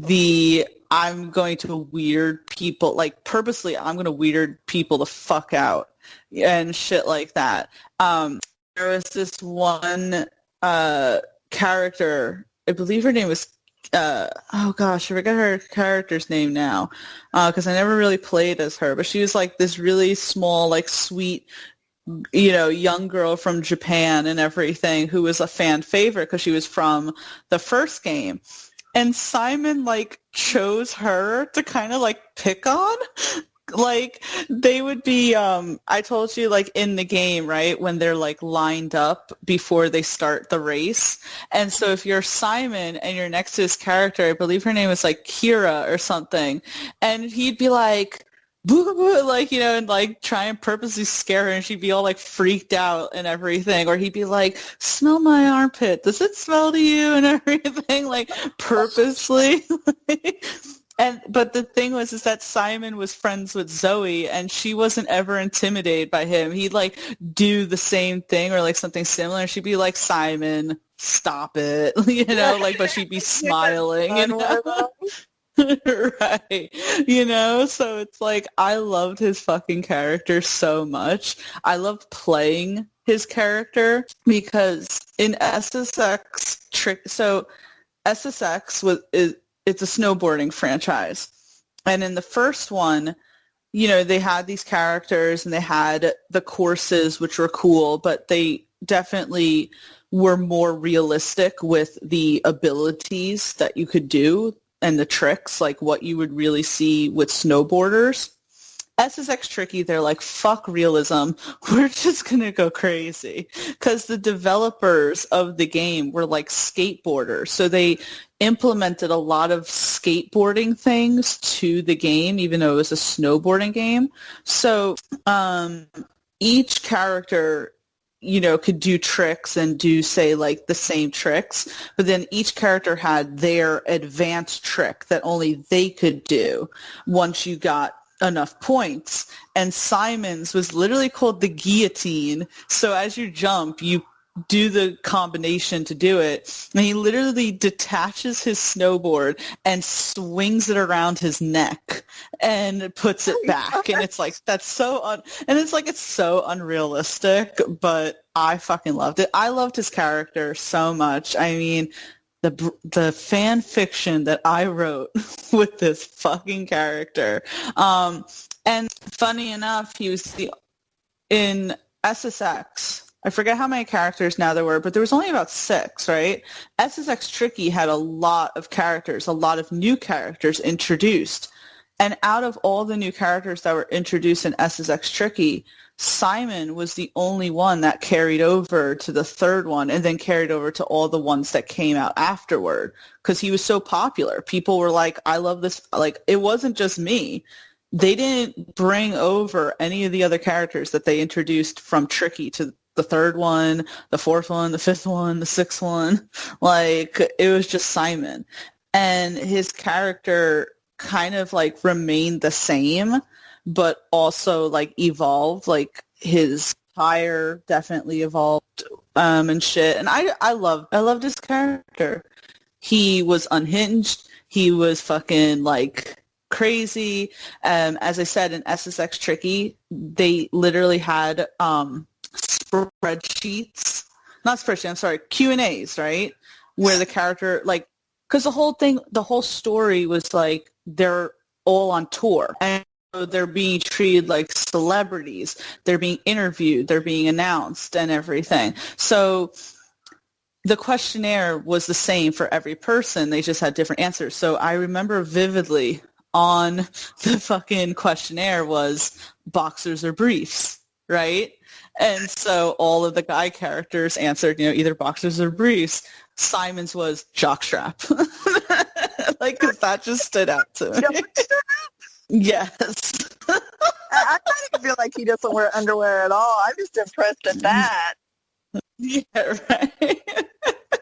I'm going to weird people, like, purposely I'm going to weird people the fuck out and shit like that. There was this one character, I believe her name was oh gosh, I forget her character's name now, because I never really played as her, but she was, like, this really small, like, sweet, young girl from Japan and everything, who was a fan favorite because she was from the first game. And Simon, like, chose her to kind of, like, pick on. Like they would be I told you like in the game, right, when they're like lined up before they start the race. And so if you're Simon and you're next to his character, I believe her name is like Kira or something, and he'd be like boo, boo, like, you know, and like try and purposely scare her, and she'd be all like freaked out and everything. Or he'd be like, smell my armpit, does it smell to you, and everything, like purposely. But the thing was is that Simon was friends with Zoe, and she wasn't ever intimidated by him. He'd like do the same thing or like something similar. She'd be like, Simon, stop it, you know, like, but she'd be smiling, you know? Right. You know, so it's like I loved his fucking character so much. I loved playing his character because in SSX SSX it's a snowboarding franchise. And in the first one, you know, they had these characters and they had the courses, which were cool, but they definitely were more realistic with the abilities that you could do and the tricks, like what you would really see with snowboarders. SSX Tricky, they're like, fuck realism. We're just going to go crazy. Because the developers of the game were like skateboarders. So they implemented a lot of skateboarding things to the game, even though it was a snowboarding game. So each character, you know, could do tricks and do, say, like the same tricks. But then each character had their advanced trick that only they could do once you got enough points. And Simon's was literally called the guillotine. So as you jump, you do the combination to do it, and he literally detaches his snowboard and swings it around his neck and puts it back. And it's like, that's so and it's like, it's so unrealistic, but I fucking loved it. I loved his character so much. I mean, the fan fiction that I wrote with this fucking character. And funny enough, he was in SSX. I forget how many characters now there were, but there was only about 6, right? SSX Tricky had a lot of characters, a lot of new characters introduced. And out of all the new characters that were introduced in SSX Tricky, Simon was the only one that carried over to the third one and then carried over to all the ones that came out afterward because he was so popular. People were like, I love this. Like, it wasn't just me. They didn't bring over any of the other characters that they introduced from Tricky to the third one, the fourth one, the fifth one, the sixth one. Like, it was just Simon. And his character kind of like remained the same, but also like evolved. Like his attire definitely evolved and shit. And I loved his character. He was unhinged. He was fucking like crazy. As I said, in SSX Tricky, they literally had spreadsheets, not spreadsheets, I'm sorry, Q&As, right? Where the character, like, because the whole story was like they're all on tour and so they're being treated like celebrities. They're being interviewed. They're being announced and everything. So the questionnaire was the same for every person. They just had different answers. So I remember vividly on the fucking questionnaire was boxers or briefs, right? And so all of the guy characters answered, you know, either boxers or briefs. Simon's was jockstrap. Like, because that just stood out to me. Yes. I kind of feel like he doesn't wear underwear at all. I'm just impressed at that. Yeah, right.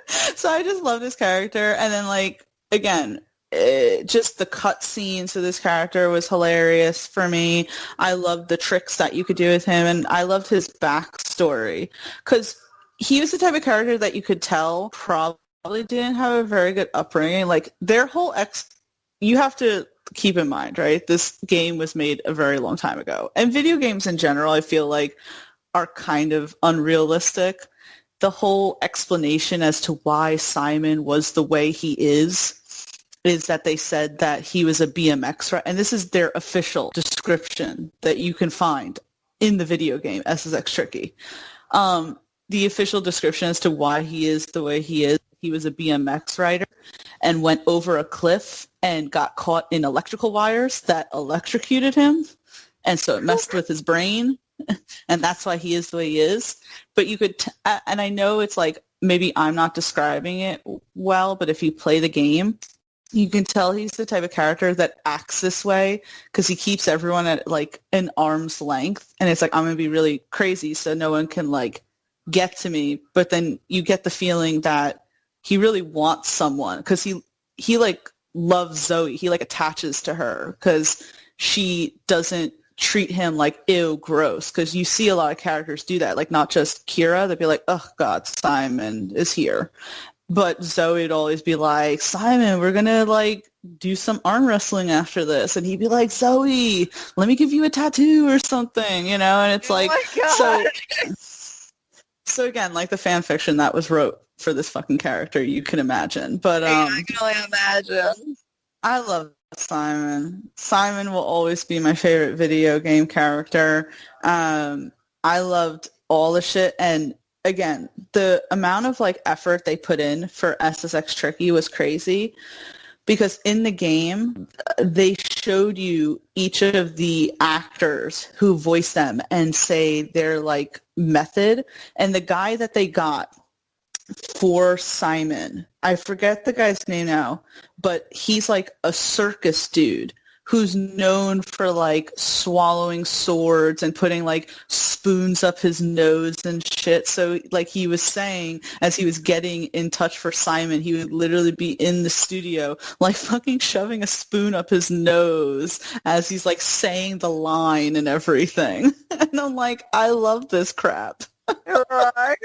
So I just love this character. And then, like, again, just the cutscenes of this character was hilarious for me. I loved the tricks that you could do with him, and I loved his backstory because he was the type of character that you could tell probably didn't have a very good upbringing. Like, their whole you have to keep in mind, right? This game was made a very long time ago. And video games in general, I feel like, are kind of unrealistic. The whole explanation as to why Simon was the way he is that they said that he was a BMX rider. And this is their official description that you can find in the video game, SSX Tricky. The official description as to why he is the way he is, he was a BMX rider and went over a cliff and got caught in electrical wires that electrocuted him. and so it messed with his brain, and that's why he is the way he is. But you could, and I know it's like, maybe I'm not describing it well, but if you play the game, you can tell he's the type of character that acts this way because he keeps everyone at like an arm's length, and it's like, I'm gonna be really crazy so no one can like get to me. But then you get the feeling that he really wants someone because he like loves Zoe. He like attaches to her because she doesn't treat him like, ew, gross, because you see a lot of characters do that, like not just Kira. They'd be like, oh god, Psymon is here, but Zoe would always be like, Psymon, we're gonna like do some arm wrestling after this, and he'd be like, Zoe, let me give you a tattoo or something, you know. And it's like, so again, like the fan fiction that was wrote for this fucking character, you can imagine. But I can only imagine. I love Psymon. Psymon will always be my favorite video game character. I loved all the shit, and again, the amount of like effort they put in for SSX Tricky was crazy, because in the game they showed you each of the actors who voice them and say their like method, and the guy that they got for Psymon, I forget the guy's name now, but he's like a circus dude who's known for like swallowing swords and putting like spoons up his nose and shit. So like he was saying, as he was getting in touch for Psymon, he would literally be in the studio like fucking shoving a spoon up his nose as he's like saying the line and everything. And I'm like, I love this crap. Right.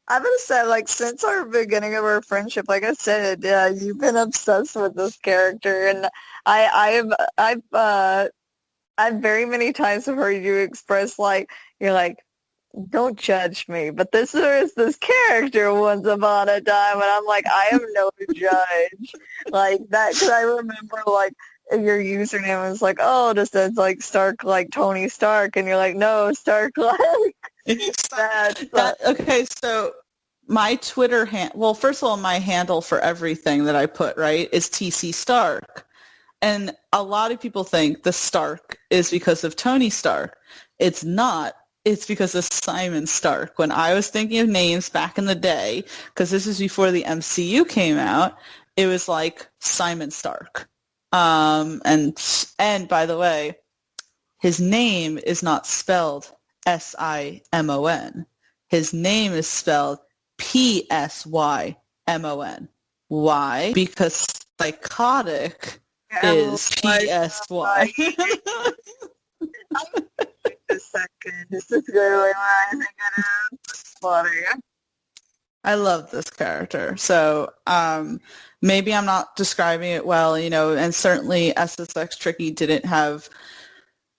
I'm gonna say, like, since our beginning of our friendship, like I said, you've been obsessed with this character, and I've very many times have heard you express, like, you're like, don't judge me, but this is this character once upon a time, and I'm like, I am no judge, like that, because I remember, like, your username was like, oh, this is like Stark, like Tony Stark, and you're like, no, Stark, like. Okay, so my Twitter well, first of all, my handle for everything that I put, right, is TC Stark. And a lot of people think the Stark is because of Tony Stark. It's not. It's because of Simon Stark. When I was thinking of names back in the day, because this is before the MCU came out, it was like Simon Stark. And by the way, his name is not spelled Simon. His name is spelled Psymon. Why? Because psychotic is PSY. A second. This is really what I think it is. Funny. I love this character. So maybe I'm not describing it well, you know, and certainly SSX Tricky didn't have,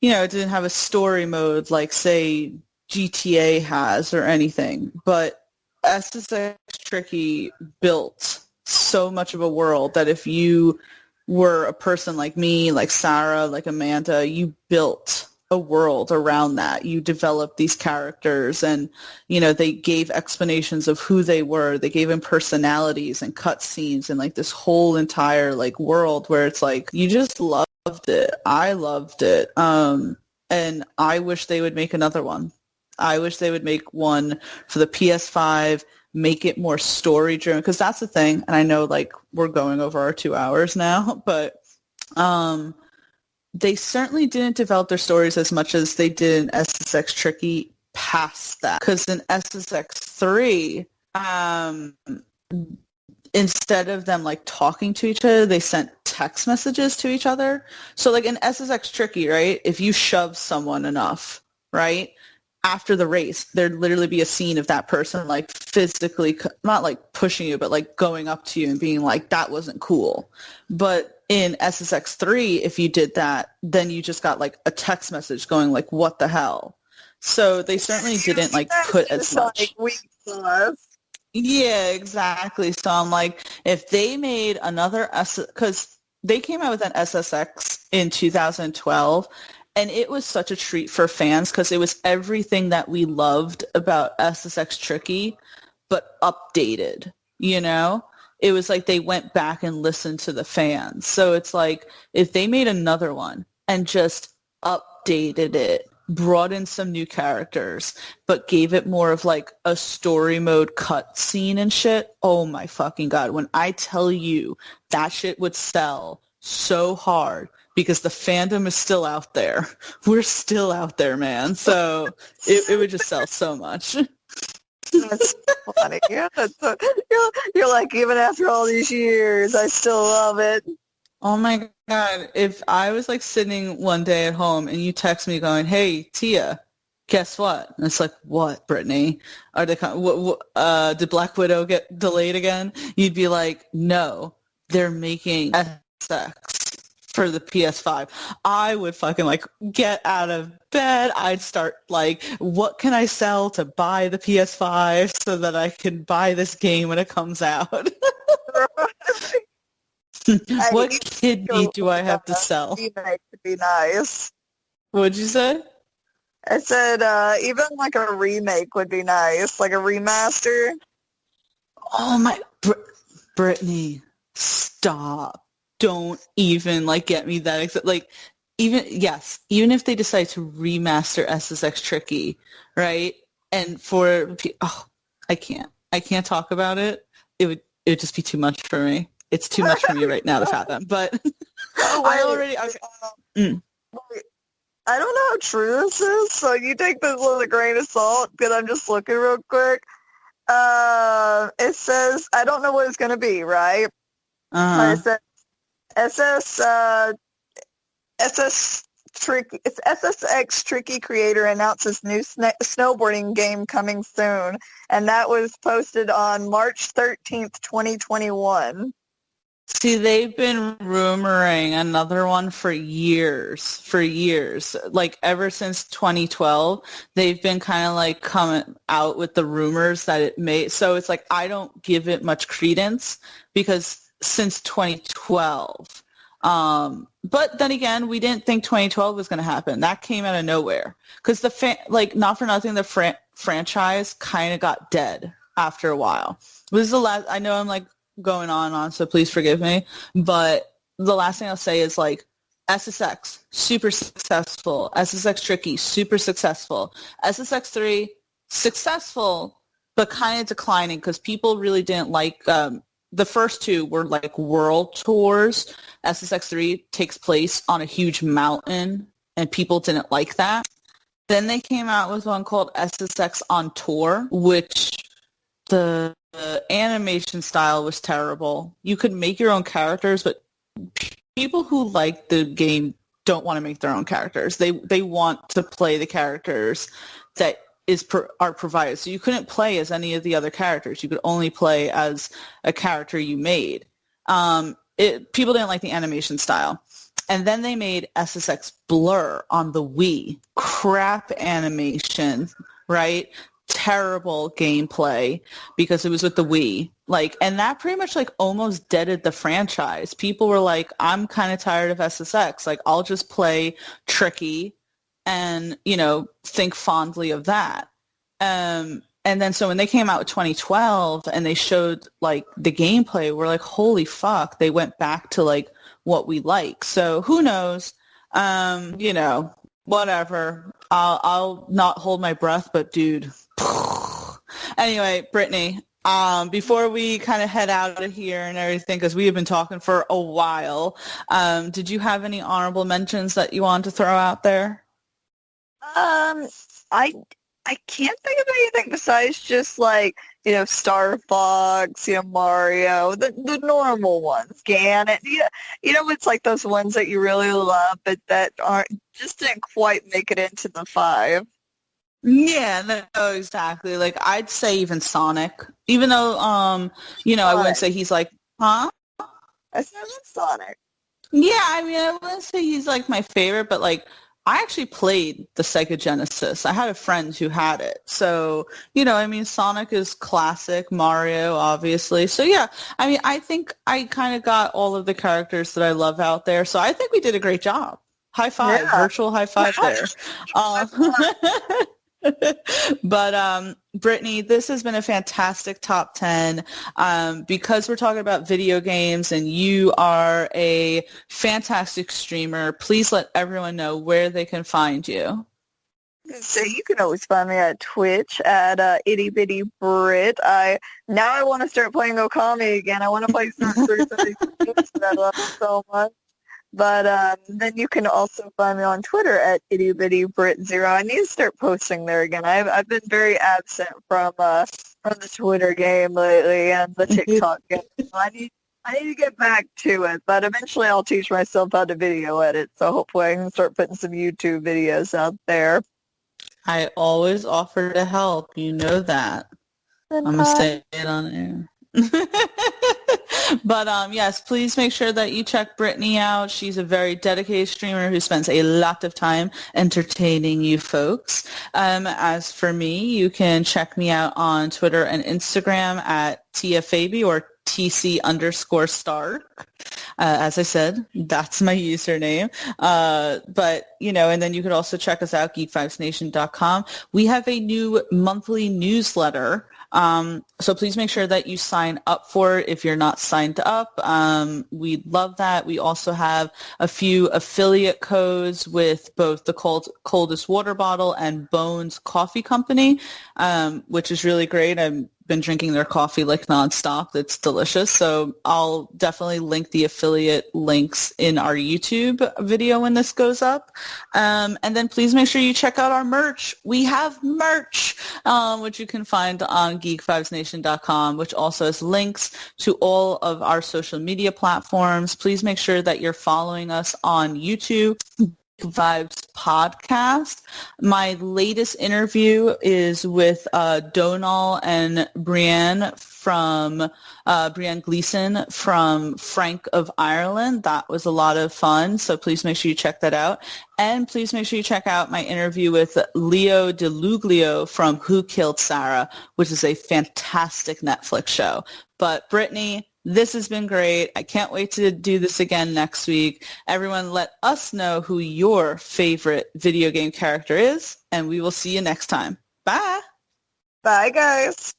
you know, it didn't have a story mode like, say, GTA has or anything. But SSX Tricky built so much of a world that if you were a person like me, like Sarah, like Amanda, you built a world around that. You developed these characters, and, you know, they gave explanations of who they were. They gave them personalities and cutscenes and like this whole entire like world where it's like, you just loved it. I loved it. And I wish they would make another one. I wish they would make one for the PS5, make it more story driven, because that's the thing. And I know like we're going over our 2 hours now, but they certainly didn't develop their stories as much as they did in SSX Tricky past that. Because in SSX 3, instead of them like talking to each other, they sent text messages to each other. So like in SSX Tricky, right, if you shove someone enough, right, after the race, there'd literally be a scene of that person like physically, not like pushing you, but like going up to you and being like, that wasn't cool. But in SSX 3, if you did that, then you just got like a text message going like, what the hell? So they certainly didn't like put as much. Yeah, exactly. So I'm like, if they made another because they came out with an SSX in 2012, and it was such a treat for fans because it was everything that we loved about SSX Tricky, but updated, you know? It was like they went back and listened to the fans. So it's like, if they made another one and just updated it, brought in some new characters, but gave it more of like a story mode cutscene and shit, oh my fucking God. When I tell you that shit would sell so hard because the fandom is still out there. We're still out there, man. So it would just sell so much. That's funny. Yeah, you're like, even after all these years, I still love it. Oh my God. If I was like sitting one day at home and you text me going, hey, Tia, guess what? And it's like, what, Brittany? Are they did Black Widow get delayed again? You'd be like, no, they're making SX for the PS5. I would fucking like get out of bed. I'd start like, what can I sell to buy the PS5 so that I can buy this game when it comes out? What kidney do I have to sell? Remake would be nice. What'd you say? I said even like a remake would be nice, like a remaster. Oh my, Brittany, stop. Don't even like get me that like even if they decide to remaster SSX Tricky, right? And I can't talk about it. It would just be too much for me. It's too much for me right now to fathom. But wait, I don't know how true this is, so you take this with a grain of salt because I'm just looking real quick. It says I don't know what it's gonna be, right? It says SSX Tricky creator announces new snowboarding game coming soon, and that was posted on March 13th, 2021. See, they've been rumoring another one for years. Like ever since 2012, they've been kind of like coming out with the rumors that it may. So it's like I don't give it much credence because since 2012. But then again, we didn't think 2012 was going to happen. That came out of nowhere because not for nothing, the franchise kind of got dead after a while. This is the last. I know I'm like going on, so please forgive me. But the last thing I'll say is like SSX super successful, SSX Tricky super successful, SSX 3 successful but kind of declining because people really didn't like. The first two were like world tours. SSX3 takes place on a huge mountain, and people didn't like that. Then they came out with one called SSX on Tour, which the animation style was terrible. You could make your own characters, but people who like the game don't want to make their own characters. They want to play the characters that are provided. So you couldn't play as any of the other characters. You could only play as a character you made. People didn't like the animation style. And then they made SSX Blur on the Wii. Crap animation, right? Terrible gameplay because it was with the Wii. And that pretty much almost deaded the franchise. People were like, I'm kind of tired of SSX. I'll just play Tricky and, think fondly of that. And then so when they came out with 2012 and they showed the gameplay, we're like, holy fuck, they went back to what we like. So who knows? Whatever. I'll not hold my breath, but dude. Anyway, Brittany, before we kind of head out of here and everything, because we have been talking for a while, did you have any honorable mentions that you want to throw out there? I can't think of anything besides just Star Fox, Mario, the normal ones, Ganon. It's like those ones that you really love, but that didn't quite make it into the 5. Yeah, no, exactly. I'd say even Sonic, even though I wouldn't say he's huh? I said Sonic. Yeah, I wouldn't say he's my favorite, but I actually played the Sega Genesis. I had a friend who had it. So, Sonic is classic, Mario, obviously. So, yeah, I think I kind of got all of the characters that I love out there. So I think we did a great job. High five, virtual high five there. But Brittany, this has been a fantastic top 10. Because we're talking about video games and you are a fantastic streamer, please let everyone know where they can find you. So you can always find me at Twitch at Itty Bitty Brit. Now I want to start playing Okami again. I want to play some of these games that I love so much. But then you can also find me on Twitter at Itty Bitty Brit0. I need to start posting there again. I've been very absent from the Twitter game lately and the TikTok game. So I need to get back to it. But eventually I'll teach myself how to video edit. So hopefully I can start putting some YouTube videos out there. I always offer to help. You know that. I'm going to say it on air. But yes, please make sure that you check Brittany out. She's a very dedicated streamer who spends a lot of time entertaining you folks. As for me, you can check me out on Twitter and Instagram at TiaFaby or TC_Stark. As I said, that's my username. But, and then you could also check us out, geek5snation.com. We have a new monthly newsletter. So please make sure that you sign up for it if you're not signed up. We'd love that. We also have a few affiliate codes with both the Coldest Water Bottle and Bones Coffee Company, which is really great. I've been drinking their coffee like nonstop. It's delicious. So I'll definitely link the affiliate links in our YouTube video when this goes up. And then please make sure you check out our merch. We have merch, which you can find on geek5snation.com, which also has links to all of our social media platforms. Please make sure that you're following us on YouTube. Vibes podcast. My latest interview is with Donal and Brienne Gleeson from Frank of Ireland. That was a lot of fun, so please make sure you check that out. And please make sure you check out my interview with Leo DeLuglio from Who Killed Sarah, which is a fantastic Netflix show. But Brittany, this has been great. I can't wait to do this again next week. Everyone, let us know who your favorite video game character is, and we will see you next time. Bye. Bye, guys.